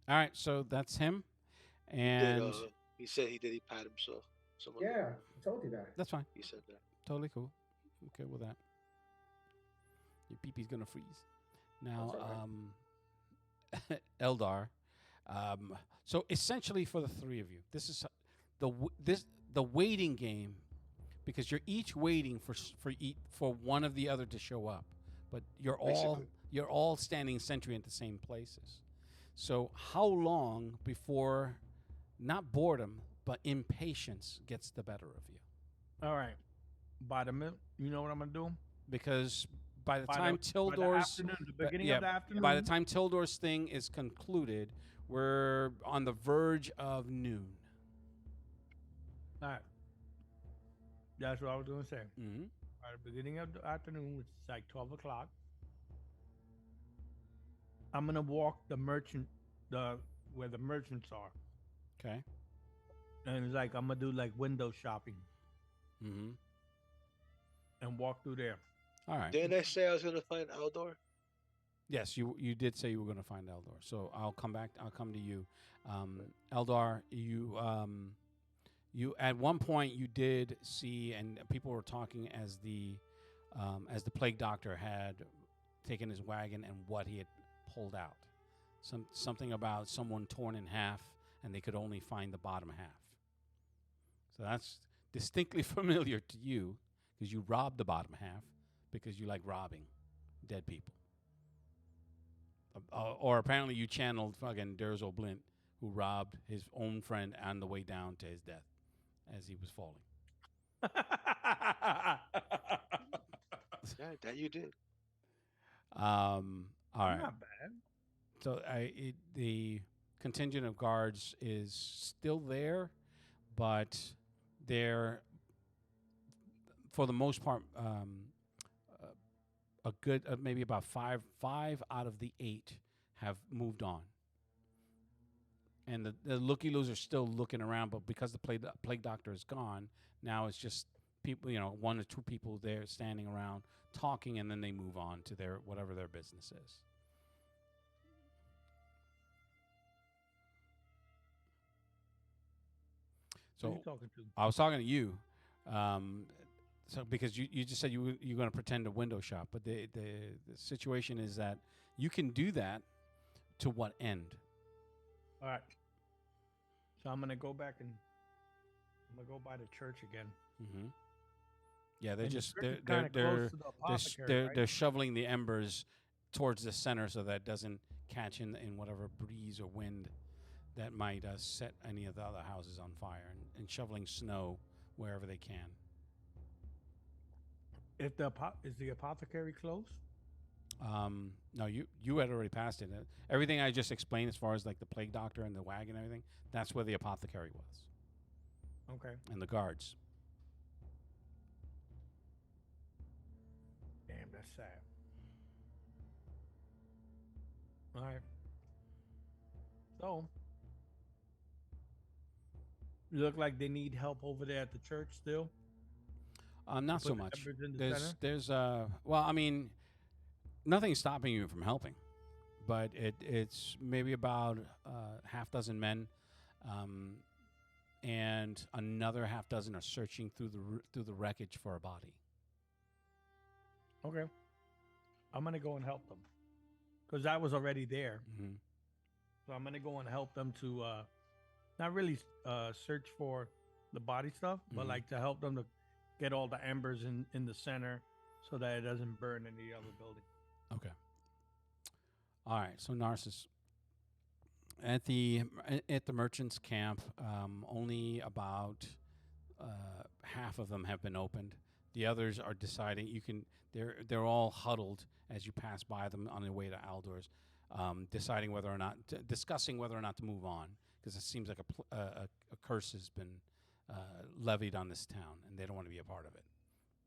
All right. So that's him, and He said he did. He pat himself. Someone, Yeah, I told you that. that's fine. He said that. Totally cool. Okay with that. Your pee-pee's gonna freeze. Now, That's Eldar. So essentially, for the three of you, this is the waiting game, because you're each waiting for one of the other to show up, but you're all standing sentry at the same places. So how long before not boredom but impatience gets the better of you? All right. By the middle, you know what I'm gonna do? Because by the By time the Tildor's afternoon, the beginning of the afternoon. by the time Tildor's thing is concluded, we're on the verge of noon. All right. That's what I was gonna say. Mm-hmm. By the beginning of the afternoon, which is like 12 o'clock, I'm gonna walk where the merchants are, Okay. and it's like I'm gonna do like window shopping Mm-hmm. and walk through there. All right. Didn't I say I was gonna find Aldor? Yes, you did say you were going to find Eldar. So I'll come to you. Eldar, you at one point you did see, and people were talking as the plague doctor had taken his wagon and what he had pulled out. Something about someone torn in half, and they could only find the bottom half. So that's distinctly familiar to you because you robbed the bottom half because you like robbing dead people. Or apparently you channeled fucking Durzo Blint, who robbed his own friend on the way down to his death as he was falling. Yeah, that you did. All right. Not bad. So the contingent of guards is still there, but they're, for the most part, a good maybe about five out of the 8 have moved on, and the looky-loos are still looking around. But because the plague doctor is gone, now it's just people, 1 or 2 people there standing around talking, and then they move on to their whatever their business is. Who So you talking to? I was talking to you. So because you just said you're going to pretend to window shop, but the situation is that you can do that to what end? All right. So I'm gonna go back and I'm gonna go by the church again. Mm-hmm. Yeah, they're And the just church is kinda close to the apothecary, right? they're shoveling the embers towards the center so that it doesn't catch in whatever breeze or wind that might set any of the other houses on fire, and shoveling snow wherever they can. If is the apothecary closed? No, you had already passed it. Everything I just explained, as far as like the plague doctor and the wagon and everything, that's where the apothecary was, Okay. and the guards. Damn, that's sad. All right. So, look like they need help over there at the church still. Not so Put the much. embers in the center? There's well, I mean, nothing's stopping you from helping, but it's maybe about half dozen men, and another half dozen are searching through the wreckage for a body. Okay. I'm gonna go and help them because I was already there. Mm-hmm. So I'm gonna go and help them to not really search for the body stuff, but Mhm. like to help them to get all the embers in the center so that it doesn't burn in the other building. Okay. All right. So Narcissus, at the merchants' camp, only about half of them have been opened. The others are deciding. They're all huddled as you pass by them on their way to Aldor's, deciding whether or not discussing whether or not to move on, because it seems like a curse has been levied on this town, and they don't want to be a part of it.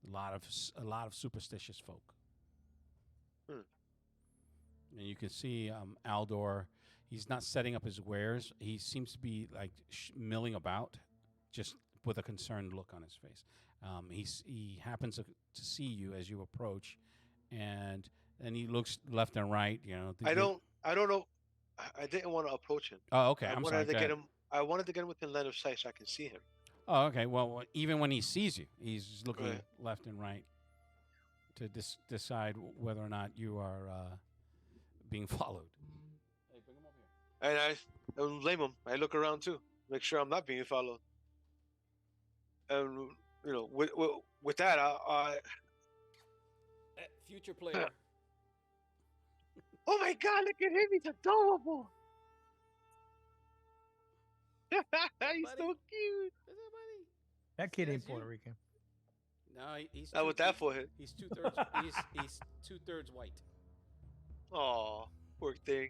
A lot of superstitious folk. And you can see Aldor. He's not setting up his wares. He seems to be like milling about, just with a concerned look on his face. He happens to see you as you approach, and he looks left and right. You know. I don't know. I didn't want to approach him. Oh, okay. I I'm wanted sorry. to go get ahead. him. I wanted to get him within line of sight so I can see him. Oh, okay. Well, even when he sees you, he's looking Right. left and right to decide whether or not you are being followed. Hey, bring him over here. And I don't blame him. I look around too, make sure I'm not being followed. And with that, Future player. oh my God, look at him! He's adorable. He's buddy. so cute. That kid ain't That's you. Puerto Rican. No, he's Not with that forehead. He's 2/3. he's 2/3 white. Oh, poor thing.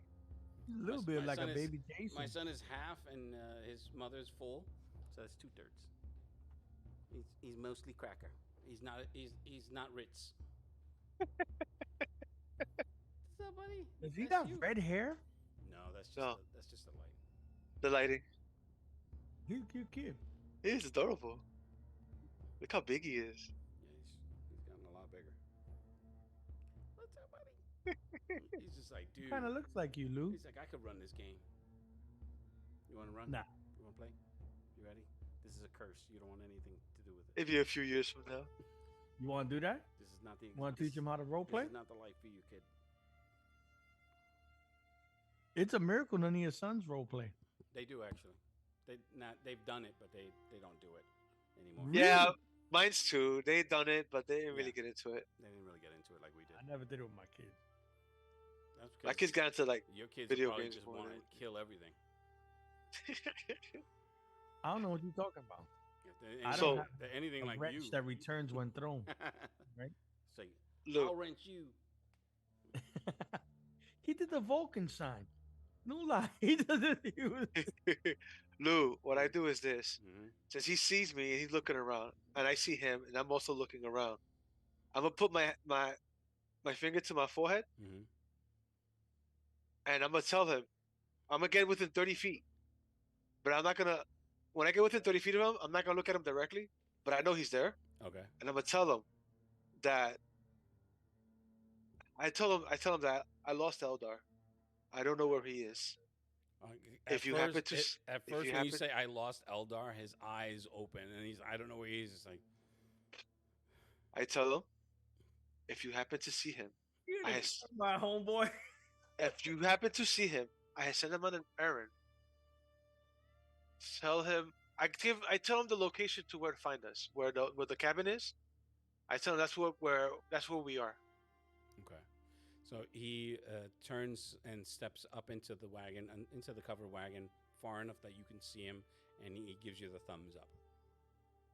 A little My- bit my like a son is- baby Jason. My son is half, and his mother's full, so that's 2/3. He's mostly cracker. He's not Ritz. What's up, buddy? Does he That's got you. red hair? No, that's just No. that's just the light. The lighting. He's a cute kid. He's adorable. Look how big he is. Yeah, he's gotten a lot bigger. What's up, buddy? He's just like, dude. Kind of looks like you, Lou. He's like, I could run this game. You want to run? Nah. You want to play? You ready? This is a curse. You don't want anything to do with it. Maybe a few years from now. You want to do that? This is not the. Want to teach him how to role play? This is not the life for you, kid. It's a miracle none of your sons role play. They do actually. They've done it, but they don't do it anymore. Really? Yeah, mine's too. They done it, but they didn't really Yeah. get into it. They didn't really get into it like we did. I never did it with my kids. That's My because kids got into like. your kids video probably games just more want than to kill everything. I don't know what you're talking about. If they're I anything, don't have they're anything A like wrench you. that returns when thrown. right? Say, Look, I'll wrench you. He did the Vulcan sign. No lie. He doesn't use. Lou, what I do is this. Mm-hmm. Since he sees me and he's looking around, and I see him, and I'm also looking around, I'm gonna put my finger to my forehead, Mm-hmm. and I'm gonna tell him, I'm gonna get within 30 feet, but I'm not gonna. When I get within 30 feet of him, I'm not gonna look at him directly, but I know he's there, Okay. and I'm gonna tell him that. I tell him that I lost Eldar. I don't know where he is. If you happen to s- at if first you when you happen- say I lost Eldar, his eyes open and I don't know where he is. It's like, I tell him, if you happen to see him, You I didn't s- fuck my homeboy. if you happen to see him, I send him on an errand. Tell him I tell him the location to where to find us, where the cabin is. I tell him that's where we are. okay. So he turns and steps up into the wagon, into the covered wagon, far enough that you can see him, and he gives you the thumbs up.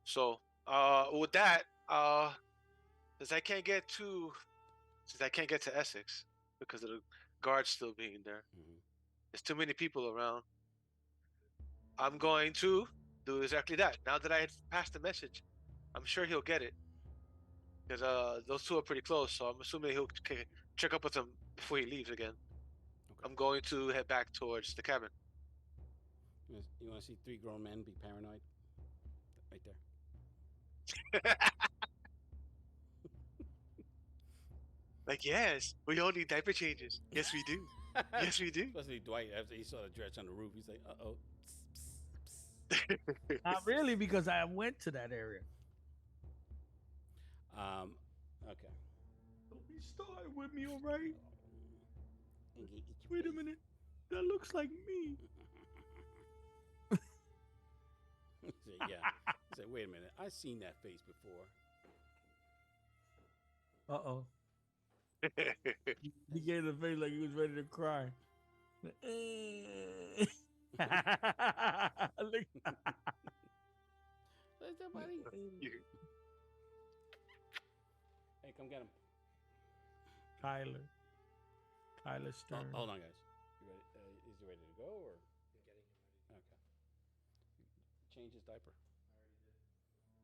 So, with that, since I can't get to Essex because of the guards still being there, there's too many people around. I'm going to do exactly that. Now that I had passed the message, I'm sure he'll get it because those two are pretty close. So I'm assuming he'll check up with him before he leaves again. Okay. I'm going to head back towards the cabin. You want to see 3 grown men be paranoid? Right there. Like, yes, we all need diaper changes. Yes, we do. Yes, we do. Especially Dwight, after he saw the dredge on the roof, he's like, uh-oh. Not really, because I went to that area. Okay. Don't be starting with me, all right? Wait a minute. That looks like me. Yeah. He said, wait a minute. I've seen that face before. Uh-oh. He gave the face like he was ready to cry. Look. Where's that buddy? Hey, come get him. Tyler Stern. Hold on, guys. You ready? Is he ready to go, or? Getting him ready. Okay. Change his diaper.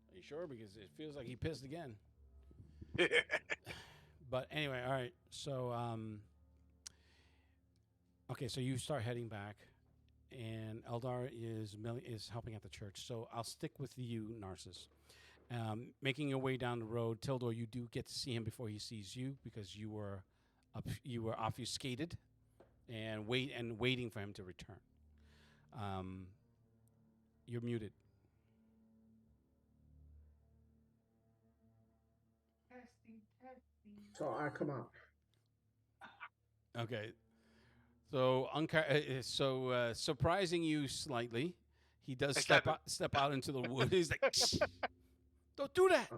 Are you sure? Because it feels like he pissed again. But anyway, all right. So, okay. So you start heading back, and Eldar is helping at the church. So I'll stick with you, Narcissus. Making your way down the road, Tildor, you do get to see him before he sees you because you were obfuscated and waiting for him to return. You're muted. So I come out. Okay. So surprising you slightly, he does step out into the wood. He's like, "Don't do that."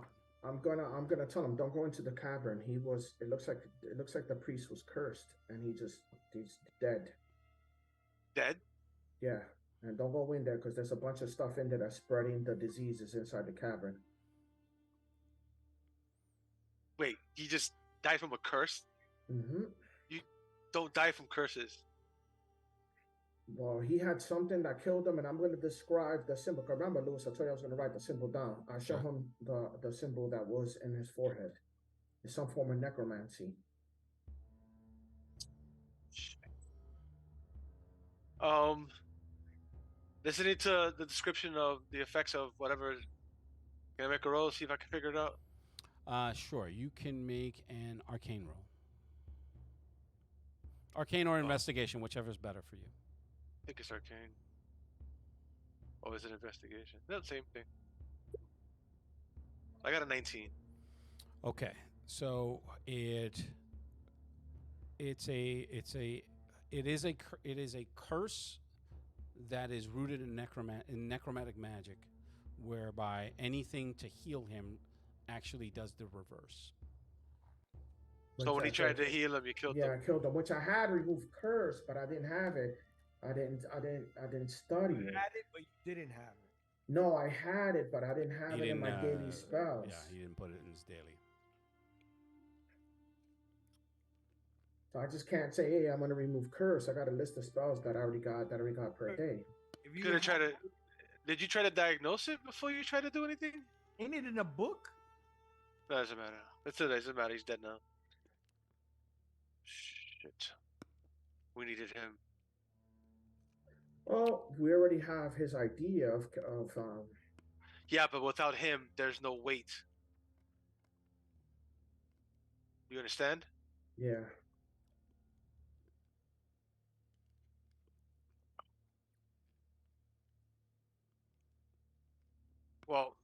I'm gonna tell him, don't go into the cavern. It looks like the priest was cursed and he's dead. Dead? Yeah. And don't go in there because there's a bunch of stuff in there that's spreading the diseases inside the cavern. Wait, he just died from a curse? Mm-hmm. You don't die from curses. Well, he had something that killed him, and I'm going to describe the symbol. Remember, Lewis, I told you I was going to write the symbol down. I show him the symbol that was in his forehead. It's some form of necromancy. Listening to the description of the effects of whatever, can I make a roll, see if I can figure it out? Sure. You can make an arcane roll. Arcane or investigation, whichever is better for you. I think it's arcane. Oh, is it investigation? No, same thing. I got a 19. Okay, so it is a curse that is rooted in necromantic magic, whereby anything to heal him actually does the reverse. So when he tried to heal him, you killed him. Yeah, I killed him. Which I had removed curse, but I didn't have it. I didn't study it. You had it, but you didn't have it. No, I had it, but I didn't have it in my daily spells. Yeah, he didn't put it in his daily. So I just can't say, hey, I'm gonna remove curse. I got a list of spells that I already got per day. If you could try to, did you try to diagnose it before you tried to do anything? Ain't it in a book? No, it doesn't matter. It doesn't matter. He's dead now. Shit. We needed him. Well, we already have his idea of Yeah, but without him, there's no weight. You understand? Yeah. Well,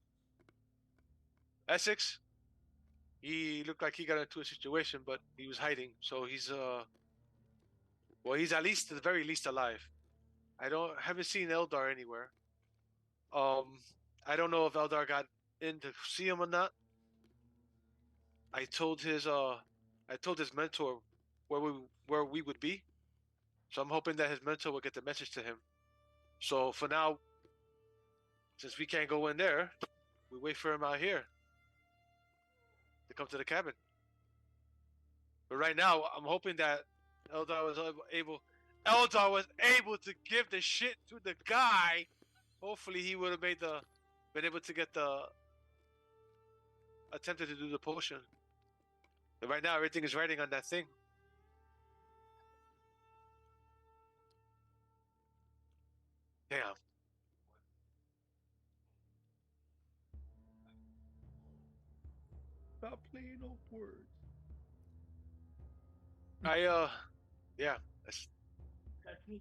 Essex, he looked like he got into a situation, but he was hiding. So he's he's at the very least alive. Haven't seen Eldar anywhere. I don't know if Eldar got in to see him or not. I told his mentor where we would be. So I'm hoping that his mentor will get the message to him. So for now, since we can't go in there, we wait for him out here to come to the cabin. But right now, I'm hoping that Eldar was able to give the shit to the guy. Hopefully, he would have been able to get attempted to do the potion. But right now, everything is writing on that thing. Damn. Stop playing off words. Yeah. That's,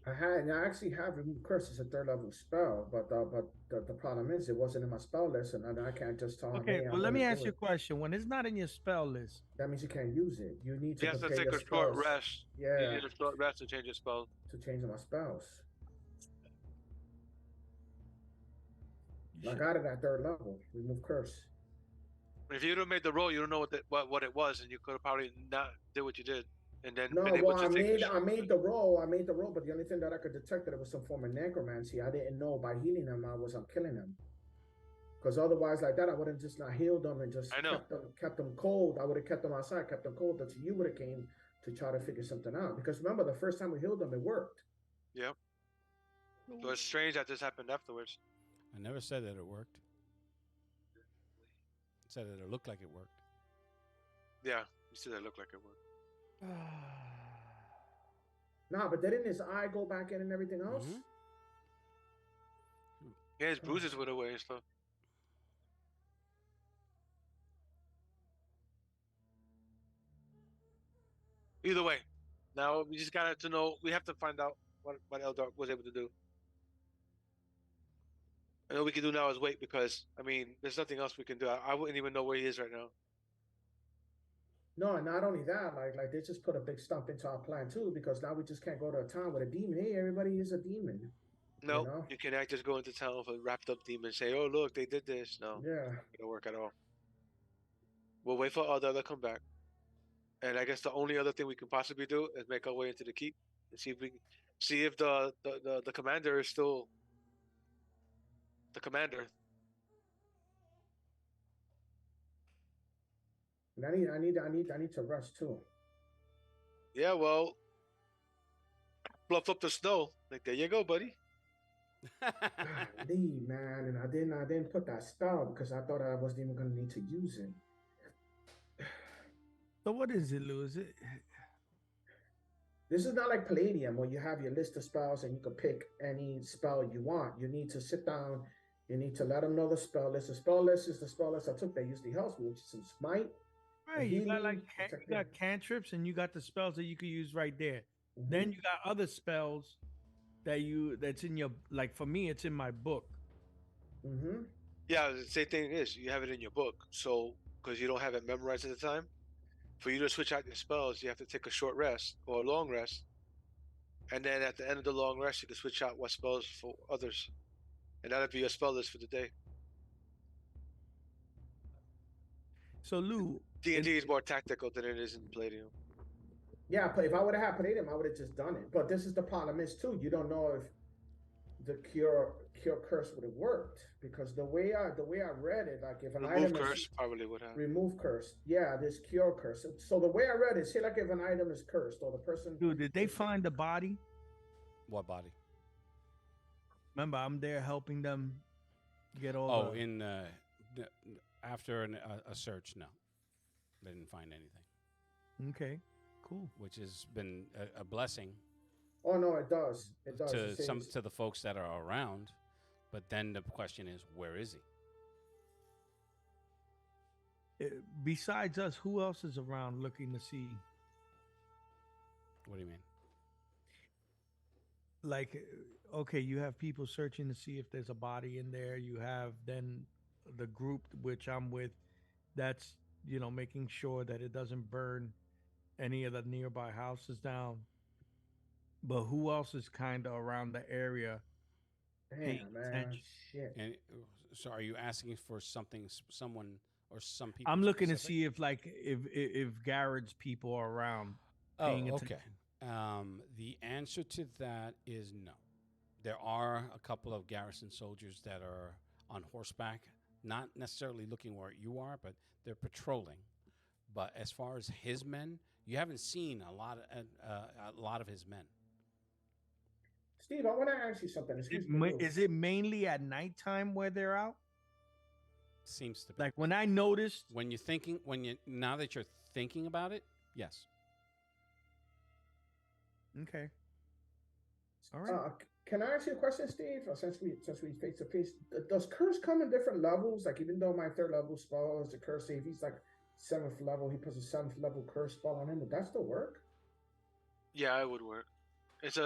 I actually have removed curse as a 3rd level spell, but the problem is it wasn't in my spell list, and I can't just tell him. Okay, Hey, well, I'm let me gonna ask do you a it. question. When it's not in your spell list, That means you can't use it. You need to you have to prepare take your a short spells. rest. Yeah, You need a short rest to change your spell. to change my spells. you I should- got it at 3rd level. Remove curse. If you'd have made the roll, you don't know what it was, and you could have probably not did what you did, and then No, been able well, to I take. made the roll, but the only thing that I could detect that it was some form of necromancy. I didn't know by healing them I'm killing them. Because otherwise, like that, I wouldn't just not healed them and just I know. kept them cold. I would have kept them outside, kept them cold until you would have came to try to figure something out. Because remember, the first time we healed them, it worked. Yep. So it's strange that this happened afterwards. I never said that it worked. I said that it looked like it worked. Yeah, you see that looked like it worked. Nah, but didn't his eye go back in and everything else? Mhm. Yeah, his bruises went away and stuff. Either way, now we just got to know. We have to find out what Eldar was able to do. And all we can do now is wait because I mean, there's nothing else we can do. I wouldn't even know where he is right now. No, and not only that, like they just put a big stump into our plan too, because now we just can't go to a town with a demon. Hey, everybody is a demon. No, know? you cannot just go into town with a wrapped up demon and say, "Oh, look, they did this." No, Yeah. it don't work at all. We'll wait for Eldar to come back. And I guess the only other thing we can possibly do is make our way into the keep and see if the commander is still the commander. And I need to rest too. Yeah, well, fluff up the snow. Like there you go, buddy. Golly, man, and I didn't put that spell because I thought I wasn't even gonna need to use it. So what is it, Lou? Is it? This is not like Palladium where you have your list of spells and you can pick any spell you want. You need to sit down. You need to let them know the spell list. The spell list is the spell list I took that usually helps me, which is some smite. Right, you got like healing, you got cantrips and you got the spells that you could use right there. Mhm. Then you got other spells that's in your, like for me it's in my book. Mhm. Yeah, the same thing is you have it in your book. So because you don't have it memorized at the time, for you to switch out your spells, you have to take a short rest or a long rest. And then at the end of the long rest, you can switch out what spells for others. And that'll be your spell list for the day. So Lou, D&D is more tactical than it is in Palladium. Yeah, but if I would have had Palladium, I would have just done it. But this is the problem is too. You don't know if the cure curse would have worked because the way I read it, like if an Remove item curse is probably would have. remove curse, yeah, this cure curse. So the way I read it, say like if an item is cursed or the person. Lou, did they find the body? What body? Remember, I'm there helping them get all. Oh, the... after a search, no, they didn't find anything, Okay, cool. which has been a blessing Oh no, it does. It does. to It says- some to the folks that are around. But then the question is, where is he? Besides us, who else is around looking to see? What do you mean? Like, okay, you have people searching to see if there's a body in there. You have then the group which I'm with, that's making sure that it doesn't burn any of the nearby houses down. But who else is kind of around the area? paying Damn, man, attention. shit. And so, are you asking for someone, or some people? I'm looking to specific? see if if Garrett's people are around Oh, paying okay. attention. The answer to that is no. There are a couple of garrison soldiers that are on horseback, not necessarily looking where you are, but they're patrolling. But as far as his men, you haven't seen a lot of his men. Steve, I want to ask you something. Excuse me. Is it mainly at nighttime where they're out? Seems to be. Like when I noticed, Now that you're thinking about it, yes. okay, all right. Can I ask you a question, Steve? Since we face to face, does curse come in different levels? Like even though my 3rd level spell is a curse, if he's like 7th level, he puts a 7th level curse spell on him. Would that still work? Yeah, it would work. It's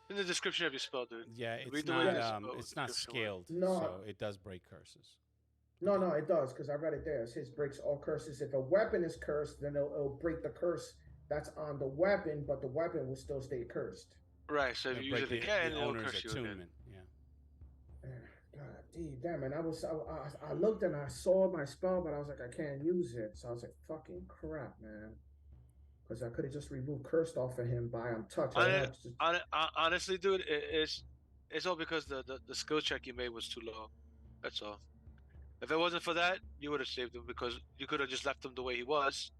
in the description of your spell, dude. Yeah, it's Read the way not. the spell It's not description scaled, No. so it does break curses. No, it does because I read it there. It says breaks all curses. If a weapon is cursed, then it'll break the curse that's on the weapon, but the weapon will still stay cursed. Right. So if you use it again, the it'll owner's curse you again. attunement. Yeah. God, damn, man. I looked and I saw my spell, but I was like, I can't use it. So I was like, fucking crap, man. Because I could have just removed cursed off of him by touch. Honestly, dude, it's all because the skill check you made was too low. That's all. If it wasn't for that, you would have saved him because you could have just left him the way he was,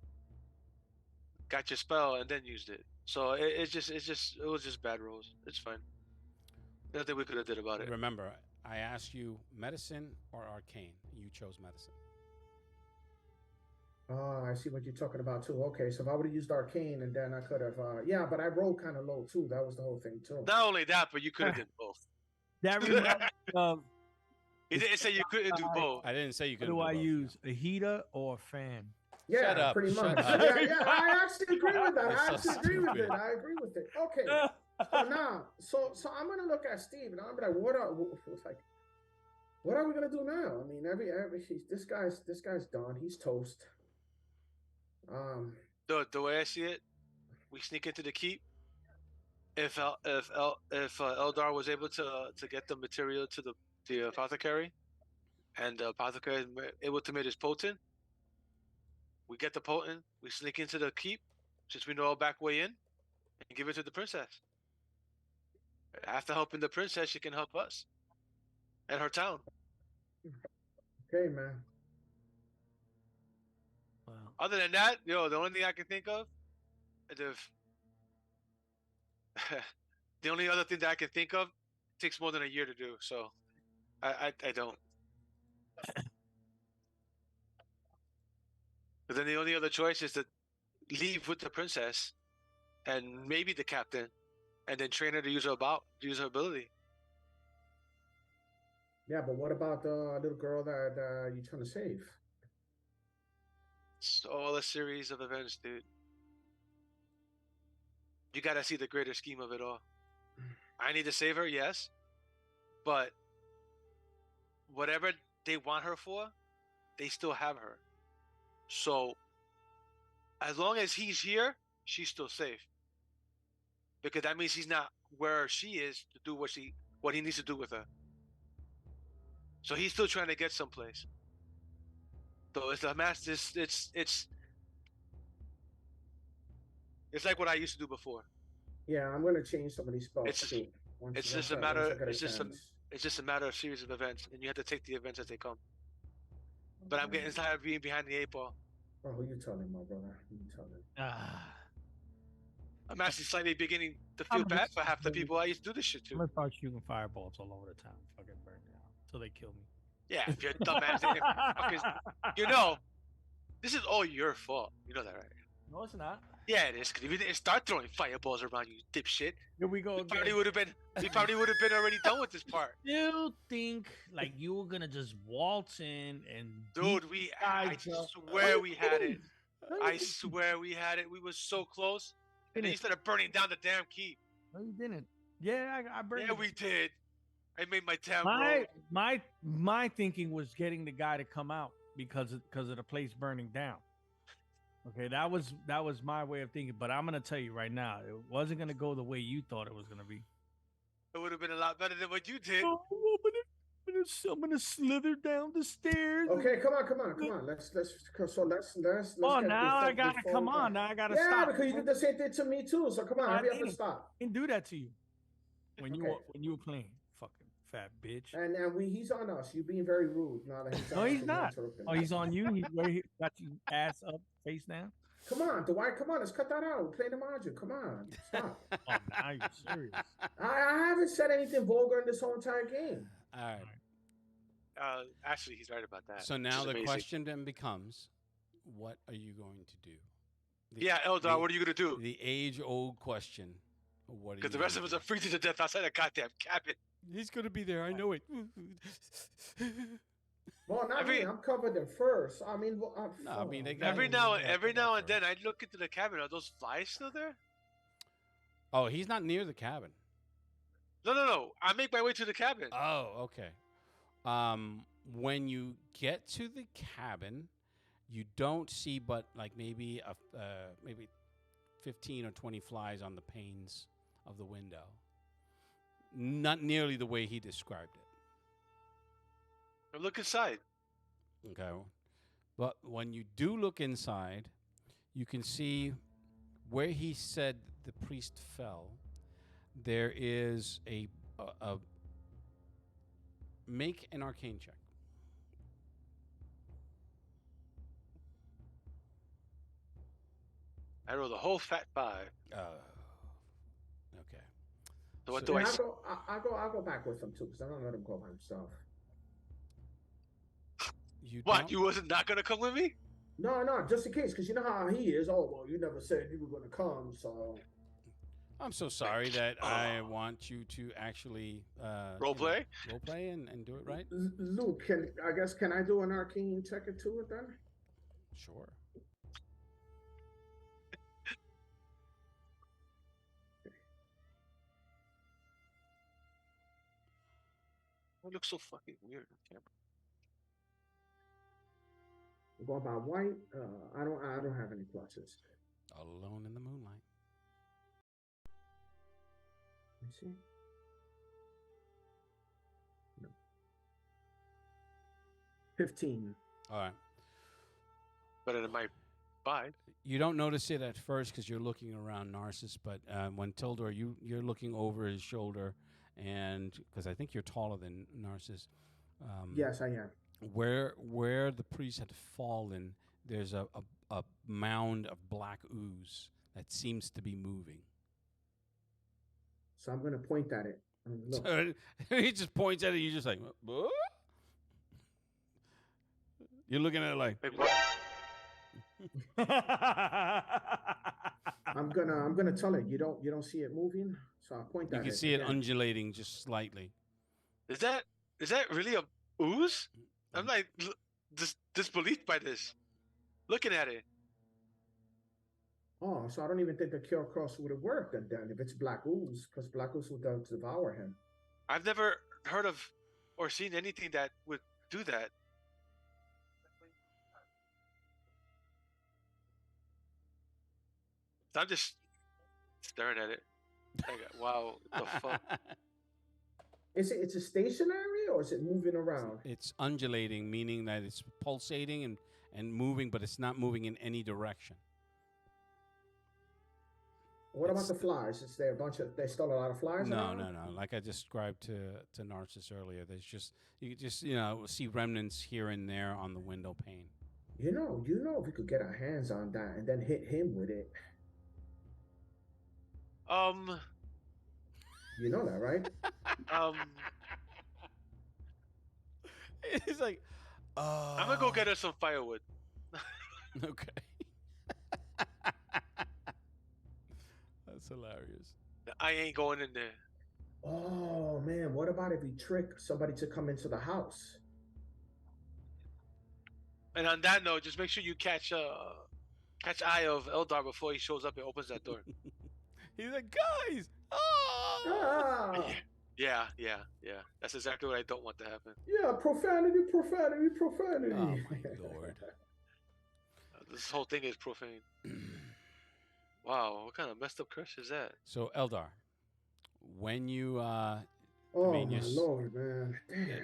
got your spell, and then used it. So it was just bad rolls. It's fine. Nothing we could have did about it. Remember, I asked you medicine or arcane. You chose medicine. Oh, I see what you're talking about too. Okay, so if I would have used arcane and then I could have, yeah, but I rolled kind of low too. That was the whole thing too. Not only that, but you could have did both. That reminds me of. He didn't say you couldn't do both. I didn't say you could. Do I use a heater or a fan? Yeah, Shut up, pretty shut much. up. Yeah, I actually agree with that. That's I so actually agree with it. stupid. I agree with it. Okay, so now, so I'm gonna look at Steve and I'm like, what are we gonna do now? I mean, this guy's done. He's toast. The way I see it, we sneak into the keep. If Eldar was able to get the material to the apothecary, and the apothecary is able to make his potent, we get the potent. We sneak into the keep, since we know our back way in, and give it to the princess. After helping the princess, she can help us and her town. Okay, man. Wow. Other than that, the only thing I can think of is the only other thing that I can think of takes more than a year to do. So I don't. But then the only other choice is to leave with the princess and maybe the captain, and then train her to use her ability. Yeah, but what about the little girl that you're trying to save? It's all a series of events, dude. You gotta see the greater scheme of it all. I need to save her, yes, but whatever they want her for, they still have her. So as long as he's here, she's still safe. Because that means he's not where she is to do what he needs to do with her. So he's still trying to get someplace. So it's a mass. It's like what I used to do before. Yeah, I'm gonna change some of these spells It's too. It's just a matter of series of events, and you have to take the events as they come. But I'm getting tired of being behind the 8 ball. Oh, who you telling, my brother? Who you telling? I'm actually slightly beginning to feel bad for half the people I used to do this shit I'm to. gonna start shooting fireballs all over the town. Fucking burn it out until they kill me. Yeah, if you're dumbass, this is all your fault. You know that, right? No, it's not. Yeah, it is. Because if you didn't start throwing fireballs around, you dipshit, Here we go. we probably would have been already done with this part. You think like you were gonna just waltz in and Dude, I swear we had it. No, you I didn't. swear we had it. We were so close. And then you Didn't. started burning down the damn keep. No, you didn't. Yeah, I burned. Yeah, it. we did. I made my town roll. My thinking was getting the guy to come out because of the place burning down. Okay, that was my way of thinking. But I'm gonna tell you right now, it wasn't gonna go the way you thought it was gonna be. It would have been a lot better than what you did. But gonna slither down the stairs. Okay, come on. Let's Oh, get now I this gotta come on. Now I gotta Yeah, stop. because you did the same thing to me too. So come on, I hurry up and didn't. stop. Didn't do that to you when Okay. you were playing. Fucking fat bitch. And he's on us. You're being very rude now that he's on No, us he's and you're not. interrupting Oh, us. he's on you. He's where he got you ass up, face down. Come on, Dwight. Come on, let's cut that out. We're playing the module. Come on, stop. Oh, now you're serious. I haven't said anything vulgar in this whole entire game. All right. Actually, he's right about that. So which now is the amazing. question then becomes, what are you going to do? Yeah, Eldar, what are you gonna do? The age-old question. What? Because the rest of us are freezing to death outside the goddamn cabin. He's gonna be there. I know it. Well, not me. I'm covered in furs. I mean, No, I mean, they got- Every Yeah, now yeah, and then, I look into the cabin. Are those flies still there? Oh, he's not near the cabin. No. I make my way to the cabin. Oh, okay. When you get to the cabin, you don't see but like maybe 15 or 20 flies on the panes of the window. Not nearly the way he described it. I look inside. Okay. But when you do look inside, you can see where he said the priest fell. There is a make an arcane check. I rolled a whole fat 5. Okay. So what So- do I Yeah, see? I'll go back with him too, because I don't let him go by himself. You What? don't- You wasn't not gonna come with me? No, just in case, because you know how he is. Oh, well, you never said you were going to come, so. I'm so sorry that I want you to actually Role play? Role play and do it right. Luke, can I do an arcane check into it then? Sure. I look so fucking weird on camera. We're going by white. I don't have any pluses. Alone in the moonlight. Let me see. No. 15. All right. Better than my 5. You don't notice it at first because you're looking around Narcissus, but when Tildor, you're looking over his shoulder, and because I think you're taller than Narcissus. Yes, I am. Where the priest had fallen, there's a mound of black ooze that seems to be moving. So I'm going to point at it. Look. So he just points at it. You're just like, "What?" You're looking at it like, Like, what? I'm gonna tell it. You don't see it moving, so I'll point you at can it. see it again. undulating just slightly. Is that really a ooze? I'm like disbelieved by this. Looking at it. Oh, so I don't even think the cure cross would have worked then if it's black ooze, because black ooze would devour him. I've never heard of or seen anything that would do that. I'm just staring at it. Like, wow, the fuck? It's a stationary or is it moving around? It's undulating, meaning that it's pulsating and moving, but it's not moving in any direction. What about It's- the flies? Is there there's still a lot of flies? No, around? no. Like I described to Narcissus earlier, there's just you just see remnants here and there on the window pane. You know, if we could get our hands on that and then hit him with it. You know that, right? It's like, I'm gonna go get us some firewood. Okay. That's hilarious. I ain't going in there. Oh man, what about if we trick somebody to come into the house? And on that note, just make sure you catch eye of Eldar before he shows up and opens that door. He's like, guys. Oh! Ah, Yeah. That's exactly what I don't want to happen. yeah, profanity. Oh my lord. This whole thing is profane. Wow, what kind of messed up curse is that? So Eldar, when you Oh mean, my yes. lord, man. Damn.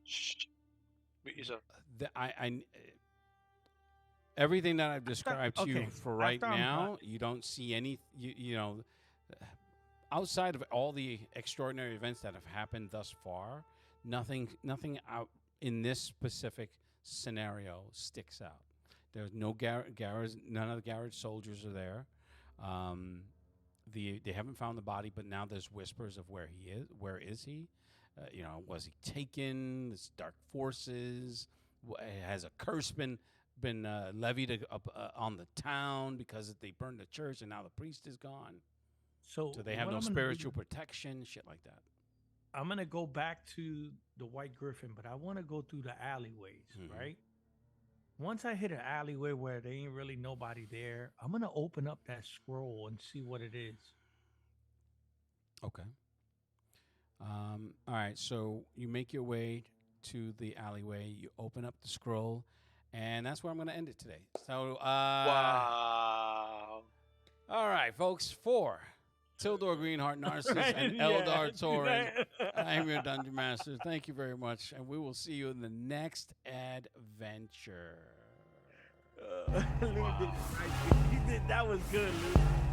Shh. Mute yourself. Everything that I've described to you okay, for right after I'm now, you don't see any, you know, outside of all the extraordinary events that have happened thus far, nothing out in this specific scenario sticks out. There's no garage, none of the garage soldiers are there. They haven't found the body, but now there's whispers of where he is. Where is he? You know, was he taken? There's dark forces. Has a curse been levied on the town because they burned the church and now the priest is gone? So So they have what no I'm gonna do- spiritual protection, shit like that. I'm gonna go back to the White Griffin, but I want to go through the alleyways, Mhm. right? Once I hit an alleyway where there ain't really nobody there, I'm gonna open up that scroll and see what it is. Okay. All right. So you make your way to the alleyway. You open up the scroll, and that's where I'm going to end it today. So, Wow. all right, folks. For Tildor Greenheart, Narcissus, and Yeah, Eldar Torin, that- I'm your Dungeon Master. Thank you very much, and we will see you in the next adventure. Lou did it right. He did. That was good, Lou.